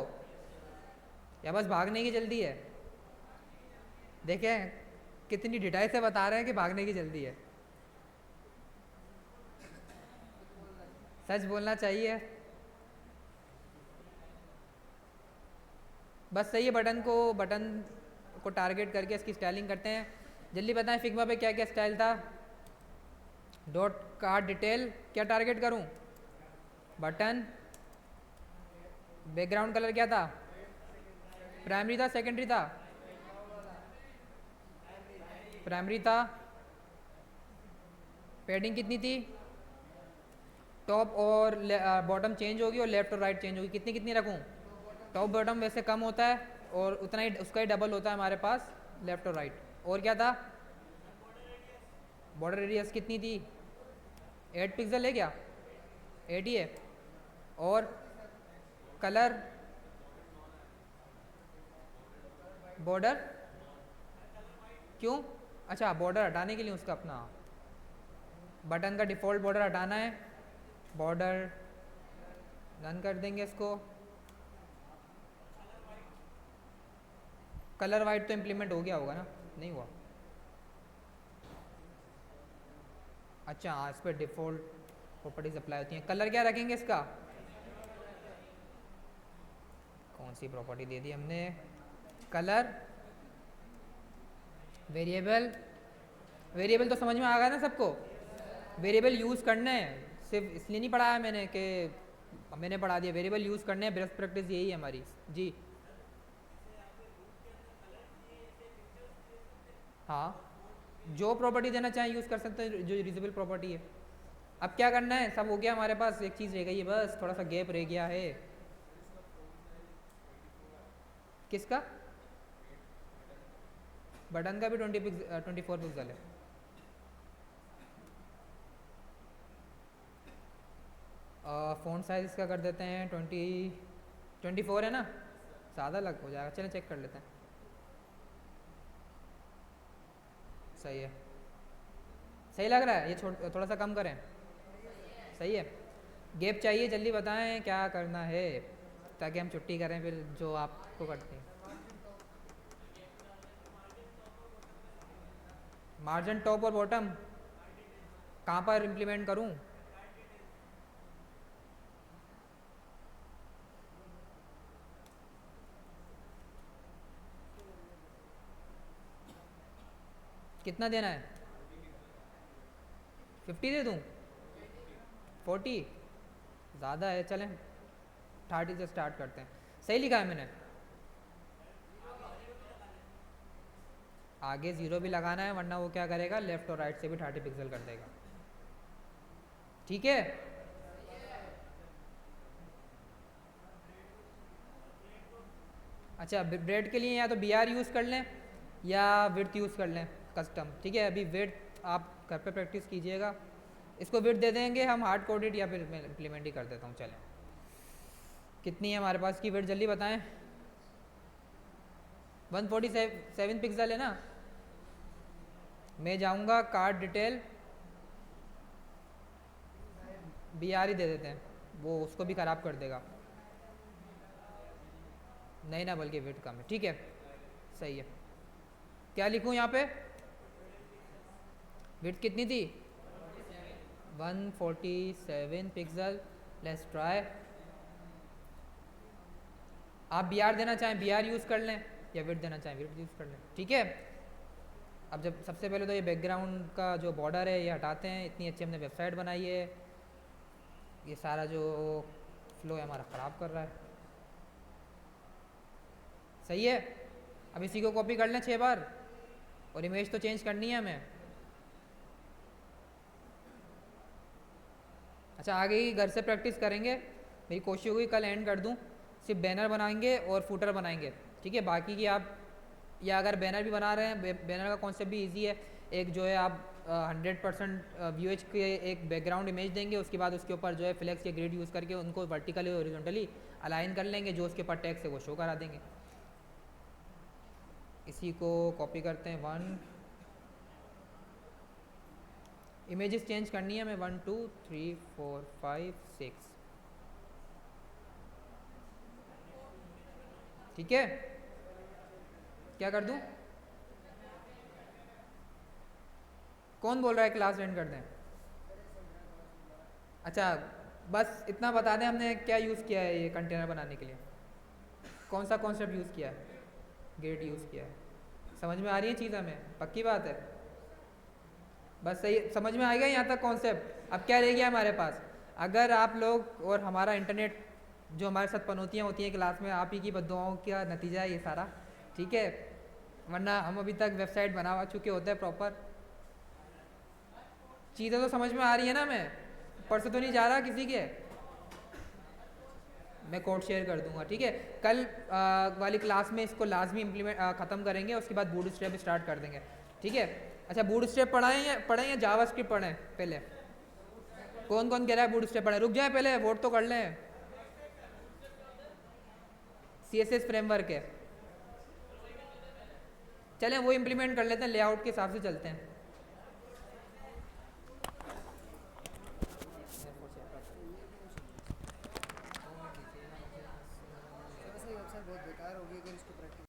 या बस भागने की जल्दी है? देखें कितनी डिटेल से बता रहे हैं कि भागने की जल्दी है। सच बोलना चाहिए। बस सही है, बटन को टारगेट करके इसकी स्टाइलिंग करते हैं। जल्दी बताएं फिग्मा पे क्या क्या स्टाइल था? डॉट कार्ड डिटेल, क्या टारगेट करूं? बटन, बैकग्राउंड कलर क्या था? प्राइमरी था सेकेंडरी था? प्राइमरी था। पैडिंग कितनी थी? टॉप और बॉटम चेंज होगी और लेफ्ट और राइट चेंज होगी। कितनी कितनी रखूं? टॉप बॉटम वैसे कम होता है और उतना ही उसका ही डबल होता है हमारे पास लेफ्ट और राइट। और क्या था? बॉर्डर रेडियस कितनी थी? 8 पिक्सल है क्या? 8 ही है। और कलर, बॉर्डर क्यों? अच्छा, बॉर्डर हटाने के लिए उसका अपना बटन का डिफ़ॉल्ट बॉर्डर हटाना है। बॉर्डर रन कर देंगे इसको। कलर वाइट तो इम्प्लीमेंट हो गया होगा ना? नहीं हुआ? अच्छा हाँ, इस पर डिफ़ॉल्ट प्रॉपर्टीज अप्लाई होती हैं। कलर क्या रखेंगे इसका? कौन कौन सी प्रॉपर्टी दे दी हमने, कलर वेरिएबल। वेरिएबल तो समझ में आ गया ना सबको, वेरिएबल यूज़ करने हैं, सिर्फ इसलिए नहीं पढ़ाया मैंने कि मैंने पढ़ा दिया, वेरिएबल यूज़ करने हैं, बेस्ट प्रैक्टिस यही है हमारी जी। हाँ, जो प्रॉपर्टी देना चाहें यूज़ कर सकते हैं, जो यूजेबल प्रॉपर्टी है। अब क्या करना है, सब हो गया हमारे पास, एक चीज़ रह गई है बस, थोड़ा सा गैप रह गया है। किसका? बटन का भी 24 पिक्सल है। फ़ॉन्ट साइज इसका कर देते हैं 24 है ना, ज़्यादा लग हो जाएगा, चलें चेक कर लेते हैं। सही है, सही लग रहा है, ये थोड़ा सा कम करें, सही है। गैप चाहिए, जल्दी बताएं क्या करना है ताकि हम छुट्टी करें फिर जो आपको करते हैं। मार्जिन टॉप और बॉटम कहाँ पर इम्प्लीमेंट करूँ? कितना देना है? 50 दे दूँ? 40 ज़्यादा है, चलें 30 से स्टार्ट करते हैं। सही लिखा है मैंने? आगे 0 भी लगाना है, वरना वो क्या करेगा, लेफ्ट और राइट से भी 30 पिक्सल कर देगा। ठीक है, अच्छा ब्रेड के लिए या तो BR यूज़ कर लें या विड्थ यूज़ कर लें कस्टम। ठीक है, अभी विड्थ आप घर पे प्रैक्टिस कीजिएगा, इसको विड्थ दे देंगे हम हार्ड कोडेड, या फिर मैं इम्प्लीमेंट ही कर देता हूँ। चलें, कितनी है हमारे पास की विड्थ, जल्दी बताएं। 147 पिक्सल है ना। मैं जाऊँगा कार्ड डिटेल, BR ही दे देते हैं, वो उसको भी ख़राब कर देगा। नहीं ना, बल्कि विड्थ कम है, ठीक है सही है। क्या लिखूँ यहाँ पे, विड्थ कितनी थी? 147 पिक्सल। Let's try. आप BR देना चाहें BR यूज़ कर लें, या विड्थ देना चाहें विड्थ यूज़ कर लें, ठीक है। अब जब सबसे पहले तो ये बैकग्राउंड का जो बॉर्डर है ये हटाते हैं, इतनी अच्छी हमने वेबसाइट बनाई है, ये सारा जो फ्लो है हमारा ख़राब कर रहा है। सही है, अब इसी को कॉपी कर लें 6 बार, और इमेज तो चेंज करनी है हमें। अच्छा, आगे ही घर से प्रैक्टिस करेंगे, मेरी कोशिश होगी कल एंड कर दूं, सिर्फ बैनर बनाएंगे और फूटर बनाएंगे, ठीक है। बाकी की आप, या अगर बैनर भी बना रहे हैं, बैनर का कॉन्सेप्ट भी इजी है। एक जो है आप 100% VH के एक बैकग्राउंड इमेज देंगे, उसके बाद उसके ऊपर जो है फ्लेक्स या ग्रिड यूज़ करके उनको वर्टिकली और हॉरिजॉन्टली अलाइन कर लेंगे, जो उसके ऊपर टेक्स्ट है वो शो करा देंगे। इसी को कॉपी करते हैं 1, इमेजेस चेंज करनी है हमें 1 2 3 4 5 6, ठीक है। क्या कर दूं? कौन बोल रहा है क्लास एंड कर दें? अच्छा, बस इतना बता दें हमने क्या यूज़ किया है ये कंटेनर बनाने के लिए, कौन सा कॉन्सेप्ट यूज़ किया है, ग्रिड यूज़ किया है। समझ में आ रही है चीज़ हमें, पक्की बात है, बस सही समझ में आ गया यहाँ तक कॉन्सेप्ट। अब क्या रह गया हमारे पास, अगर आप लोग और हमारा इंटरनेट जो हमारे साथ पनौतियाँ होती हैं क्लास में, आप ही की बद्दुआओं का नतीजा है ये सारा, ठीक है। वरना हम अभी तक वेबसाइट बना चुके होते हैं प्रॉपर। चीज़ें तो समझ में आ रही है ना, मैं परसों तो नहीं जा रहा किसी के, मैं कोड शेयर कर दूंगा, ठीक है। कल वाली क्लास में इसको लाजमी इम्प्लीमेंट ख़त्म करेंगे, उसके बाद बूटस्ट्रैप स्टार्ट कर देंगे, ठीक है। अच्छा, बूटस्ट्रैप पढ़ें या जावास्क्रिप्ट पढ़ें पहले? कौन कौन कह रहा है बूटस्ट्रैप पढ़ें? रुक जाए पहले, वोट तो कर लें। CSS फ्रेमवर्क है, चलें वो इम्प्लीमेंट कर लेते हैं, लेआउट के हिसाब से चलते हैं।